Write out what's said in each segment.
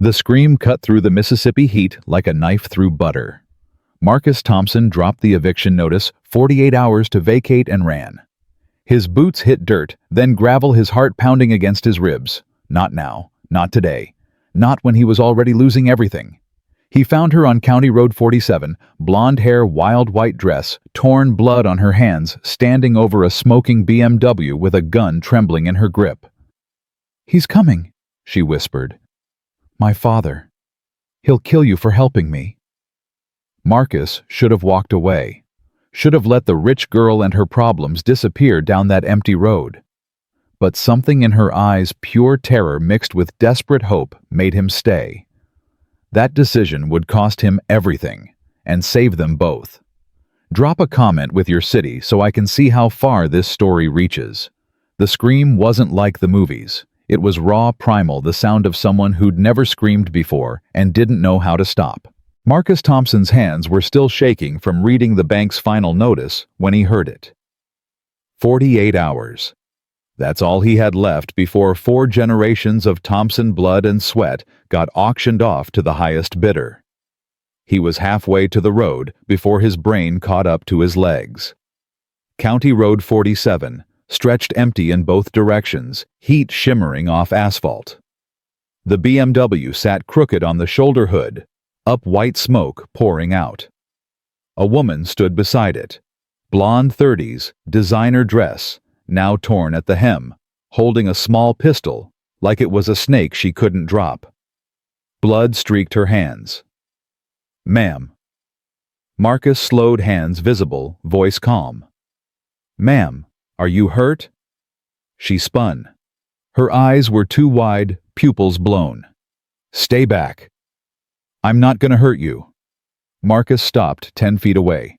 The scream cut through the Mississippi heat like a knife through butter. Marcus Thompson dropped the eviction notice, 48 hours to vacate, and ran. His boots hit dirt, then gravel, his heart pounding against his ribs. Not now, not today, not when he was already losing everything. He found her on County Road 47, blonde hair, wild white dress, torn blood on her hands, standing over a smoking BMW with a gun trembling in her grip. "He's coming," she whispered. "My father. He'll kill you for helping me." Marcus should have walked away, should have let the rich girl and her problems disappear down that empty road. But something in her eyes, pure terror mixed with desperate hope, made him stay. That decision would cost him everything, and save them both. Drop a comment with your city so I can see how far this story reaches. The scream wasn't like the movies. It was raw, primal, the sound of someone who'd never screamed before and didn't know how to stop. Marcus Thompson's hands were still shaking from reading the bank's final notice when he heard it. 48 hours. That's all he had left before 4 generations of Thompson blood and sweat got auctioned off to the highest bidder. He was halfway to the road before his brain caught up to his legs. County Road 47 stretched empty in both directions, heat shimmering off asphalt. The BMW sat crooked on the shoulder hood, up white smoke pouring out. A woman stood beside it, blonde 30s, designer dress, now torn at the hem, holding a small pistol, like it was a snake she couldn't drop. Blood streaked her hands. "Ma'am." Marcus slowed, hands visible, voice calm. "Ma'am, are you hurt?" She spun. Her eyes were too wide, pupils blown. "Stay back." "I'm not gonna hurt you." Marcus stopped 10 feet away.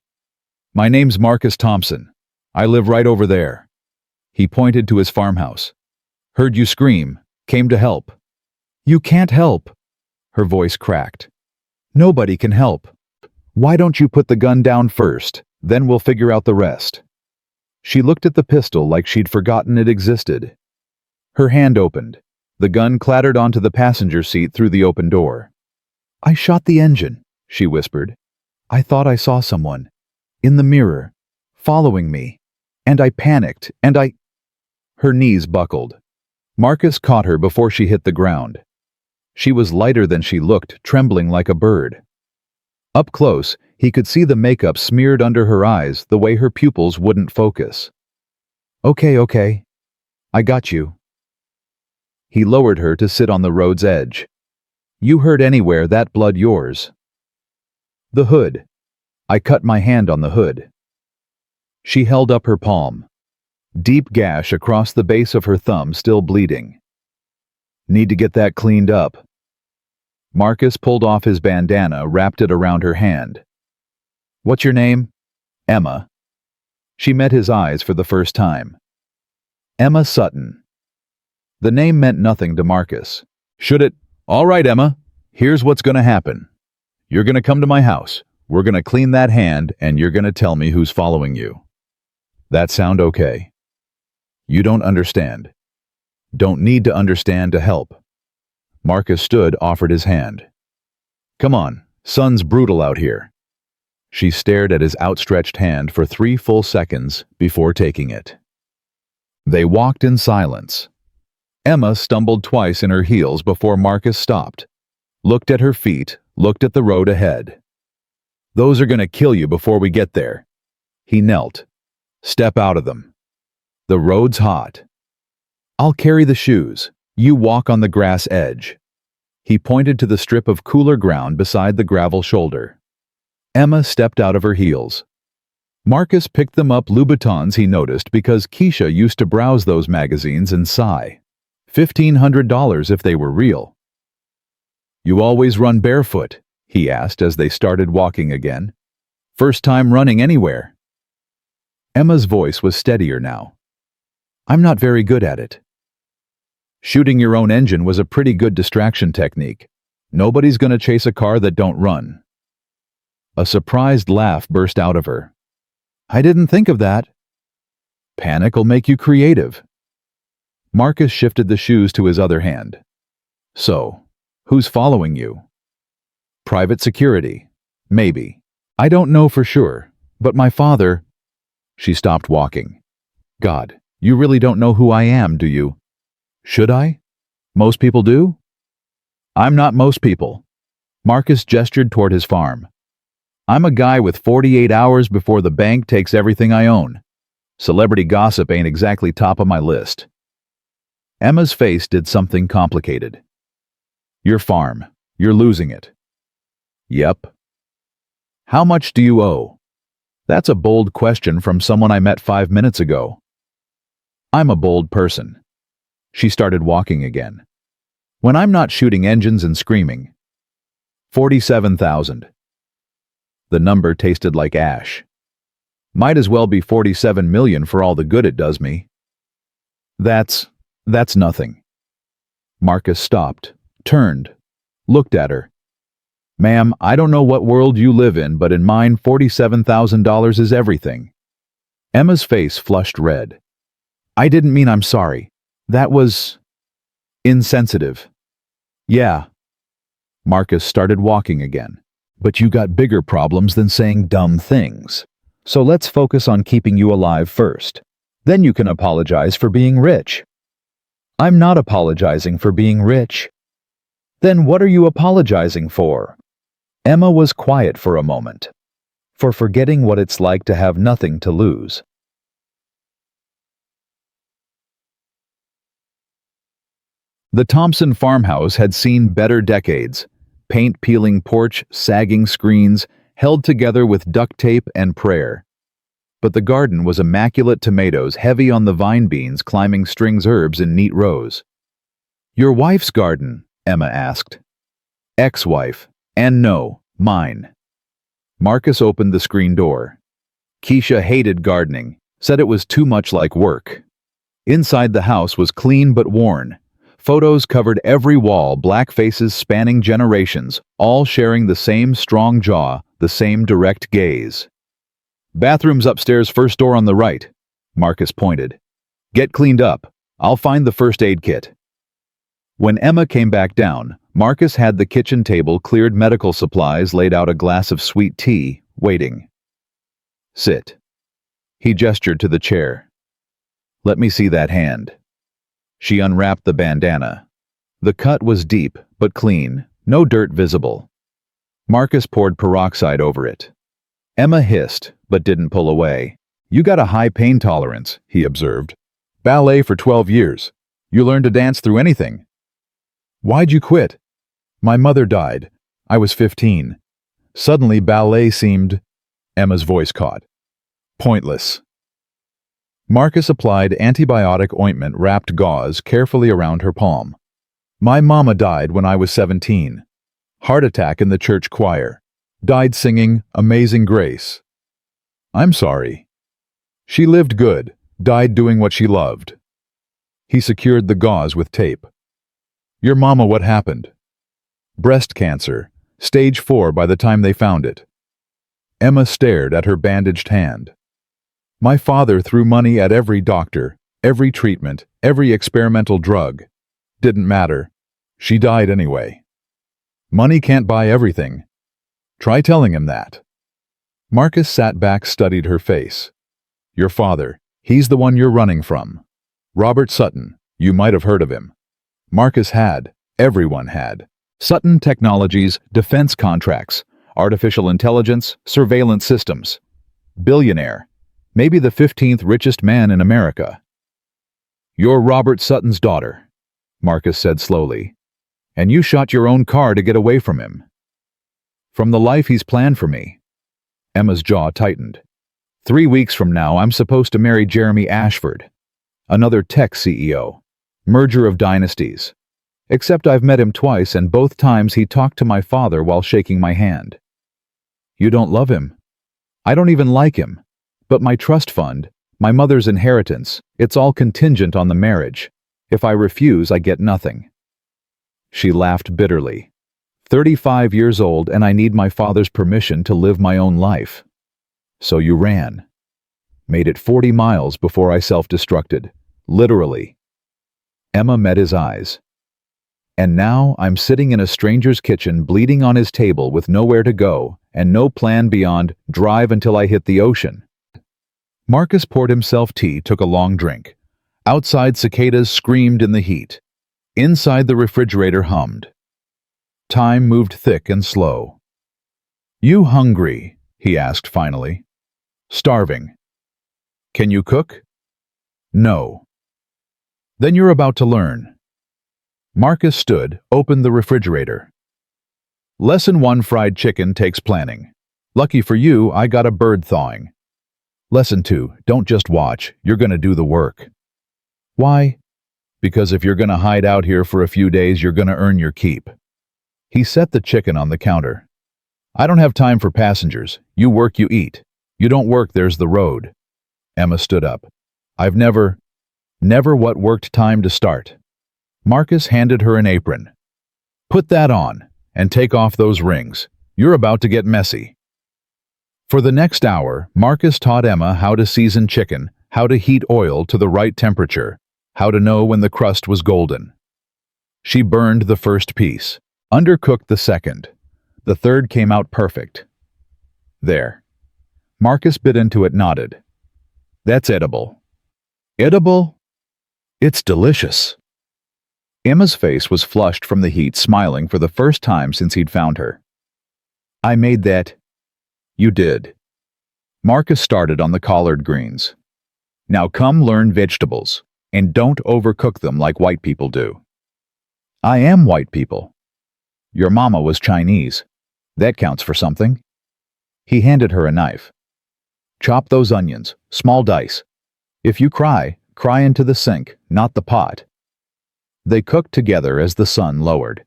"My name's Marcus Thompson. I live right over there." He pointed to his farmhouse. "Heard you scream, came to help." "You can't help." Her voice cracked. "Nobody can help. Why don't you put the gun down first, then we'll figure out the rest." She looked at the pistol like she'd forgotten it existed. Her hand opened. The gun clattered onto the passenger seat through the open door. "I shot the engine," she whispered. "I thought I saw someone. In the mirror. Following me. And I panicked, and I—" Her knees buckled. Marcus caught her before she hit the ground. She was lighter than she looked, trembling like a bird. Up close, he could see the makeup smeared under her eyes the way her pupils wouldn't focus. Okay. I got you." He lowered her to sit on the road's edge. "You hurt anywhere, that blood yours." "The hood. I cut my hand on the hood." She held up her palm. Deep gash across the base of her thumb, still bleeding. "Need to get that cleaned up." Marcus pulled off his bandana, wrapped it around her hand. "What's your name?" "Emma." She met his eyes for the first time. Emma Sutton. The name meant nothing to Marcus. Should it? "All right, Emma. Here's what's gonna happen. You're gonna come to my house. We're gonna clean that hand, and you're gonna tell me who's following you. That sound okay?" "You don't understand." "Don't need to understand to help." Marcus stood, offered his hand. "Come on, sun's brutal out here." She stared at his outstretched hand for 3 full seconds before taking it. They walked in silence. Emma stumbled twice in her heels before Marcus stopped, looked at her feet, looked at the road ahead. "Those are gonna kill you before we get there." He knelt. "Step out of them. The road's hot." "I'll carry the shoes. You walk on the grass edge." He pointed to the strip of cooler ground beside the gravel shoulder. Emma stepped out of her heels. Marcus picked them up, Louboutins he noticed, because Keisha used to browse those magazines and sigh. $1,500 if they were real. "You always run barefoot?" he asked as they started walking again. "First time running anywhere?" Emma's voice was steadier now. "I'm not very good at it." "Shooting your own engine was a pretty good distraction technique. Nobody's gonna chase a car that don't run." A surprised laugh burst out of her. "I didn't think of that." "Panic'll make you creative." Marcus shifted the shoes to his other hand. "So, Who's following you? Private security. Maybe. I don't know for sure, but my father... She stopped walking. God, you really don't know who I am, do you? Should I? Most people do? I'm not most people. Marcus gestured toward his farm. I'm a guy with 48 hours before the bank takes everything I own. Celebrity gossip ain't exactly top of my list. Emma's face did something complicated. Your farm. You're losing it. Yep. How much do you owe? That's a bold question from someone I met 5 minutes ago. I'm a bold person. She started walking again. When I'm not shooting engines and screaming. 47,000. The number tasted like ash. Might as well be 47 million for all the good it does me. That's nothing. Marcus stopped, turned, looked at her. Ma'am, I don't know what world you live in, but in mine $47,000 is everything. Emma's face flushed red. I didn't mean I'm sorry. That was... insensitive. Yeah. Marcus started walking again. But you got bigger problems than saying dumb things. So let's focus on keeping you alive first. Then you can apologize for being rich. I'm not apologizing for being rich. Then what are you apologizing for? Emma was quiet for a moment. For forgetting what it's like to have nothing to lose. The Thompson farmhouse had seen better decades. Paint-peeling porch, sagging screens, held together with duct tape and prayer. But the garden was immaculate tomatoes heavy on the vine beans climbing strings herbs in neat rows. Your wife's garden? Emma asked. Ex-wife. And no, mine. Marcus opened the screen door. Keisha hated gardening, said it was too much like work. Inside the house was clean but worn. Photos covered every wall, black faces spanning generations, all sharing the same strong jaw, the same direct gaze. Bathroom's upstairs, first door on the right, Marcus pointed. Get cleaned up. I'll find the first aid kit. When Emma came back down, Marcus had the kitchen table cleared, medical supplies, laid out a glass of sweet tea, waiting. Sit. He gestured to the chair. Let me see that hand. She unwrapped the bandana. The cut was deep, but clean, no dirt visible. Marcus poured peroxide over it. Emma hissed, but didn't pull away. You got a high pain tolerance, he observed. Ballet for 12 years. You learned to dance through anything. Why'd you quit? My mother died. I was 15. Suddenly ballet seemed... Emma's voice caught. Pointless. Marcus applied antibiotic ointment wrapped gauze carefully around her palm. My mama died when I was 17. Heart attack in the church choir. Died singing Amazing Grace. I'm sorry. She lived good, died doing what she loved. He secured the gauze with tape. Your mama, what happened? Breast cancer, stage 4 by the time they found it. Emma stared at her bandaged hand. My father threw money at every doctor, every treatment, every experimental drug. Didn't matter. She died anyway. Money can't buy everything. Try telling him that. Marcus sat back, studied her face. Your father, he's the one you're running from. Robert Sutton, you might have heard of him. Marcus had, everyone had. Sutton Technologies, defense contracts, artificial intelligence, surveillance systems. Billionaire. Maybe the 15th richest man in America. You're Robert Sutton's daughter, Marcus said slowly. And you shot your own car to get away from him. From the life he's planned for me. Emma's jaw tightened. 3 weeks from now, I'm supposed to marry Jeremy Ashford. Another tech CEO. Merger of dynasties. Except I've met him twice, and both times he talked to my father while shaking my hand. You don't love him. I don't even like him. But my trust fund, my mother's inheritance, it's all contingent on the marriage. If I refuse, I get nothing. She laughed bitterly. 35 years old, and I need my father's permission to live my own life. So you ran. Made it 40 miles before I self-destructed. Literally. Emma met his eyes. And now I'm sitting in a stranger's kitchen bleeding on his table with nowhere to go and no plan beyond drive until I hit the ocean. Marcus poured himself tea, took a long drink. Outside, cicadas screamed in the heat. Inside, the refrigerator hummed. Time moved thick and slow. "You hungry?" he asked finally. "Starving." "Can you cook?" "No." "Then you're about to learn." Marcus stood, opened the refrigerator. Lesson 1: fried chicken takes planning. Lucky for you, I got a bird thawing. Lesson 2: don't just watch, you're gonna do the work. Why? Because if you're gonna hide out here for a few days, you're gonna earn your keep. He set the chicken on the counter. "I don't have time for passengers. You work, you eat. You don't work, there's the road." Emma stood up. "I've never what worked time to start." Marcus handed her an apron. "Put that on, and take off those rings. You're about to get messy." For the next hour, Marcus taught Emma how to season chicken, how to heat oil to the right temperature, how to know when the crust was golden. She burned the first piece, undercooked the second. The third came out perfect. There. Marcus bit into it, nodded. "That's edible." "Edible? It's delicious." Emma's face was flushed from the heat, smiling for the first time since he'd found her. "I made that." "You did." Marcus started on the collard greens. "Now come learn vegetables, and don't overcook them like white people do." "I am white people." "Your mama was Chinese. That counts for something." He handed her a knife. "Chop those onions, small dice. If you cry, cry into the sink, not the pot." They cooked together as the sun lowered.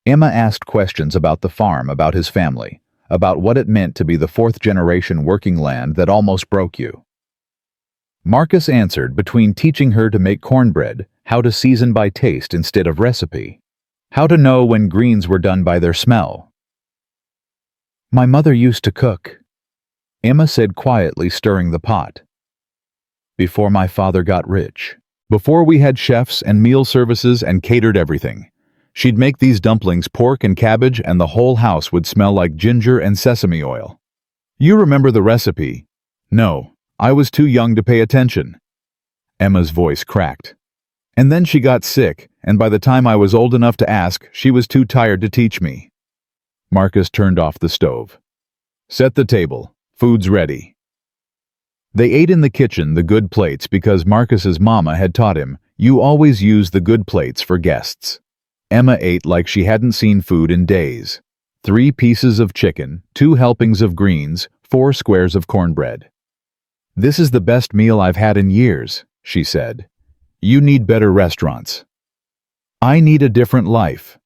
Emma asked questions about the farm, about his family, about what it meant to be the fourth-generation working land that almost broke you. Marcus answered, between teaching her to make cornbread, how to season by taste instead of recipe, how to know when greens were done by their smell. "My mother used to cook," Emma said quietly, stirring the pot. "Before my father got rich. Before we had chefs and meal services and catered everything. She'd make these dumplings, pork and cabbage, and the whole house would smell like ginger and sesame oil. You remember the recipe?" "No, I was too young to pay attention." Emma's voice cracked. "And then she got sick, and by the time I was old enough to ask, she was too tired to teach me." Marcus turned off the stove. "Set the table. Food's ready." They ate in the kitchen, the good plates, because Marcus's mama had taught him, you always use the good plates for guests. Emma ate like she hadn't seen food in days. 3 pieces of chicken, 2 helpings of greens, 4 squares of cornbread. "This is the best meal I've had in years," she said. "You need better restaurants." "I need a different life."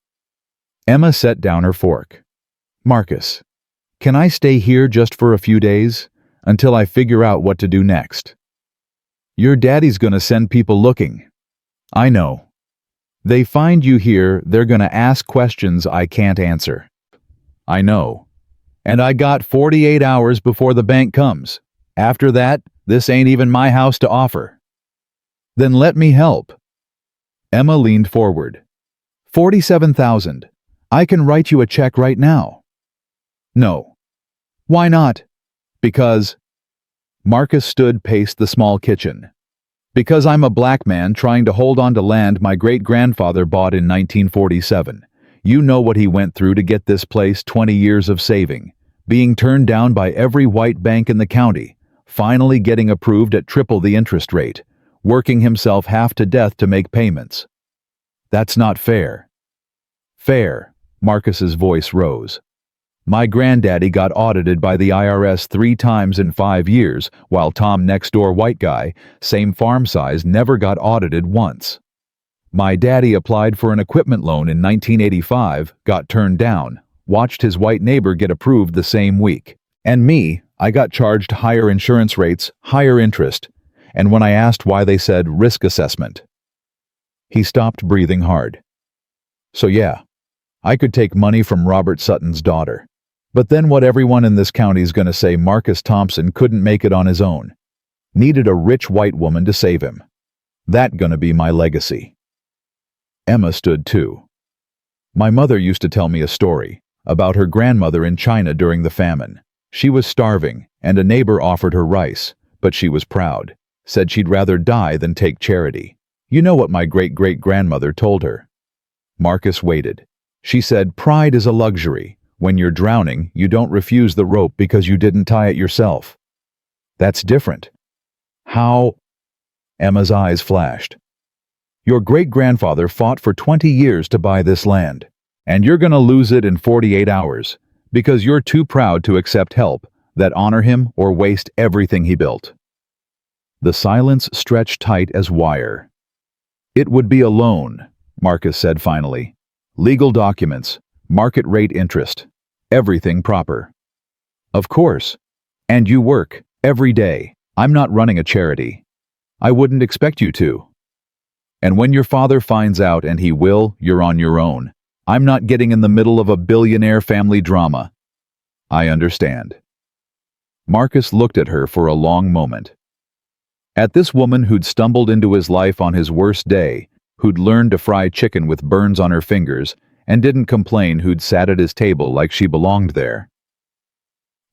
Emma set down her fork. "Marcus, can I stay here just for a few days? Until I figure out what to do next." "Your daddy's gonna send people looking." "I know. They find you here, they're gonna ask questions I can't answer." "I know. And I got 48 hours before the bank comes. After that, this ain't even my house to offer." "Then let me help." Emma leaned forward. 47,000. I can write you a check right now." "No." "Why not?" "Because—" Marcus stood, paced the small kitchen. "Because I'm a black man trying to hold on to land my great-grandfather bought in 1947. You know what he went through to get this place, 20 years of saving, being turned down by every white bank in the county, finally getting approved at triple the interest rate, working himself half to death to make payments. That's not fair." "Fair." Marcus's voice rose. "My granddaddy got audited by the IRS 3 times in 5 years, while Tom next door, white guy, same farm size, never got audited once. My daddy applied for an equipment loan in 1985, got turned down, watched his white neighbor get approved the same week. And me, I got charged higher insurance rates, higher interest, and when I asked why, they said risk assessment." He stopped, breathing hard. "So yeah, I could take money from Robert Sutton's daughter. But then what everyone in this county's gonna say, Marcus Thompson couldn't make it on his own. Needed a rich white woman to save him. That gonna be my legacy." Emma stood too. My mother used to tell me a story about her grandmother in China during the famine. She was starving, and a neighbor offered her rice, but she was proud, said she'd rather die than take charity. You know what my great-great-grandmother told her? Marcus waited. She said, "Pride is a luxury. When you're drowning, you don't refuse the rope because you didn't tie it yourself." That's different. How? Emma's eyes flashed. Your great-grandfather fought for 20 years to buy this land, and you're gonna lose it in 48 hours because you're too proud to accept help that honor him or waste everything he built. The silence stretched tight as wire. It would be a loan, Marcus said finally. Legal documents, market rate interest, everything proper. Of course. And you work, every day. I'm not running a charity. I wouldn't expect you to. And when your father finds out, and he will, you're on your own. I'm not getting in the middle of a billionaire family drama. I understand. Marcus looked at her for a long moment. At this woman who'd stumbled into his life on his worst day, who'd learned to fry chicken with burns on her fingers, and didn't complain, who'd sat at his table like she belonged there.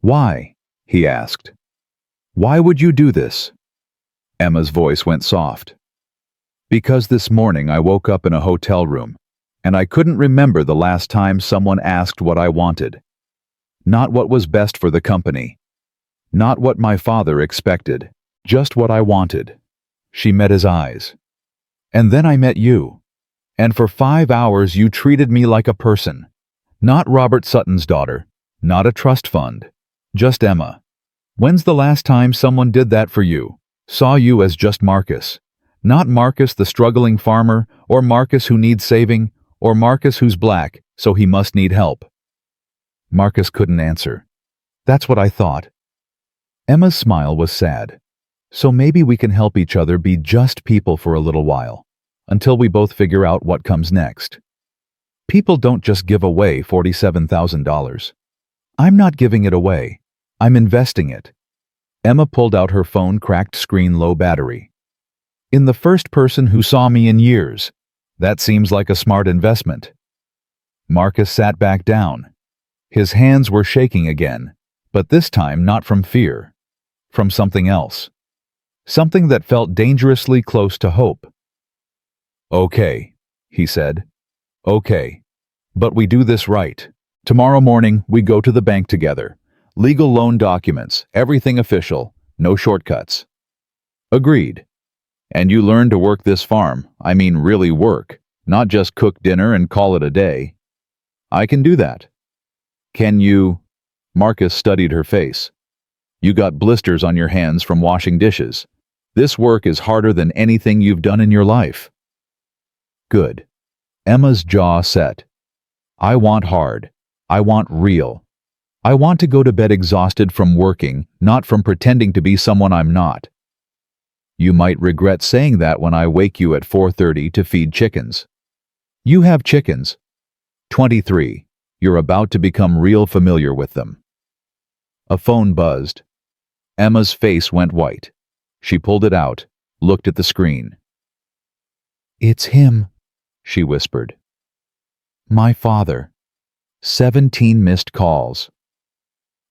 Why? He asked. Why would you do this? Emma's voice went soft. Because this morning I woke up in a hotel room, and I couldn't remember the last time someone asked what I wanted. Not what was best for the company. Not what my father expected. Just what I wanted. She met his eyes. And then I met you. And for 5 hours you treated me like a person. Not Robert Sutton's daughter. Not a trust fund. Just Emma. When's the last time someone did that for you? Saw you as just Marcus. Not Marcus the struggling farmer, or Marcus who needs saving, or Marcus who's black, so he must need help. Marcus couldn't answer. That's what I thought. Emma's smile was sad. So maybe we can help each other be just people for a little while, until we both figure out what comes next. People don't just give away $47,000. I'm not giving it away. I'm investing it. Emma pulled out her phone, cracked screen, low battery. In the first person who saw me in years. That seems like a smart investment. Marcus sat back down. His hands were shaking again, but this time not from fear. From something else. Something that felt dangerously close to hope. Okay, he said. Okay. But we do this right. Tomorrow morning, we go to the bank together. Legal loan documents, everything official, no shortcuts. Agreed. And you learn to work this farm, I mean really work, not just cook dinner and call it a day. I can do that. Can you? Marcus studied her face. You got blisters on your hands from washing dishes. This work is harder than anything you've done in your life. Good. Emma's jaw set. I want hard. I want real. I want to go to bed exhausted from working, not from pretending to be someone I'm not. You might regret saying that when I wake you at 4:30 to feed chickens. You have chickens. 23. You're about to become real familiar with them. A phone buzzed. Emma's face went white. She pulled it out, looked at the screen. It's him, she whispered. My father. 17 missed calls.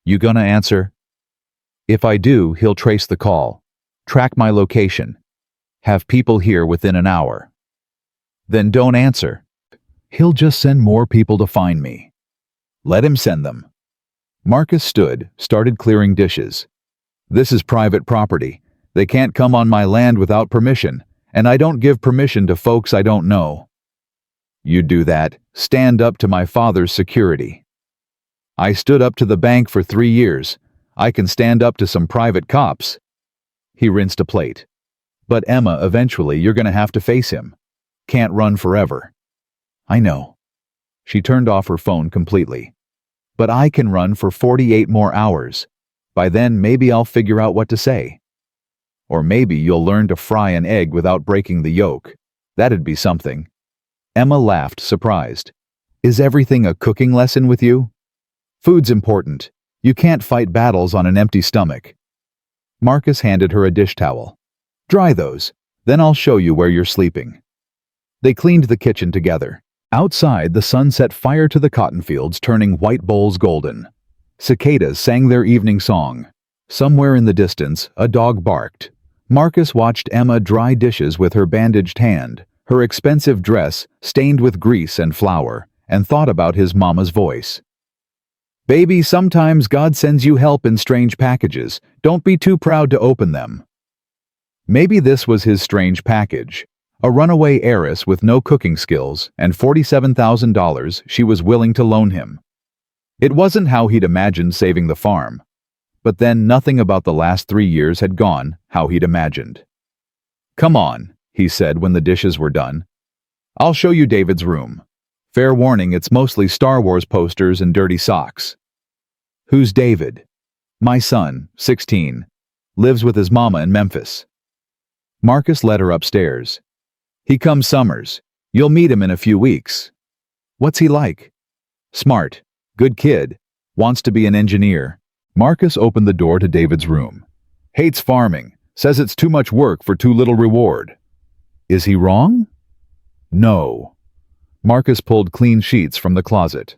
You gonna answer? If I do, he'll trace the call. Track my location. Have people here within an hour. Then don't answer. He'll just send more people to find me. Let him send them. Marcus stood, started clearing dishes. This is private property. They can't come on my land without permission, and I don't give permission to folks I don't know. You do that, stand up to my father's security. I stood up to the bank for 3 years. I can stand up to some private cops. He rinsed a plate. But Emma, eventually you're gonna have to face him. Can't run forever. I know. She turned off her phone completely. But I can run for 48 more hours. By then, maybe I'll figure out what to say. Or maybe you'll learn to fry an egg without breaking the yolk. That'd be something. Emma laughed, surprised. Is everything a cooking lesson with you? Food's important. You can't fight battles on an empty stomach. Marcus handed her a dish towel. Dry those, then I'll show you where you're sleeping. They cleaned the kitchen together. Outside, the sun set fire to the cotton fields, turning white bowls golden. Cicadas sang their evening song. Somewhere in the distance, a dog barked. Marcus watched Emma dry dishes with her bandaged hand, her expensive dress stained with grease and flour, and thought about his mama's voice. "Baby, sometimes God sends you help in strange packages. Don't be too proud to open them." Maybe this was his strange package. A runaway heiress with no cooking skills and $47,000 she was willing to loan him. It wasn't how he'd imagined saving the farm. But then nothing about the last 3 years had gone how he'd imagined. "Come on," he said when the dishes were done. "I'll show you David's room. Fair warning, it's mostly Star Wars posters and dirty socks." "Who's David?" "My son, 16. Lives with his mama in Memphis." Marcus led her upstairs. "He comes summers. You'll meet him in a few weeks." "What's he like?" "Smart. Good kid. Wants to be an engineer." Marcus opened the door to David's room. "Hates farming. Says it's too much work for too little reward." "Is he wrong?" "No." Marcus pulled clean sheets from the closet.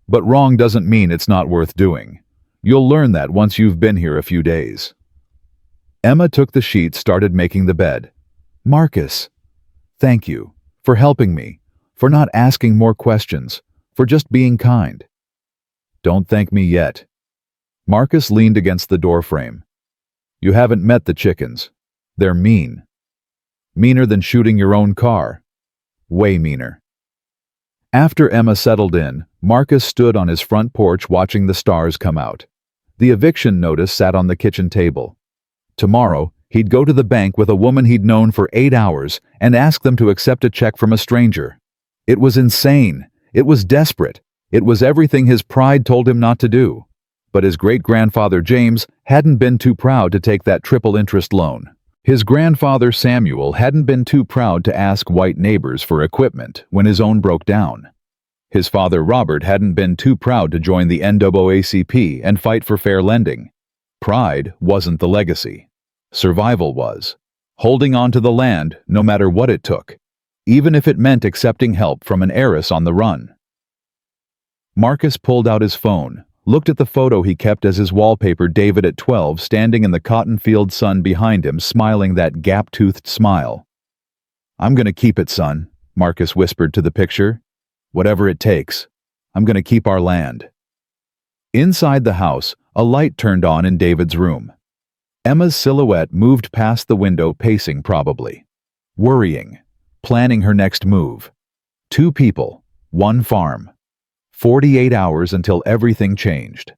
"But wrong doesn't mean it's not worth doing. You'll learn that once you've been here a few days." Emma took the sheets, started making the bed. "Marcus, thank you for helping me, for not asking more questions, for just being kind." "Don't thank me yet." Marcus leaned against the doorframe. "You haven't met the chickens. They're mean. Meaner than shooting your own car. Way meaner." After Emma settled in, Marcus stood on his front porch watching the stars come out. The eviction notice sat on the kitchen table. Tomorrow, he'd go to the bank with a woman he'd known for 8 hours and ask them to accept a check from a stranger. It was insane. It was desperate. It was everything his pride told him not to do. But his great-grandfather James hadn't been too proud to take that triple-interest loan. His grandfather Samuel hadn't been too proud to ask white neighbors for equipment when his own broke down. His father Robert hadn't been too proud to join the NAACP and fight for fair lending. Pride wasn't the legacy. Survival was. Holding on to the land no matter what it took, even if it meant accepting help from an heiress on the run. Marcus pulled out his phone, looked at the photo he kept as his wallpaper, David at 12 standing in the cotton field sun behind him, smiling that gap-toothed smile. "I'm gonna keep it, son," Marcus whispered to the picture. "Whatever it takes. I'm gonna keep our land." Inside the house, a light turned on in David's room. Emma's silhouette moved past the window, pacing probably. Worrying. Planning her next move. 2 people. 1 farm. 48 hours until everything changed.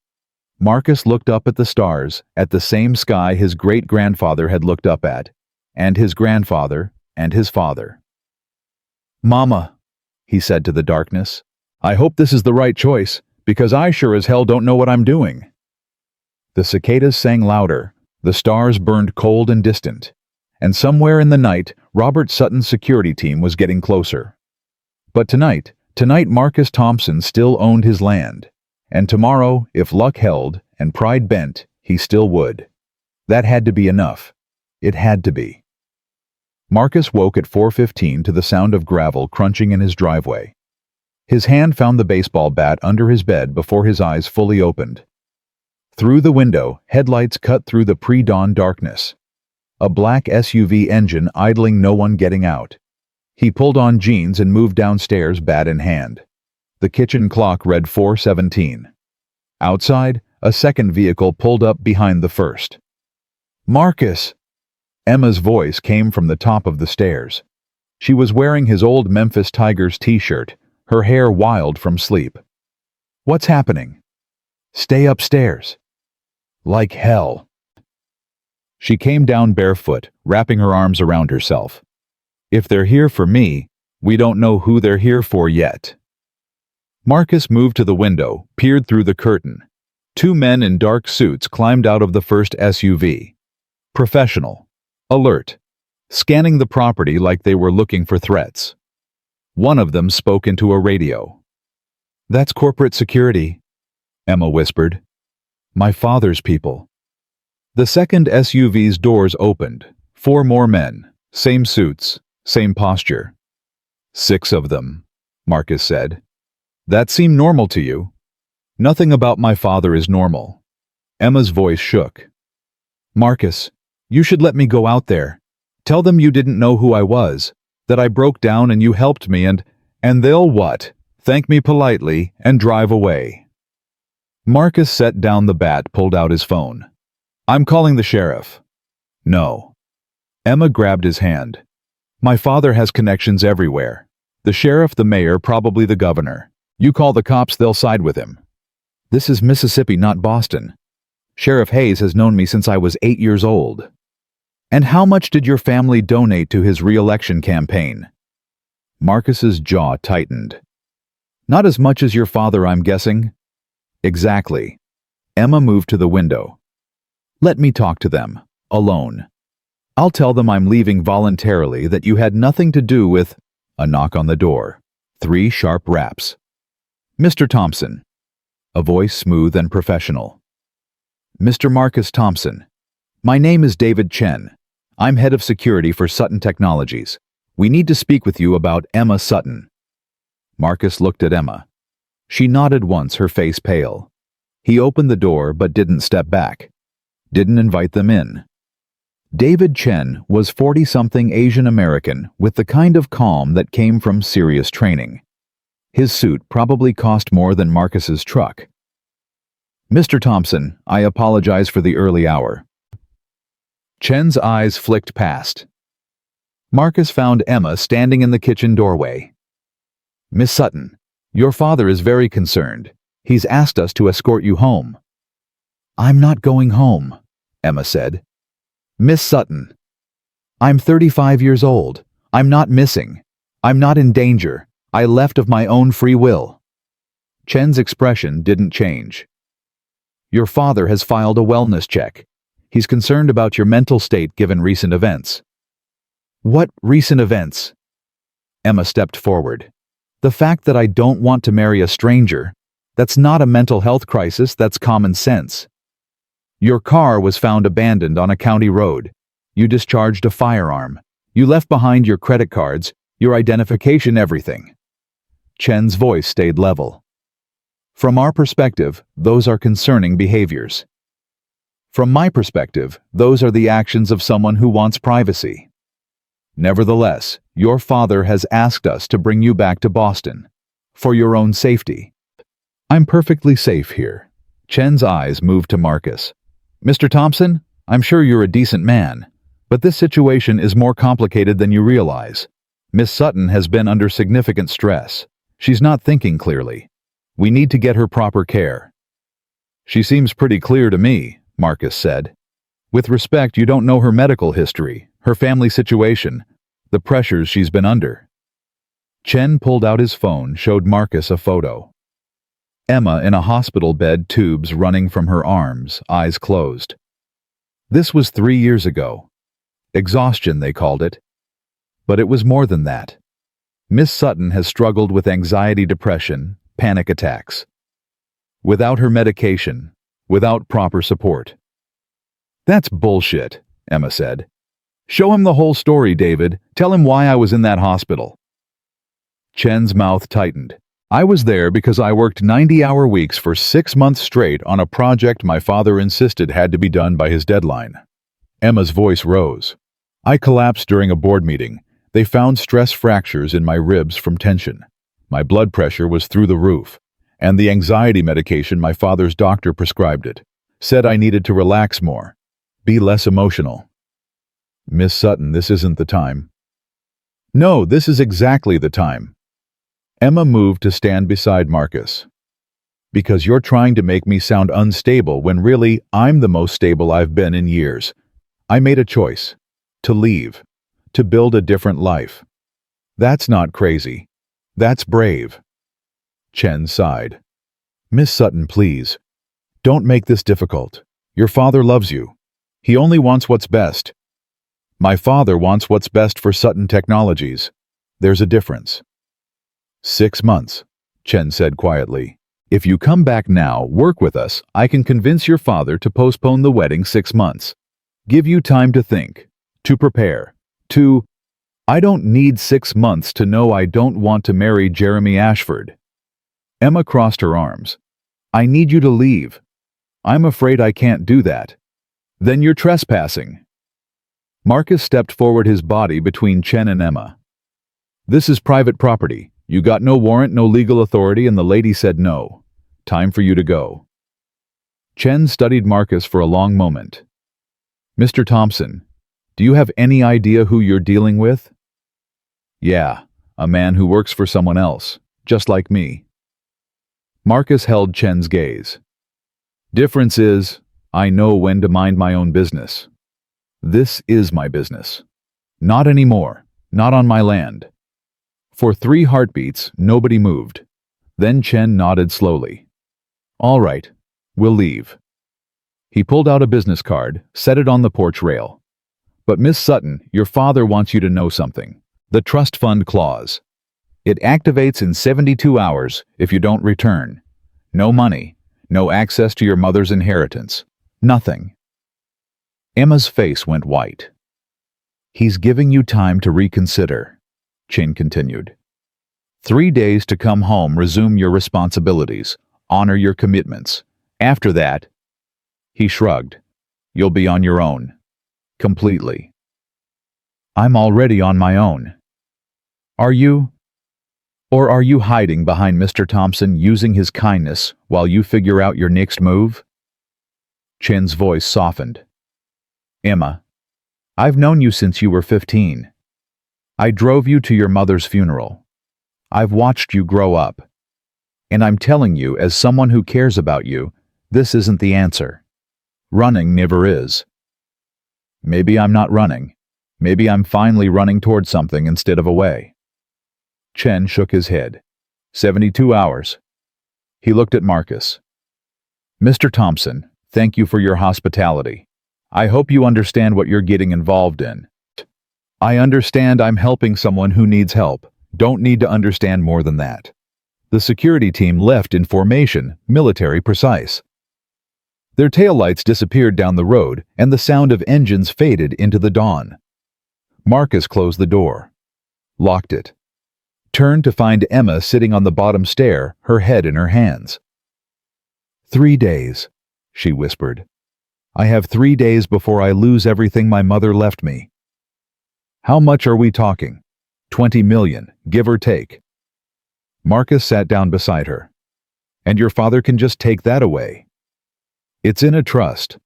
Marcus looked up at the stars, at the same sky his great-grandfather had looked up at, and his grandfather, and his father. "Mama," he said to the darkness, "I hope this is the right choice, because I sure as hell don't know what I'm doing." The cicadas sang louder, the stars burned cold and distant, and somewhere in the night, Robert Sutton's security team was getting closer. But tonight Marcus Thompson still owned his land, and tomorrow, if luck held and pride bent, he still would. That had to be enough. It had to be. Marcus woke at 4:15 to the sound of gravel crunching in his driveway. His hand found the baseball bat under his bed before his eyes fully opened. Through the window, headlights cut through the pre-dawn darkness. A black SUV engine idling, no one getting out. He pulled on jeans and moved downstairs, bat in hand. The kitchen clock read 4:17. Outside, a second vehicle pulled up behind the first. "Marcus!" Emma's voice came from the top of the stairs. She was wearing his old Memphis Tigers t-shirt, her hair wild from sleep. "What's happening?" "Stay upstairs." "Like hell." She came down barefoot, wrapping her arms around herself. "If they're here for me, we don't know who they're here for yet." Marcus moved to the window, peered through the curtain. 2 men in dark suits climbed out of the first SUV. Professional. Alert. Scanning the property like they were looking for threats. One of them spoke into a radio. "That's corporate security," Emma whispered. "My father's people." The second SUV's doors opened. 4 more men. Same suits. Same posture. 6 of them. Marcus said. That seemed normal to you. Nothing about my father is normal. Emma's voice shook. Marcus, you should let me go out there. Tell them you didn't know who I was, that I broke down and you helped me and they'll what? Thank me politely and drive away. Marcus set down the bat, pulled out his phone. I'm calling the sheriff. No. Emma grabbed his hand. My father has connections everywhere. The sheriff, the mayor, probably the governor. You call the cops, they'll side with him. This is Mississippi, not Boston. Sheriff Hayes has known me since I was 8 years old. And how much did your family donate to his re-election campaign? Marcus's jaw tightened. Not as much as your father, I'm guessing. Exactly. Emma moved to the window. Let me talk to them, alone. I'll tell them I'm leaving voluntarily, that you had nothing to do with... A knock on the door. 3 sharp raps. Mr. Thompson. A voice smooth and professional. Mr. Marcus Thompson. My name is David Chen. I'm head of security for Sutton Technologies. We need to speak with you about Emma Sutton. Marcus looked at Emma. She nodded once, her face pale. He opened the door but didn't step back. Didn't invite them in. David Chen was 40-something Asian American with the kind of calm that came from serious training. His suit probably cost more than Marcus's truck. Mr. Thompson, I apologize for the early hour. Chen's eyes flicked past. Marcus found Emma standing in the kitchen doorway. Miss Sutton, your father is very concerned. He's asked us to escort you home. I'm not going home, Emma said. Miss Sutton, I'm 35 years old. I'm not missing. I'm not in danger. I left of my own free will. Chen's expression didn't change. Your father has filed a wellness check. He's concerned about your mental state given recent events. What recent events? Emma stepped forward. The fact that I don't want to marry a stranger, that's not a mental health crisis, that's common sense. Your car was found abandoned on a county road. You discharged a firearm. You left behind your credit cards, your identification, everything. Chen's voice stayed level. From our perspective, those are concerning behaviors. From my perspective, those are the actions of someone who wants privacy. Nevertheless, your father has asked us to bring you back to Boston. For your own safety. I'm perfectly safe here. Chen's eyes moved to Marcus. Mr. Thompson, I'm sure you're a decent man, but this situation is more complicated than you realize. Miss Sutton has been under significant stress. She's not thinking clearly. We need to get her proper care. She seems pretty clear to me, Marcus said. With respect, you don't know her medical history, her family situation, the pressures she's been under. Chen pulled out his phone, showed Marcus a photo. Emma in a hospital bed, tubes running from her arms, eyes closed. This was 3 years ago. Exhaustion, they called it. But it was more than that. Miss Sutton has struggled with anxiety, depression, panic attacks. Without her medication, without proper support. That's bullshit, Emma said. Show him the whole story, David. Tell him why I was in that hospital. Chen's mouth tightened. I was there because I worked 90-hour weeks for 6 months straight on a project my father insisted had to be done by his deadline. Emma's voice rose. I collapsed during a board meeting. They found stress fractures in my ribs from tension. My blood pressure was through the roof, and the anxiety medication my father's doctor prescribed it. Said I needed to relax more, be less emotional. Miss Sutton, this isn't the time. No, this is exactly the time. Emma moved to stand beside Marcus. Because you're trying to make me sound unstable when really I'm the most stable I've been in years. I made a choice. To leave. To build a different life. That's not crazy. That's brave. Chen sighed. Miss Sutton, please. Don't make this difficult. Your father loves you. He only wants what's best. My father wants what's best for Sutton Technologies. There's a difference. 6 months, Chen said quietly. If you come back now, work with us, I can convince your father to postpone the wedding 6 months. Give you time to think, to prepare, to... I don't need 6 months to know I don't want to marry Jeremy Ashford. Emma crossed her arms. I need you to leave. I'm afraid I can't do that. Then you're trespassing. Marcus stepped forward, his body between Chen and Emma. This is private property. You got no warrant, no legal authority, and the lady said no. Time for you to go. Chen studied Marcus for a long moment. Mr. Thompson, do you have any idea who you're dealing with? Yeah, a man who works for someone else, just like me. Marcus held Chen's gaze. Difference is, I know when to mind my own business. This is my business. Not anymore, not on my land. For 3 heartbeats, nobody moved. Then Chen nodded slowly. All right, we'll leave. He pulled out a business card, set it on the porch rail. But Miss Sutton, your father wants you to know something. The trust fund clause. It activates in 72 hours if you don't return. No money, no access to your mother's inheritance. Nothing. Emma's face went white. He's giving you time to reconsider, Chen continued. 3 days to come home, resume your responsibilities, honor your commitments. After that, he shrugged, you'll be on your own. Completely. I'm already on my own. Are you? Or are you hiding behind Mr. Thompson, using his kindness while you figure out your next move? Chen's voice softened. Emma, I've known you since you were 15. I drove you to your mother's funeral. I've watched you grow up. And I'm telling you, as someone who cares about you, this isn't the answer. Running never is. Maybe I'm not running. Maybe I'm finally running towards something instead of away. Chen shook his head. 72 hours. He looked at Marcus. Mr. Thompson, thank you for your hospitality. I hope you understand what you're getting involved in. I understand I'm helping someone who needs help. Don't need to understand more than that. The security team left in formation, military precise. Their taillights disappeared down the road, and the sound of engines faded into the dawn. Marcus closed the door. Locked it. Turned to find Emma sitting on the bottom stair, her head in her hands. 3 days, she whispered. I have 3 days before I lose everything my mother left me. How much are we talking? 20 million, give or take. Marcus sat down beside her. And your father can just take that away. It's in a trust,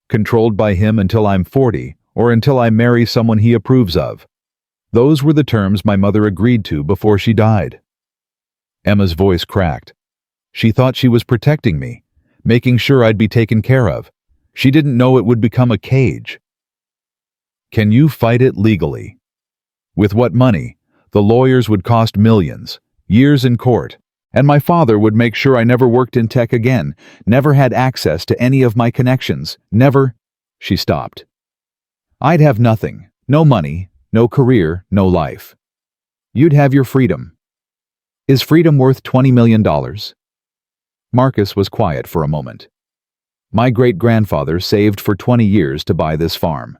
controlled by him until I'm 40 or until I marry someone he approves of. Those were the terms my mother agreed to before she died. Emma's voice cracked. She thought she was protecting me, making sure I'd be taken care of. She didn't know it would become a cage. Can you fight it legally? With what money? The lawyers would cost millions, years in court, and my father would make sure I never worked in tech again, never had access to any of my connections, never. She stopped. I'd have nothing, no money, no career, no life. You'd have your freedom. Is freedom worth $20 million? Marcus was quiet for a moment. My great-grandfather saved for 20 years to buy this farm.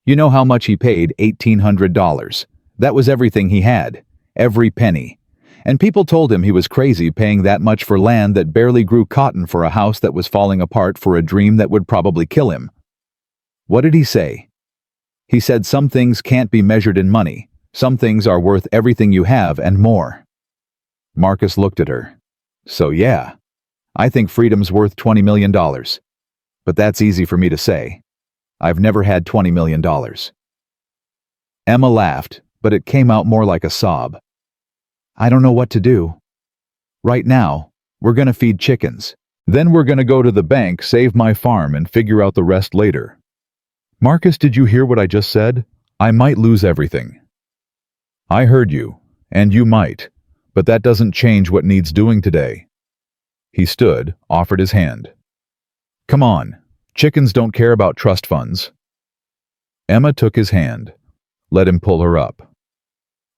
You know how much he paid? $1,800. That was everything he had, every penny. And people told him he was crazy paying that much for land that barely grew cotton, for a house that was falling apart, for a dream that would probably kill him. What did he say? He said some things can't be measured in money. Some things are worth everything you have and more. Marcus looked at her. So yeah, I think freedom's worth $20 million. But that's easy for me to say. I've never had $20 million. Emma laughed, but it came out more like a sob. I don't know what to do. Right now, we're gonna feed chickens. Then we're gonna go to the bank, save my farm, and figure out the rest later. Marcus, did you hear what I just said? I might lose everything. I heard you, and you might, but that doesn't change what needs doing today. He stood, offered his hand. Come on, chickens don't care about trust funds. Emma took his hand. Let him pull her up.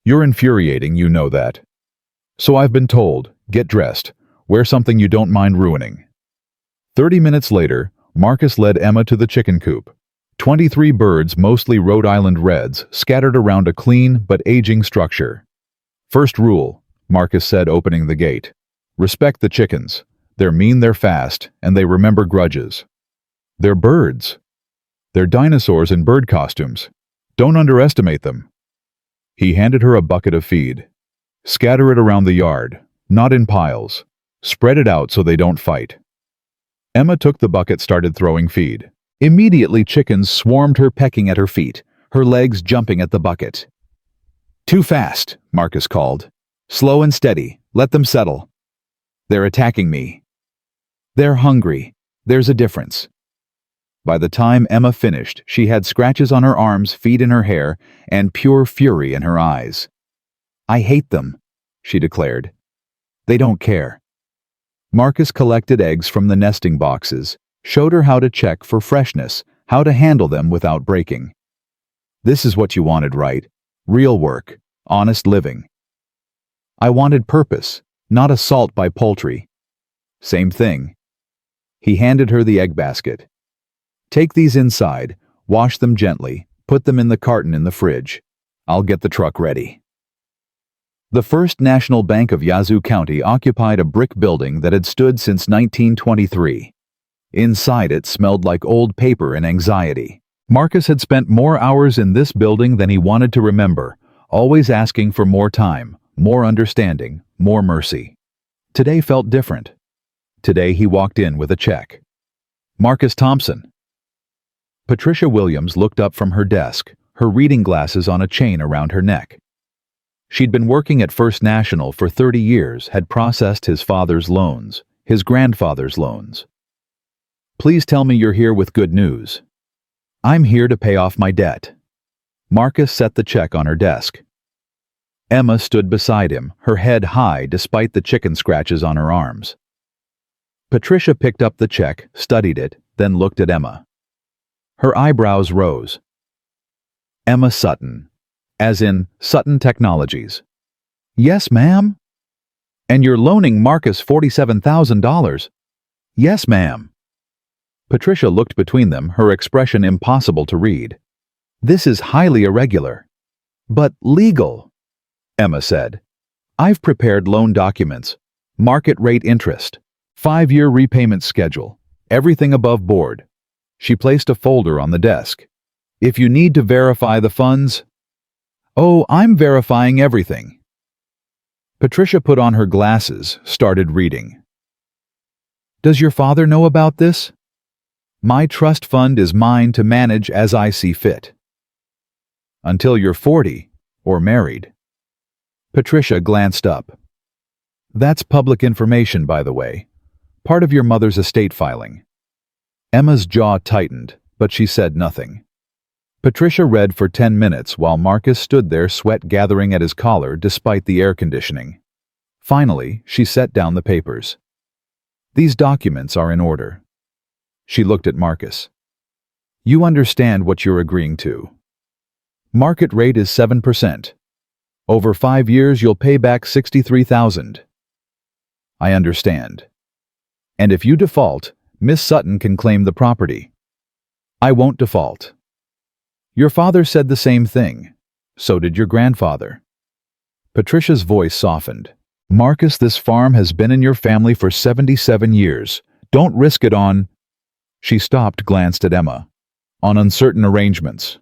You're infuriating, you know that. So I've been told, get dressed, wear something you don't mind ruining. 30 minutes later, Marcus led Emma to the chicken coop. 23 birds, mostly Rhode Island Reds, scattered around a clean but aging structure. First rule, Marcus said, opening the gate. Respect the chickens. They're mean, they're fast, and they remember grudges. They're birds. They're dinosaurs in bird costumes. Don't underestimate them. He handed her a bucket of feed. Scatter it around the yard, not in piles. Spread it out so they don't fight. Emma took the bucket, started throwing feed. Immediately chickens swarmed her, pecking at her feet, her legs jumping at the bucket. Too fast, Marcus called. Slow and steady, let them settle. They're attacking me. They're hungry. There's a difference. By the time Emma finished, she had scratches on her arms, feet in her hair, and pure fury in her eyes. I hate them, she declared. They don't care. Marcus collected eggs from the nesting boxes, showed her how to check for freshness, how to handle them without breaking. This is what you wanted, right? Real work, honest living. I wanted purpose, not assault by poultry. Same thing. He handed her the egg basket. Take these inside, wash them gently, put them in the carton in the fridge. I'll get the truck ready. The First National Bank of Yazoo County occupied a brick building that had stood since 1923. Inside it smelled like old paper and anxiety. Marcus had spent more hours in this building than he wanted to remember, always asking for more time, more understanding, more mercy. Today felt different. Today he walked in with a check. Marcus Thompson. Patricia Williams looked up from her desk, her reading glasses on a chain around her neck. She'd been working at First National for 30 years, had processed his father's loans, his grandfather's loans. Please tell me you're here with good news. I'm here to pay off my debt. Marcus set the check on her desk. Emma stood beside him, her head high despite the chicken scratches on her arms. Patricia picked up the check, studied it, then looked at Emma. Her eyebrows rose. Emma Sutton. As in Sutton Technologies. Yes, ma'am. And you're loaning Marcus $47,000. Yes, ma'am. Patricia looked between them, her expression impossible to read. This is highly irregular. But legal, Emma said. I've prepared loan documents, market rate interest, 5-year repayment schedule, everything above board. She placed a folder on the desk. If you need to verify the funds... Oh, I'm verifying everything. Patricia put on her glasses, started reading. Does your father know about this? My trust fund is mine to manage as I see fit. Until you're 40 or married. Patricia glanced up. That's public information, by the way. Part of your mother's estate filing. Emma's jaw tightened, but she said nothing. Patricia read for 10 minutes while Marcus stood there, sweat gathering at his collar despite the air conditioning. Finally, she set down the papers. These documents are in order. She looked at Marcus. You understand what you're agreeing to. Market rate is 7%. Over 5 years, you'll pay back $63,000. I understand. And if you default, Miss Sutton can claim the property. I won't default. Your father said the same thing. So did your grandfather. Patricia's voice softened. Marcus, this farm has been in your family for 77 years. Don't risk it on... She stopped, glanced at Emma. On uncertain arrangements.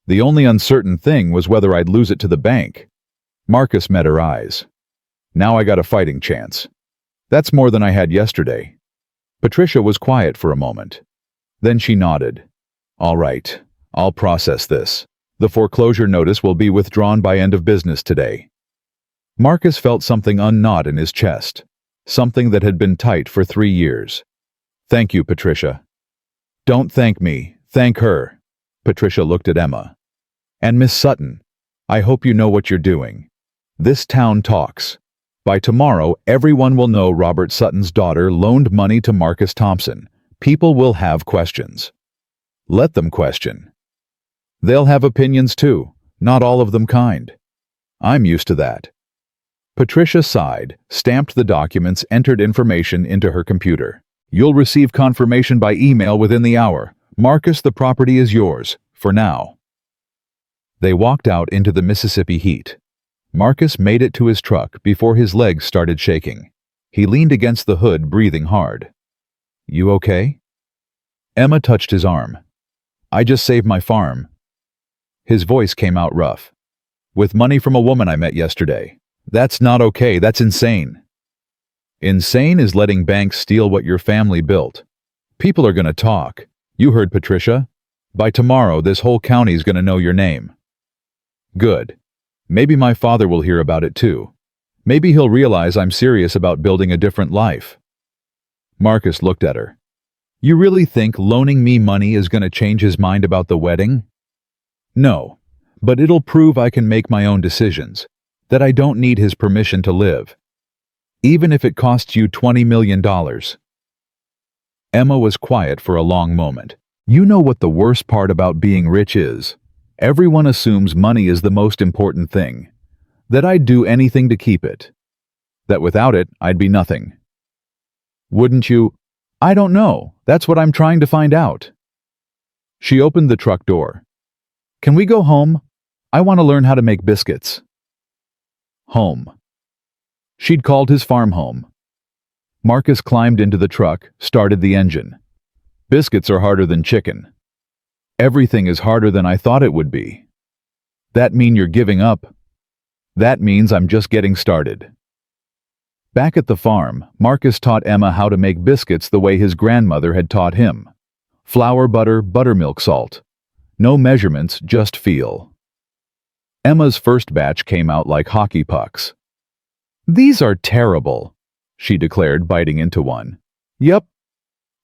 The only uncertain thing was whether I'd lose it to the bank. Marcus met her eyes. Now I got a fighting chance. That's more than I had yesterday. Patricia was quiet for a moment. Then she nodded. All right. I'll process this. The foreclosure notice will be withdrawn by end of business today. Marcus felt something unknot in his chest, something that had been tight for 3 years. Thank you, Patricia. Don't thank me, thank her. Patricia looked at Emma. And Miss Sutton, I hope you know what you're doing. This town talks. By tomorrow, everyone will know Robert Sutton's daughter loaned money to Marcus Thompson. People will have questions. Let them question. They'll have opinions too, not all of them kind. I'm used to that. Patricia sighed, stamped the documents, entered information into her computer. You'll receive confirmation by email within the hour. Marcus, the property is yours, for now. They walked out into the Mississippi heat. Marcus made it to his truck before his legs started shaking. He leaned against the hood, breathing hard. You okay? Emma touched his arm. I just saved my farm. His voice came out rough. With money from a woman I met yesterday. That's not okay, that's insane. Insane is letting banks steal what your family built. People are gonna talk. You heard Patricia? By tomorrow, this whole county's gonna know your name. Good. Maybe my father will hear about it too. Maybe he'll realize I'm serious about building a different life. Marcus looked at her. You really think loaning me money is gonna change his mind about the wedding? No, but it'll prove I can make my own decisions, that I don't need his permission to live. Even if it costs you $20 million. Emma was quiet for a long moment. You know what the worst part about being rich is? Everyone assumes money is the most important thing. That I'd do anything to keep it. That without it, I'd be nothing. Wouldn't you? I don't know. That's what I'm trying to find out. She opened the truck door. Can we go home? I want to learn how to make biscuits. Home. She'd called his farm home. Marcus climbed into the truck, started the engine. Biscuits are harder than chicken. Everything is harder than I thought it would be. That mean you're giving up? That means I'm just getting started. Back at the farm, Marcus taught Emma how to make biscuits the way his grandmother had taught him. Flour, butter, buttermilk, salt. No measurements, just feel. Emma's first batch came out like hockey pucks. These are terrible, she declared, biting into one. Yep.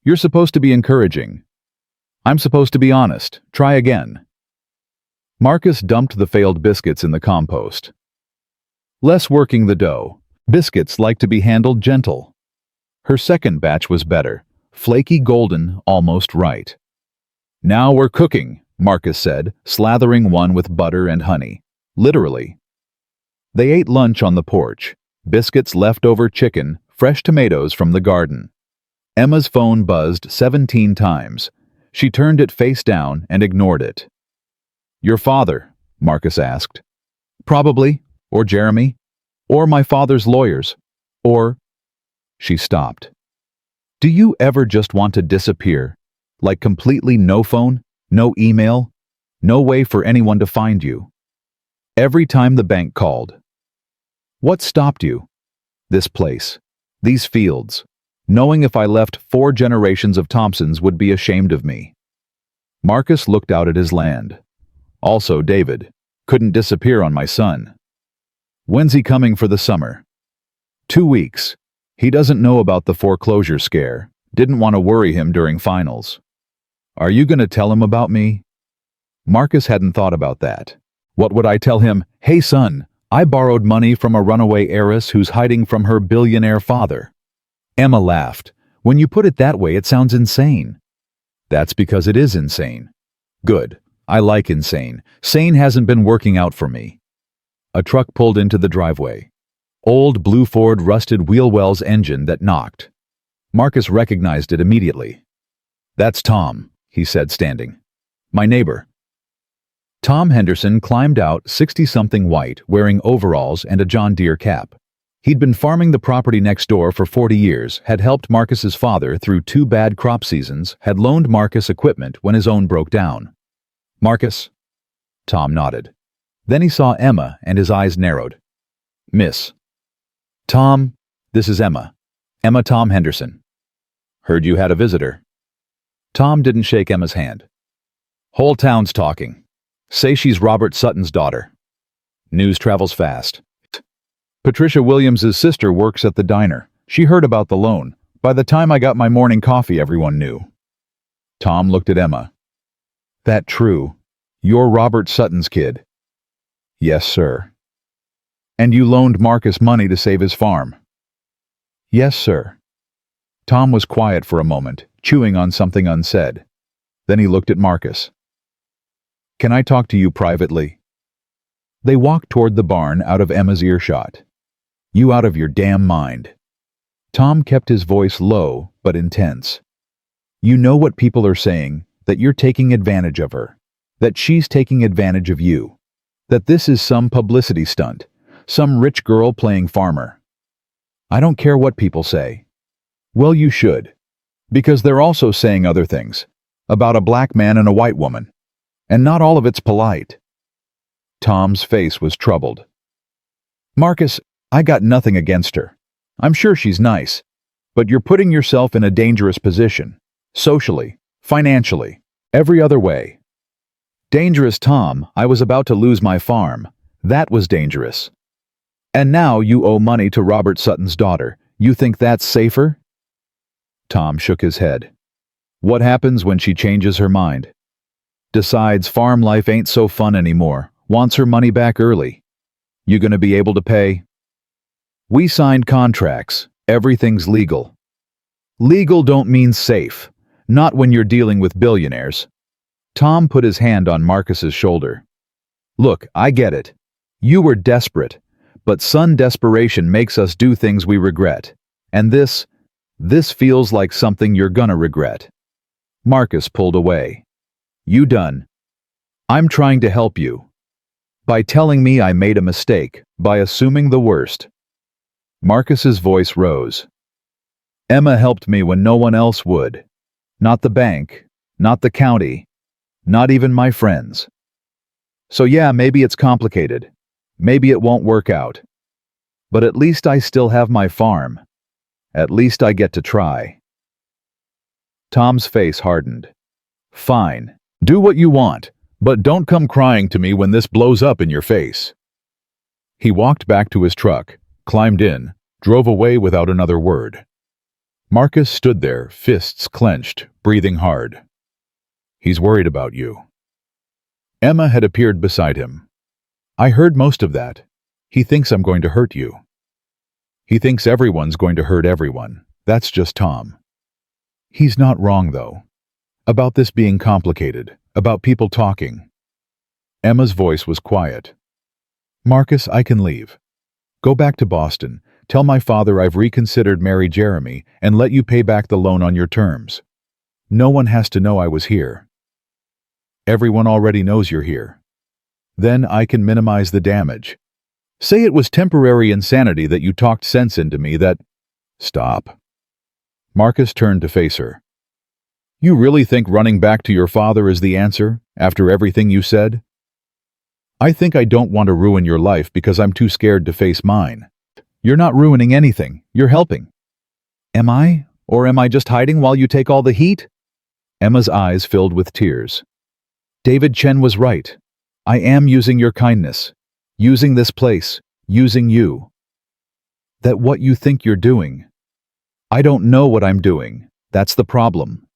You're supposed to be encouraging. I'm supposed to be honest. Try again. Marcus dumped the failed biscuits in the compost. Less working the dough. Biscuits like to be handled gentle. Her second batch was better. Flaky golden, almost right. Now we're cooking, Marcus said, slathering one with butter and honey. Literally. They ate lunch on the porch. Biscuits, leftover chicken, fresh tomatoes from the garden. Emma's phone buzzed 17 times. She turned it face down and ignored it. Your father, Marcus asked. Probably, or Jeremy, or my father's lawyers, or... She stopped. Do you ever just want to disappear? Like completely no phone, no email, no way for anyone to find you? Every time the bank called. What stopped you? This place. These fields. Knowing if I left 4 generations of Thompsons would be ashamed of me. Marcus looked out at his land. Also David. Couldn't disappear on my son. When's he coming for the summer? 2 weeks. He doesn't know about the foreclosure scare. Didn't want to worry him during finals. Are you going to tell him about me? Marcus hadn't thought about that. What would I tell him? Hey son, I borrowed money from a runaway heiress who's hiding from her billionaire father. Emma laughed. When you put it that way, it sounds insane. That's because it is insane. Good. I like insane. Sane hasn't been working out for me. A truck pulled into the driveway. Old blue Ford rusted wheel wells engine that knocked. Marcus recognized it immediately. That's Tom, he said, standing. My neighbor. Tom Henderson climbed out, 60-something white, wearing overalls and a John Deere cap. He'd been farming the property next door for 40 years, had helped Marcus's father through 2 bad crop seasons, had loaned Marcus equipment when his own broke down. Marcus? Tom nodded. Then he saw Emma and his eyes narrowed. Miss. Tom, this is Emma. Emma Tom Henderson. Heard you had a visitor. Tom didn't shake Emma's hand. Whole town's talking. Say she's Robert Sutton's daughter. News travels fast. Patricia Williams's sister works at the diner. She heard about the loan. By the time I got my morning coffee, everyone knew. Tom looked at Emma. That true? You're Robert Sutton's kid? Yes, sir. And you loaned Marcus money to save his farm? Yes, sir. Tom was quiet for a moment, chewing on something unsaid. Then he looked at Marcus. Can I talk to you privately? They walked toward the barn out of Emma's earshot. You out of your damn mind. Tom kept his voice low but intense. You know what people are saying, that you're taking advantage of her, that she's taking advantage of you, that this is some publicity stunt, some rich girl playing farmer. I don't care what people say. Well, you should, because they're also saying other things, about a black man and a white woman, and not all of it's polite. Tom's face was troubled. Marcus, I got nothing against her. I'm sure she's nice, but you're putting yourself in a dangerous position, socially, financially, every other way. Dangerous, Tom. I was about to lose my farm. That was dangerous. And now you owe money to Robert Sutton's daughter. You think that's safer? Tom shook his head. What happens when she changes her mind? Decides farm life ain't so fun anymore, wants her money back early. You gonna be able to pay? We signed contracts. Everything's legal. Legal don't mean safe. Not when you're dealing with billionaires. Tom put his hand on Marcus's shoulder. Look, I get it. You were desperate, but son, desperation makes us do things we regret. And this feels like something you're gonna regret. Marcus pulled away. You done. I'm trying to help you. By telling me I made a mistake, by assuming the worst. Marcus's voice rose. Emma helped me when no one else would. Not the bank, not the county, not even my friends. So yeah, maybe it's complicated. Maybe it won't work out. But at least I still have my farm. At least I get to try. Tom's face hardened. Fine. Do what you want, but don't come crying to me when this blows up in your face. He walked back to his truck, climbed in, drove away without another word. Marcus stood there, fists clenched, breathing hard. He's worried about you. Emma had appeared beside him. I heard most of that. He thinks I'm going to hurt you. He thinks everyone's going to hurt everyone. That's just Tom. He's not wrong, though. About this being complicated, about people talking. Emma's voice was quiet. Marcus, I can leave. Go back to Boston. Tell my father I've reconsidered Mary Jeremy and let you pay back the loan on your terms. No one has to know I was here. Everyone already knows you're here. Then I can minimize the damage. Say it was temporary insanity that you talked sense into me that... Stop. Marcus turned to face her. You really think running back to your father is the answer, after everything you said? I think I don't want to ruin your life because I'm too scared to face mine. You're not ruining anything, you're helping. Am I? Or am I just hiding while you take all the heat? Emma's eyes filled with tears. David Chen was right. I am using your kindness, using this place, using you. That what you think you're doing. I don't know what I'm doing. That's the problem.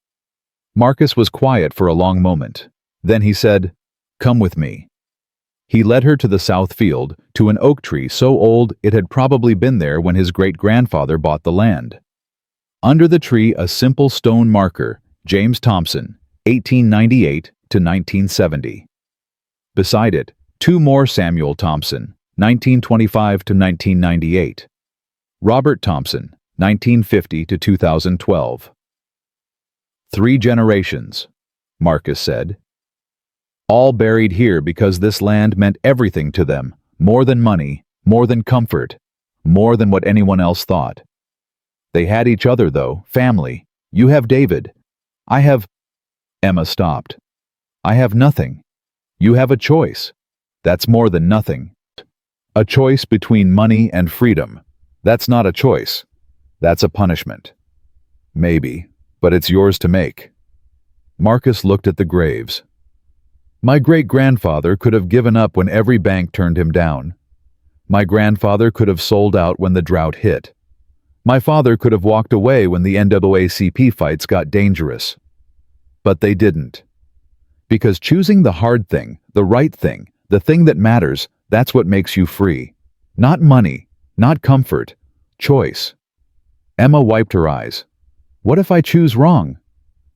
Marcus was quiet for a long moment. Then he said, Come with me. He led her to the south field, to an oak tree so old it had probably been there when his great-grandfather bought the land. Under the tree a simple stone marker, James Thompson, 1898 to 1970. Beside it, two more Samuel Thompson, 1925 to 1998. Robert Thompson, 1950 to 2012. 3 generations, Marcus said. All buried here because this land meant everything to them, more than money, more than comfort, more than what anyone else thought. They had each other, though, family. You have David. I have... Emma stopped. I have nothing. You have a choice. That's more than nothing. A choice between money and freedom. That's not a choice. That's a punishment. Maybe, but it's yours to make. Marcus looked at the graves. My great-grandfather could have given up when every bank turned him down. My grandfather could have sold out when the drought hit. My father could have walked away when the NAACP fights got dangerous. But they didn't. Because choosing the hard thing, the right thing, the thing that matters, that's what makes you free. Not money, not comfort, choice. Emma wiped her eyes. What if I choose wrong?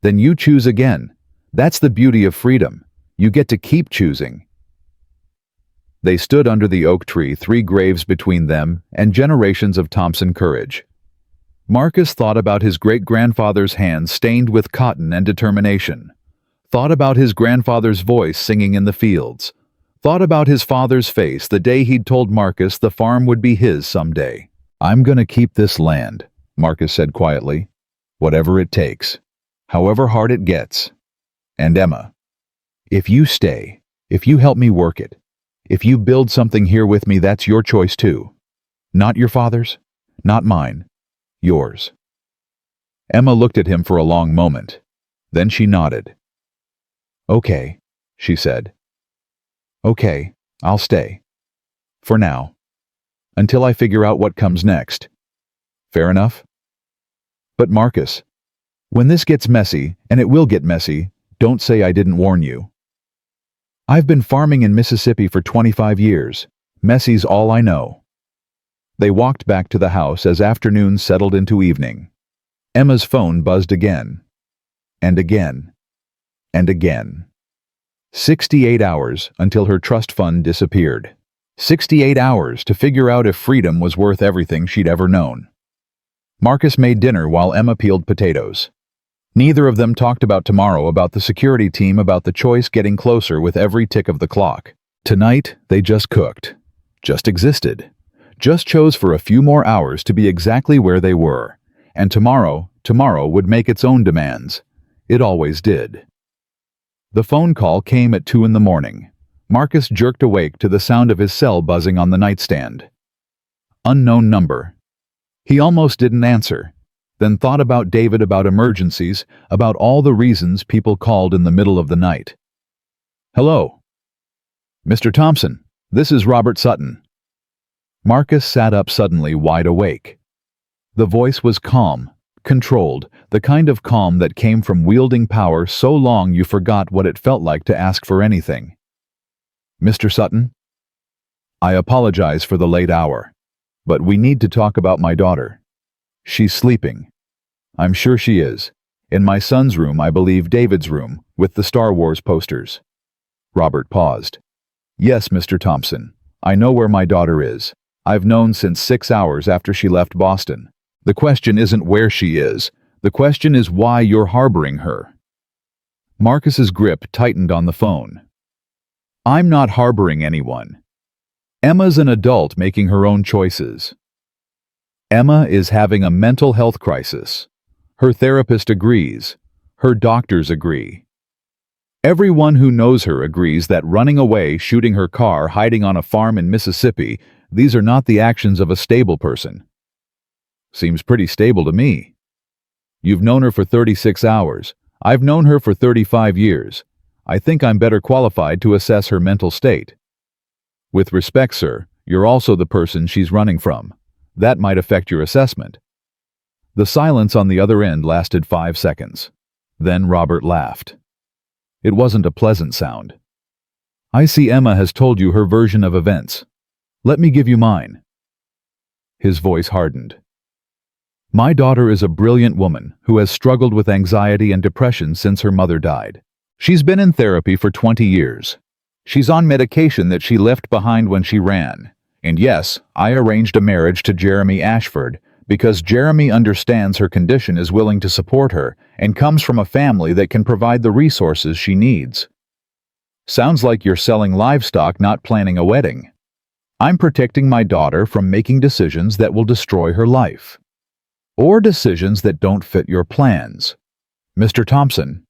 Then you choose again. That's the beauty of freedom. You get to keep choosing. They stood under the oak tree, 3 graves between them and generations of Thompson courage. Marcus thought about his great-grandfather's hands stained with cotton and determination. Thought about his grandfather's voice singing in the fields. Thought about his father's face the day he'd told Marcus the farm would be his someday. "I'm gonna keep this land," Marcus said quietly. "Whatever it takes. However hard it gets. And Emma, if you stay, if you help me work it, if you build something here with me, that's your choice too. Not your father's, not mine, yours." Emma looked at him for a long moment. Then she nodded. "Okay," she said. "Okay, I'll stay. For now. Until I figure out what comes next. Fair enough?" "But Marcus, when this gets messy, and it will get messy, don't say I didn't warn you. I've been farming in Mississippi for 25 years. Messy's all I know." They walked back to the house as afternoon settled into evening. Emma's phone buzzed again. And again. And again. 68 hours until her trust fund disappeared. 68 hours to figure out if freedom was worth everything she'd ever known. Marcus made dinner while Emma peeled potatoes. Neither of them talked about tomorrow, about the security team, about the choice getting closer with every tick of the clock. Tonight, they just cooked. Just existed. Just chose for a few more hours to be exactly where they were. And tomorrow would make its own demands. It always did. The phone call came at 2 a.m. Marcus jerked awake to the sound of his cell buzzing on the nightstand. Unknown number. He almost didn't answer, then thought about David, about emergencies, about all the reasons people called in the middle of the night. "Hello." "Mr. Thompson, this is Robert Sutton." Marcus sat up suddenly, wide awake. The voice was calm, controlled, the kind of calm that came from wielding power so long you forgot what it felt like to ask for anything. "Mr. Sutton? I apologize for the late hour, but we need to talk about my daughter. She's sleeping. I'm sure she is. In my son's room, I believe David's room, with the Star Wars posters." Robert paused. "Yes, Mr. Thompson. I know where my daughter is. I've known since 6 hours after she left Boston. The question isn't where she is. The question is why you're harboring her." Marcus's grip tightened on the phone. "I'm not harboring anyone. Emma's an adult making her own choices. Emma is having a mental health crisis. Her therapist agrees. Her doctors agree. Everyone who knows her agrees that running away, shooting her car, hiding on a farm in Mississippi, these are not the actions of a stable person." "Seems pretty stable to me." "You've known her for 36 hours. I've known her for 35 years. I think I'm better qualified to assess her mental state." "With respect, sir, you're also the person she's running from. That might affect your assessment." The silence on the other end lasted 5 seconds. Then Robert laughed. It wasn't a pleasant sound. "I see Emma has told you her version of events. Let me give you mine." His voice hardened. "My daughter is a brilliant woman who has struggled with anxiety and depression since her mother died. She's been in therapy for 20 years. She's on medication that she left behind when she ran. And yes, I arranged a marriage to Jeremy Ashford because Jeremy understands her condition, is willing to support her, and comes from a family that can provide the resources she needs." "Sounds like you're selling livestock, not planning a wedding." "I'm protecting my daughter from making decisions that will destroy her life. Or decisions that don't fit your plans. Mr. Thompson."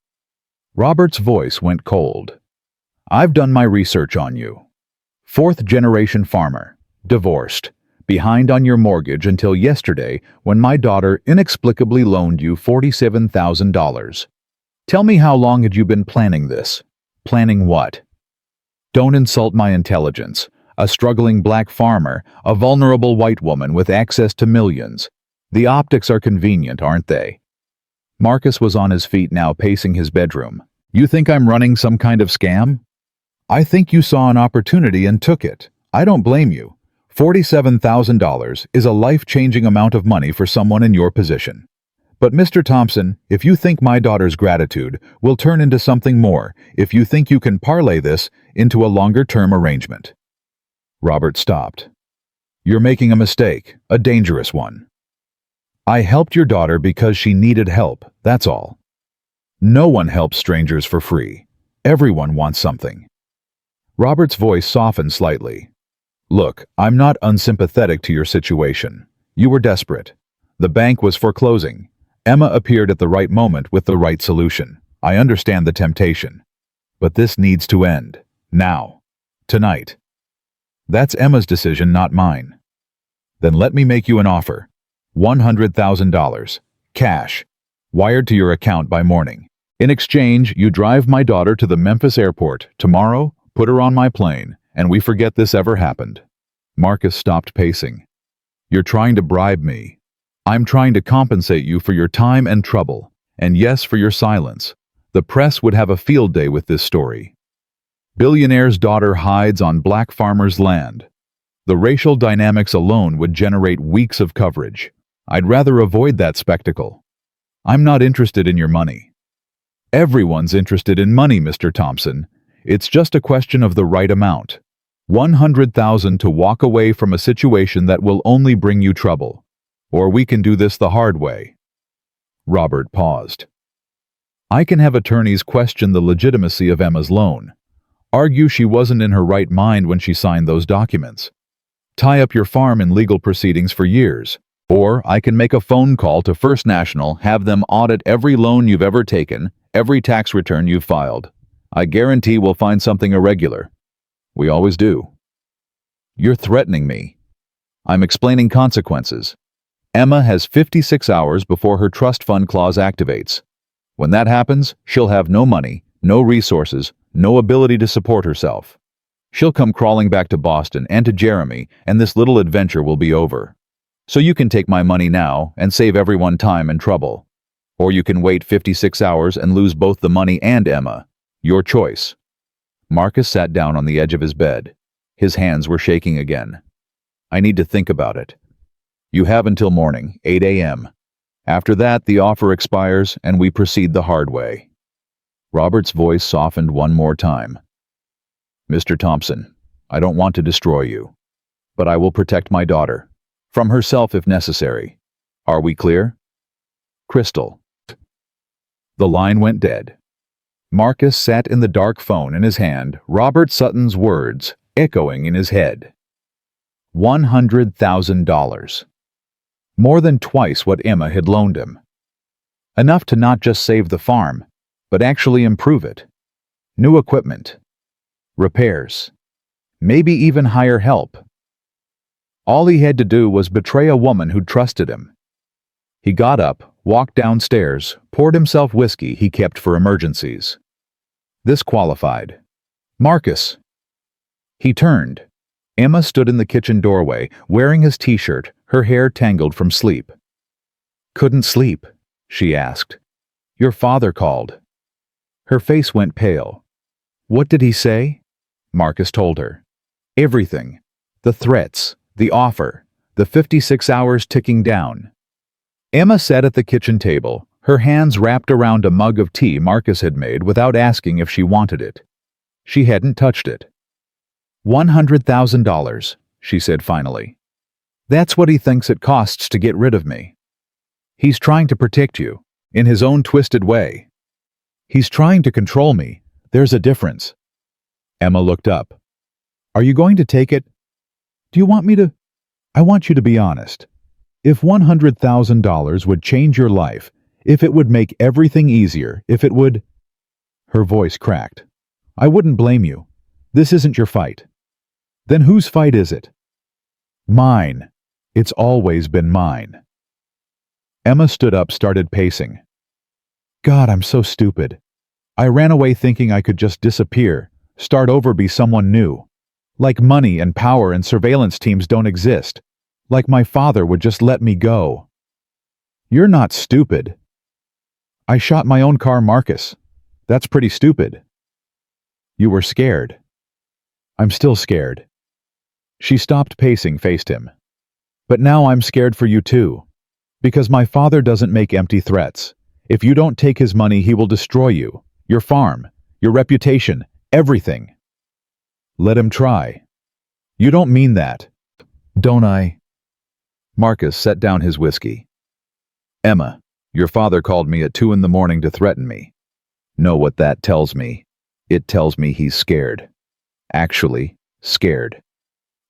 Robert's voice went cold. "I've done my research on you. 4th-generation farmer, divorced, behind on your mortgage until yesterday when my daughter inexplicably loaned you $47,000. Tell me, how long had you been planning this? Planning what? Don't insult my intelligence. A struggling black farmer, a vulnerable white woman with access to millions. The optics are convenient, aren't they?" Marcus was on his feet now, pacing his bedroom. "You think I'm running some kind of scam? I think you saw an opportunity and took it. I don't blame you. $47,000 is a life-changing amount of money for someone in your position. But Mr. Thompson, if you think my daughter's gratitude will turn into something more, if you think you can parlay this into a longer-term arrangement." Robert stopped. "You're making a mistake, a dangerous one. I helped your daughter because she needed help, that's all. No one helps strangers for free. Everyone wants something. Robert's voice softened slightly. Look, I'm not unsympathetic to your situation. You were desperate. The bank was foreclosing. Emma appeared at the right moment with the right solution. I understand the temptation. But this needs to end. Now. Tonight. That's Emma's decision, not mine. Then let me make you an offer. $100,000. Cash. Wired to your account by morning. In exchange, you drive my daughter to the Memphis airport tomorrow, put her on my plane, and we forget this ever happened. Marcus stopped pacing. You're trying to bribe me. I'm trying to compensate you for your time and trouble, and yes, for your silence. The press would have a field day with this story. Billionaire's daughter hides on black farmer's land. The racial dynamics alone would generate weeks of coverage. I'd rather avoid that spectacle. I'm not interested in your money. Everyone's interested in money, Mr. Thompson. It's just a question of the right amount. $100,000 to walk away from a situation that will only bring you trouble. Or we can do this the hard way. Robert paused. I can have attorneys question the legitimacy of Emma's loan. Argue she wasn't in her right mind when she signed those documents. Tie up your farm in legal proceedings for years. Or I can make a phone call to First National, have them audit every loan you've ever taken, every tax return you've filed. I guarantee we'll find something irregular. We always do. You're threatening me. I'm explaining consequences. Emma has 56 hours before her trust fund clause activates. When that happens, she'll have no money, no resources, no ability to support herself. She'll come crawling back to Boston and to Jeremy, and this little adventure will be over. So you can take my money now and save everyone time and trouble. Or you can wait 56 hours and lose both the money and Emma. Your choice. Marcus sat down on the edge of his bed. His hands were shaking again. I need to think about it. You have until morning, 8 a.m. After that, the offer expires and we proceed the hard way. Robert's voice softened one more time. Mr. Thompson, I don't want to destroy you, but I will protect my daughter. From herself if necessary. Are we clear? Crystal. The line went dead. Marcus sat in the dark phone in his hand, Robert Sutton's words echoing in his head. $100,000. More than twice what Emma had loaned him. Enough to not just save the farm, but actually improve it. New equipment. Repairs. Maybe even hire help. All he had to do was betray a woman who trusted him. He got up, walked downstairs, poured himself whiskey he kept for emergencies. This qualified. Marcus. He turned. Emma stood in the kitchen doorway, wearing his t-shirt, her hair tangled from sleep. Couldn't sleep, she asked. Your father called. Her face went pale. What did he say? Marcus told her. Everything. The threats. The offer, the 56 hours ticking down. Emma sat at the kitchen table, her hands wrapped around a mug of tea Marcus had made without asking if she wanted it. She hadn't touched it. $100,000, she said finally. That's what he thinks it costs to get rid of me. He's trying to protect you, in his own twisted way. He's trying to control me. There's a difference. Emma looked up. Are you going to take it? Do you want me to? I want you to be honest. If $100,000 would change your life, if it would make everything easier, if it would... Her voice cracked. I wouldn't blame you. This isn't your fight. Then whose fight is it? Mine. It's always been mine. Emma stood up, started pacing. God, I'm so stupid. I ran away thinking I could just disappear, start over, be someone new. Like money and power and surveillance teams don't exist. Like my father would just let me go. You're not stupid. I shot my own car, Marcus. That's pretty stupid. You were scared. I'm still scared. She stopped pacing, faced him. But now I'm scared for you too. Because my father doesn't make empty threats. If you don't take his money, he will destroy you, your farm, your reputation, everything. Let him try. You don't mean that, don't I? Marcus set down his whiskey. Emma, your father called me at 2 in the morning to threaten me. Know what that tells me? It tells me he's scared. Actually, scared.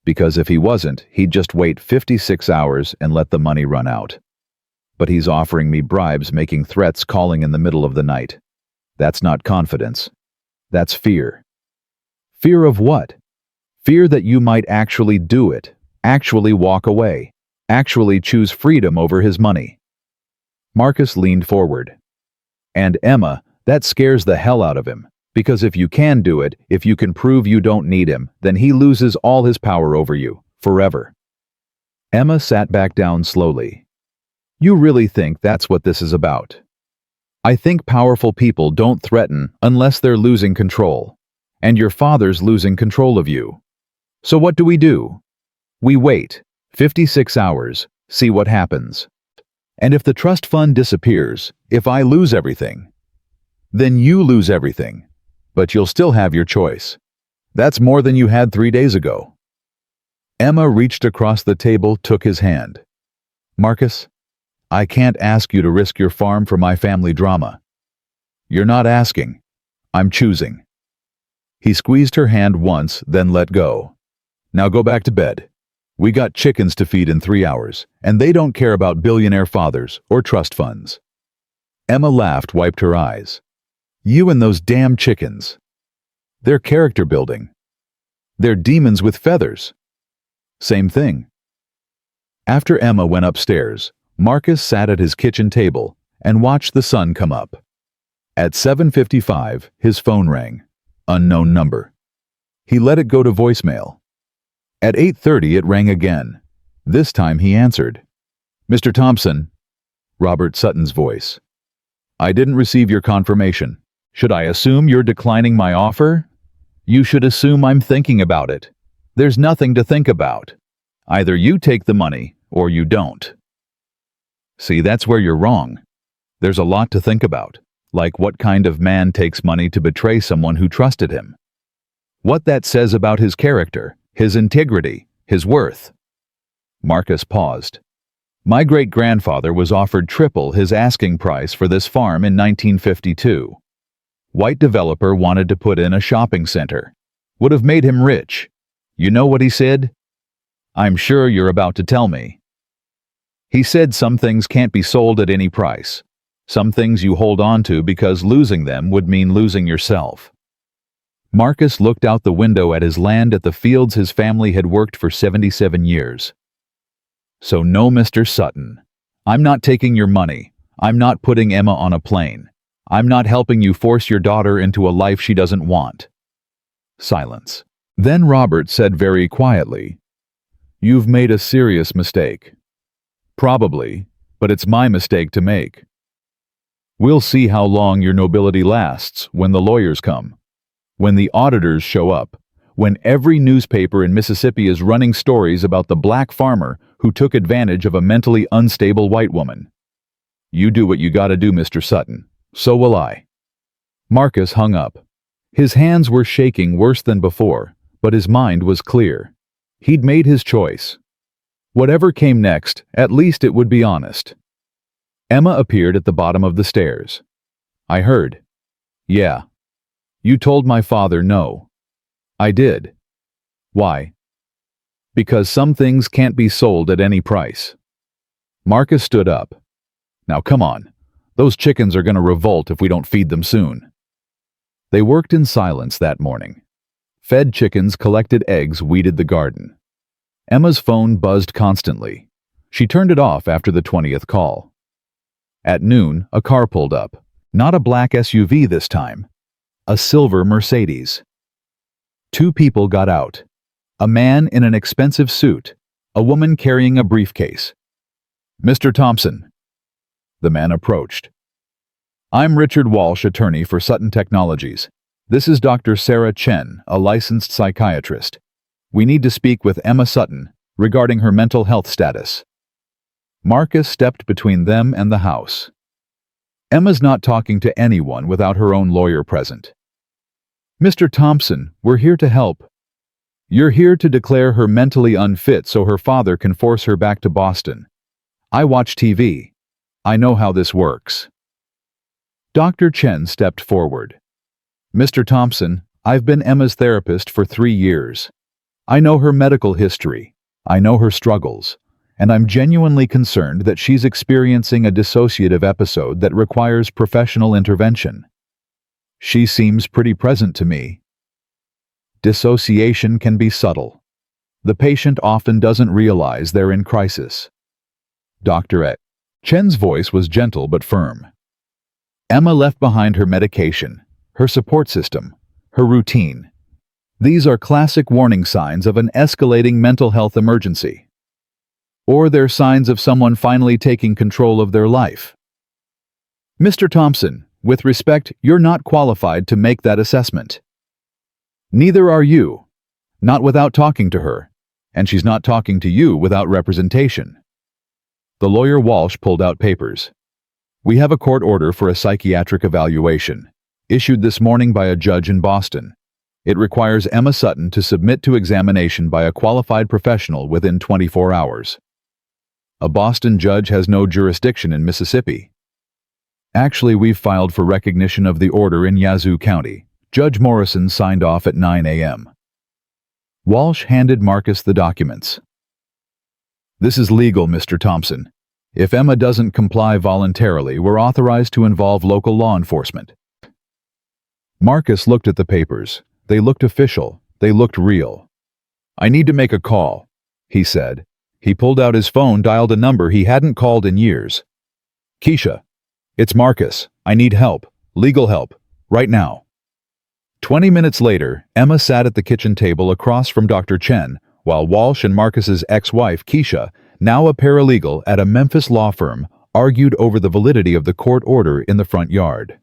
Because if he wasn't, he'd just wait 56 hours and let the money run out. But he's offering me bribes, making threats, calling in the middle of the night. That's not confidence. That's fear. Fear of what? Fear that you might actually do it, actually walk away, actually choose freedom over his money. Marcus leaned forward. And Emma, that scares the hell out of him. Because if you can do it, if you can prove you don't need him, then he loses all his power over you, forever. Emma sat back down slowly. You really think that's what this is about? I think powerful people don't threaten unless they're losing control. And your father's losing control of you. So what do? We wait, 56 hours, see what happens. And if the trust fund disappears, if I lose everything, then you lose everything. But you'll still have your choice. That's more than you had 3 days ago. Emma reached across the table, took his hand. Marcus, I can't ask you to risk your farm for my family drama. You're not asking. I'm choosing. He squeezed her hand once, then let go. Now go back to bed. We got chickens to feed in 3 hours, and they don't care about billionaire fathers or trust funds. Emma laughed, wiped her eyes. You and those damn chickens. They're character building. They're demons with feathers. Same thing. After Emma went upstairs, Marcus sat at his kitchen table and watched the sun come up. At 7:55, his phone rang. Unknown number. He let it go to voicemail. At 8:30, it rang again. This time he answered. Mr. Thompson. Robert Sutton's voice. I didn't receive your confirmation. Should I assume you're declining my offer? You should assume I'm thinking about it. There's nothing to think about. Either you take the money or you don't. See, that's where you're wrong. There's a lot to think about, like what kind of man takes money to betray someone who trusted him. What that says about his character, his integrity, his worth. Marcus paused. My great-grandfather was offered triple his asking price for this farm in 1952. White developer wanted to put in a shopping center. Would have made him rich. You know what he said? I'm sure you're about to tell me. He said some things can't be sold at any price. Some things you hold on to because losing them would mean losing yourself. Marcus looked out the window at his land, at the fields his family had worked for 77 years. So no, Mr. Sutton. I'm not taking your money. I'm not putting Emma on a plane. I'm not helping you force your daughter into a life she doesn't want. Silence. Then Robert said very quietly, You've made a serious mistake. Probably, but it's my mistake to make. We'll see how long your nobility lasts when the lawyers come, when the auditors show up, when every newspaper in Mississippi is running stories about the black farmer who took advantage of a mentally unstable white woman. You do what you gotta do, Mr. Sutton. So will I. Marcus hung up. His hands were shaking worse than before, but his mind was clear. He'd made his choice. Whatever came next, at least it would be honest. Emma appeared at the bottom of the stairs. I heard. Yeah. You told my father no. I did. Why? Because some things can't be sold at any price. Marcus stood up. Now come on. Those chickens are going to revolt if we don't feed them soon. They worked in silence that morning. Fed chickens, collected eggs, weeded the garden. Emma's phone buzzed constantly. She turned it off after the 20th call. At noon, a car pulled up. Not a black SUV this time. A silver Mercedes. 2 people got out. A man in an expensive suit. A woman carrying a briefcase. Mr. Thompson. The man approached. I'm Richard Walsh, attorney for Sutton Technologies. This is Dr. Sarah Chen, a licensed psychiatrist. We need to speak with Emma Sutton regarding her mental health status. Marcus stepped between them and the house. Emma's not talking to anyone without her own lawyer present. Mr. Thompson, we're here to help. You're here to declare her mentally unfit so her father can force her back to Boston. I watch TV. I know how this works. Dr. Chen stepped forward. Mr. Thompson, I've been Emma's therapist for 3 years. I know her medical history. I know her struggles. And I'm genuinely concerned that she's experiencing a dissociative episode that requires professional intervention. She seems pretty present to me. Dissociation can be subtle. The patient often doesn't realize they're in crisis. Dr. Chen's voice was gentle but firm. Emma left behind her medication, her support system, her routine. These are classic warning signs of an escalating mental health emergency. Or they're signs of someone finally taking control of their life. Mr. Thompson, with respect, you're not qualified to make that assessment. Neither are you. Not without talking to her. And she's not talking to you without representation. The lawyer Walsh pulled out papers. We have a court order for a psychiatric evaluation, issued this morning by a judge in Boston. It requires Emma Sutton to submit to examination by a qualified professional within 24 hours. A Boston judge has no jurisdiction in Mississippi. Actually, we've filed for recognition of the order in Yazoo County. Judge Morrison signed off at 9 a.m. Walsh handed Marcus the documents. This is legal, Mr. Thompson. If Emma doesn't comply voluntarily, we're authorized to involve local law enforcement. Marcus looked at the papers. They looked official. They looked real. I need to make a call, he said. He pulled out his phone, dialed a number he hadn't called in years. Keisha, it's Marcus. I need help. Legal help. Right now. 20 minutes later, Emma sat at the kitchen table across from Dr. Chen, while Walsh and Marcus's ex-wife, Keisha, now a paralegal at a Memphis law firm, argued over the validity of the court order in the front yard.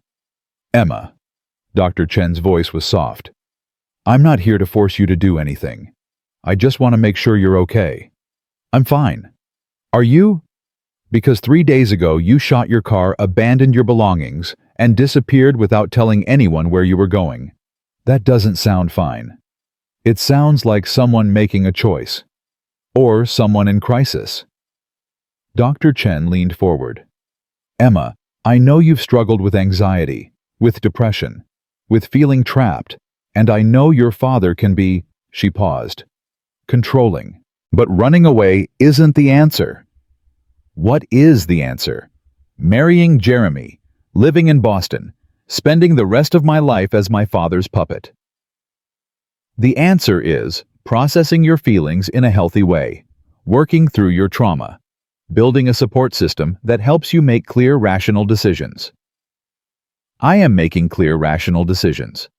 Emma. Dr. Chen's voice was soft. I'm not here to force you to do anything. I just want to make sure you're okay. I'm fine. Are you? Because 3 days ago you shot your car, abandoned your belongings, and disappeared without telling anyone where you were going. That doesn't sound fine. It sounds like someone making a choice. Or someone in crisis. Dr. Chen leaned forward. Emma, I know you've struggled with anxiety, with depression, with feeling trapped, and I know your father can be, she paused, controlling. But running away isn't the answer. What is the answer? Marrying Jeremy, living in Boston, spending the rest of my life as my father's puppet. The answer is processing your feelings in a healthy way, working through your trauma, building a support system that helps you make clear, rational decisions. I am making clear, rational decisions.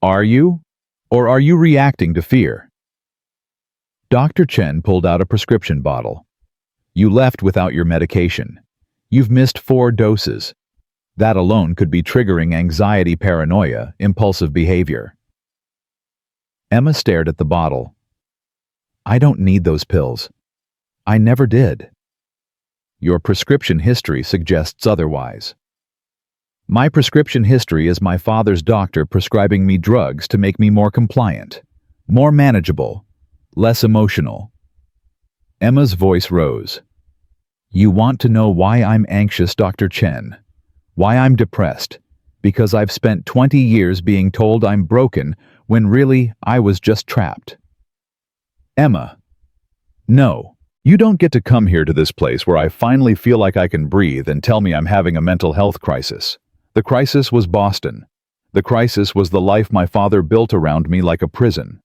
Are you? Or are you reacting to fear? Dr. Chen pulled out a prescription bottle. You left without your medication. You've missed 4 doses. That alone could be triggering anxiety, paranoia, impulsive behavior. Emma stared at the bottle. I don't need those pills. I never did. Your prescription history suggests otherwise. My prescription history is my father's doctor prescribing me drugs to make me more compliant, more manageable, less emotional. Emma's voice rose. You want to know why I'm anxious, Dr. Chen? Why I'm depressed? Because I've spent 20 years being told I'm broken when really I was just trapped. Emma. No, you don't get to come here to this place where I finally feel like I can breathe and tell me I'm having a mental health crisis. The crisis was Boston. The crisis was the life my father built around me like a prison.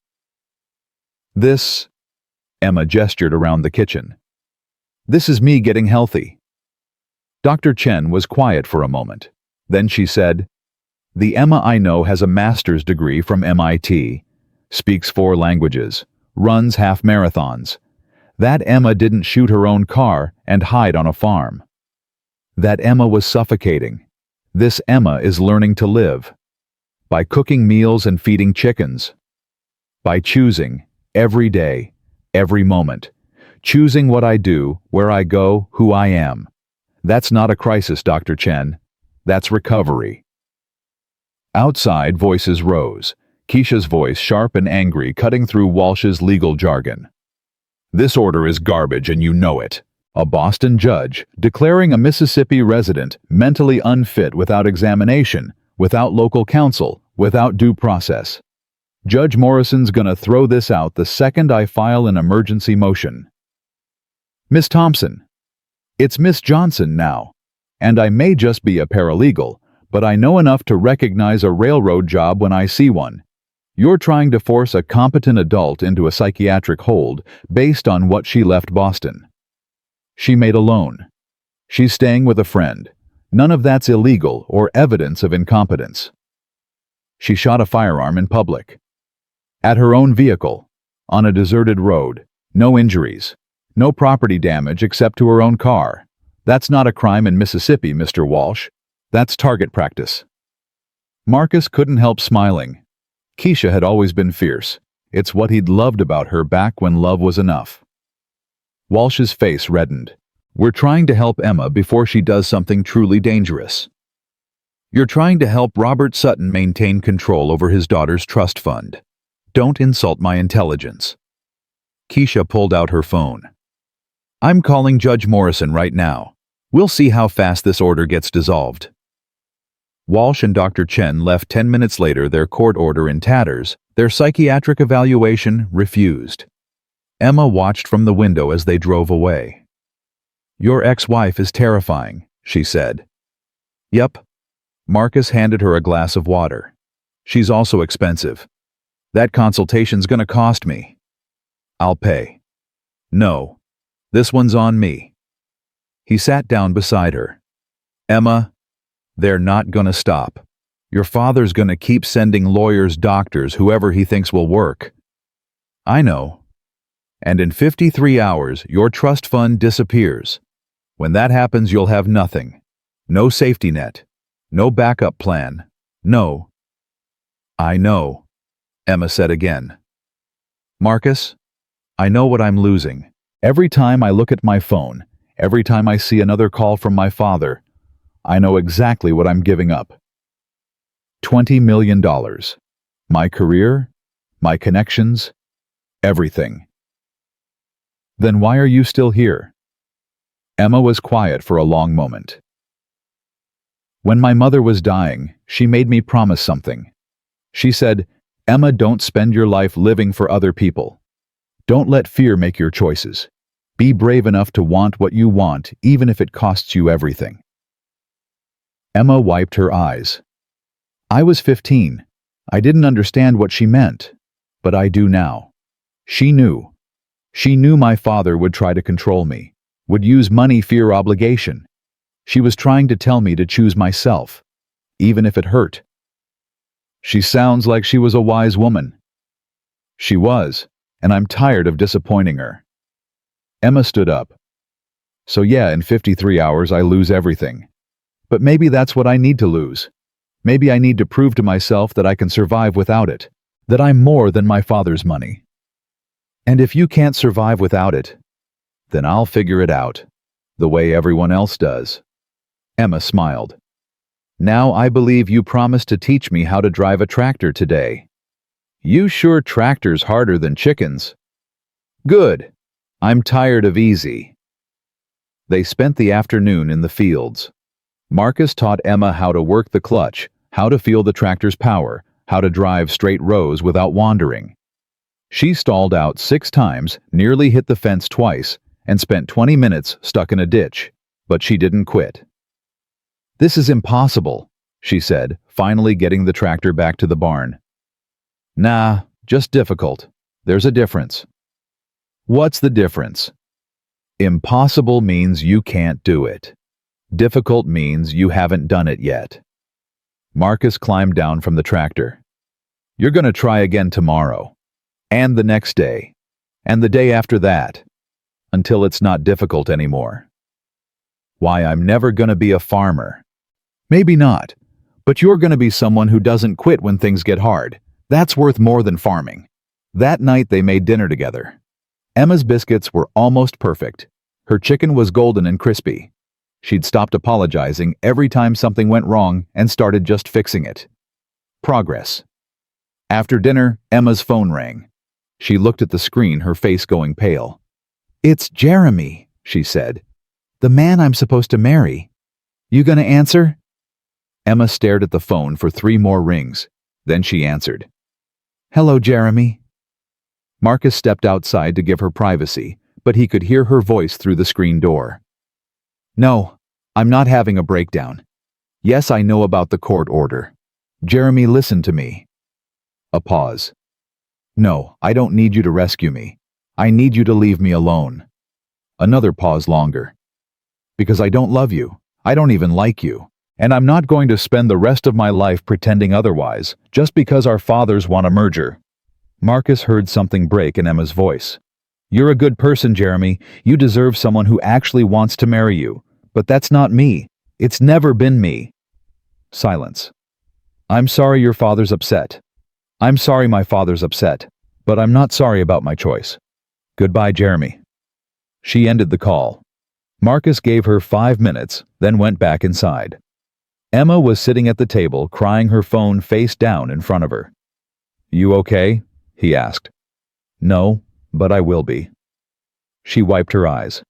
This, Emma gestured around the kitchen. This is me getting healthy. Dr. Chen was quiet for a moment. Then she said, The Emma I know has a master's degree from MIT, speaks 4 languages, runs half marathons. That Emma didn't shoot her own car and hide on a farm. That Emma was suffocating. This Emma is learning to live. By cooking meals and feeding chickens. By choosing, every day, every moment. Choosing what I do, where I go, who I am. That's not a crisis, Dr. Chen. That's recovery. Outside, voices rose. Keisha's voice, sharp and angry, cutting through Walsh's legal jargon. This order is garbage and you know it. A Boston judge declaring a Mississippi resident mentally unfit without examination, without local counsel, without due process. Judge Morrison's gonna throw this out the second I file an emergency motion. Miss Thompson. It's Miss Johnson now. And I may just be a paralegal, but I know enough to recognize a railroad job when I see one. You're trying to force a competent adult into a psychiatric hold based on what she left Boston. She made a loan. She's staying with a friend. None of that's illegal or evidence of incompetence. She shot a firearm in public. At her own vehicle, on a deserted road, no injuries, no property damage except to her own car. That's not a crime in Mississippi, Mr. Walsh. That's target practice. Marcus couldn't help smiling. Keisha had always been fierce. It's what he'd loved about her back when love was enough. Walsh's face reddened. We're trying to help Emma before she does something truly dangerous. You're trying to help Robert Sutton maintain control over his daughter's trust fund. Don't insult my intelligence. Keisha pulled out her phone. I'm calling Judge Morrison right now. We'll see how fast this order gets dissolved. Walsh and Dr. Chen left 10 minutes later, their court order in tatters, their psychiatric evaluation refused. Emma watched from the window as they drove away. Your ex-wife is terrifying, she said. Yep. Marcus handed her a glass of water. She's also expensive. That consultation's gonna cost me. I'll pay. No. This one's on me. He sat down beside her. Emma, they're not gonna stop. Your father's gonna keep sending lawyers, doctors, whoever he thinks will work. I know. And in 53 hours, your trust fund disappears. When that happens, you'll have nothing. No safety net. No backup plan. No. I know, Emma said again. Marcus, I know what I'm losing. Every time I look at my phone, every time I see another call from my father, I know exactly what I'm giving up. $20 million. My career, my connections, everything. Then why are you still here? Emma was quiet for a long moment. When my mother was dying, she made me promise something. She said, Emma, don't spend your life living for other people. Don't let fear make your choices. Be brave enough to want what you want, even if it costs you everything. Emma wiped her eyes. I was 15. I didn't understand what she meant, but I do now. She knew. She knew my father would try to control me, would use money, fear, obligation. She was trying to tell me to choose myself, even if it hurt. She sounds like she was a wise woman. She was, and I'm tired of disappointing her. Emma stood up. So yeah, in 53 hours I lose everything. But maybe that's what I need to lose. Maybe I need to prove to myself that I can survive without it, that I'm more than my father's money. And if you can't survive without it, then I'll figure it out, the way everyone else does. Emma smiled. Now I believe you promised to teach me how to drive a tractor today. You sure tractor's harder than chickens. Good. I'm tired of easy. They spent the afternoon in the fields. Marcus taught Emma how to work the clutch, how to feel the tractor's power, how to drive straight rows without wandering. She stalled out 6 times, nearly hit the fence twice, and spent 20 minutes stuck in a ditch, but she didn't quit. This is impossible, she said, finally getting the tractor back to the barn. Nah, just difficult. There's a difference. What's the difference? Impossible means you can't do it. Difficult means you haven't done it yet. Marcus climbed down from the tractor. You're gonna try again tomorrow. And the next day, and the day after that, until it's not difficult anymore. Why, I'm never gonna be a farmer. Maybe not, but you're gonna be someone who doesn't quit when things get hard. That's worth more than farming. That night they made dinner together. Emma's biscuits were almost perfect. Her chicken was golden and crispy. She'd stopped apologizing every time something went wrong and started just fixing it. Progress. After dinner, Emma's phone rang. She looked at the screen, her face going pale. It's Jeremy, she said. "The man I'm supposed to marry. You gonna answer?" Emma stared at the phone for 3 more rings. Then she answered. "Hello, Jeremy." Marcus stepped outside to give her privacy, but he could hear her voice through the screen door. "No, I'm not having a breakdown. Yes, I know about the court order. Jeremy, listen to me." A pause. "No, I don't need you to rescue me. I need you to leave me alone." Another pause longer. "Because I don't love you. I don't even like you. And I'm not going to spend the rest of my life pretending otherwise, just because our fathers want a merger." Marcus heard something break in Emma's voice. "You're a good person, Jeremy. You deserve someone who actually wants to marry you. But that's not me. It's never been me." Silence. "I'm sorry your father's upset. I'm sorry my father's upset. But I'm not sorry about my choice. Goodbye, Jeremy." She ended the call. Marcus gave her 5 minutes, then went back inside. Emma was sitting at the table, crying, her phone face down in front of her. "You okay?" he asked. "No, but I will be." She wiped her eyes.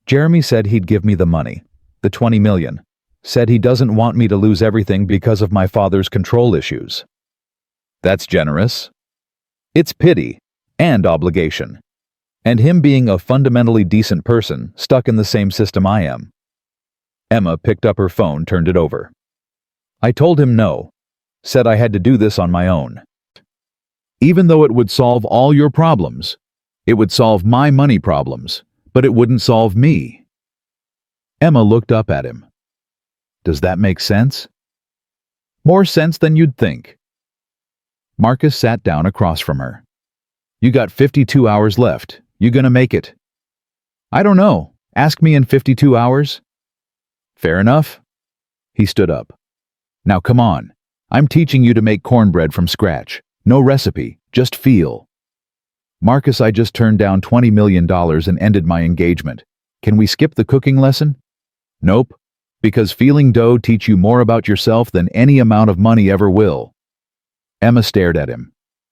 "Jeremy said he'd give me the money, the 20 million. Said he doesn't want me to lose everything because of my father's control issues." "That's generous." "It's pity and obligation. And him being a fundamentally decent person stuck in the same system I am." Emma picked up her phone, turned it over. "I told him no. Said I had to do this on my own. Even though it would solve all your problems, it would solve my money problems, but it wouldn't solve me." Emma looked up at him. "Does that make sense?" "More sense than you'd think." Marcus sat down across from her. "You got 52 hours left. You gonna make it?" "I don't know. Ask me in 52 hours. "Fair enough." He stood up. "Now come on. I'm teaching you to make cornbread from scratch. No recipe, just feel." "Marcus, I just turned down $20 million and ended my engagement. Can we skip the cooking lesson?" "Nope. Because feeling dough teach you more about yourself than any amount of money ever will." Emma stared at him.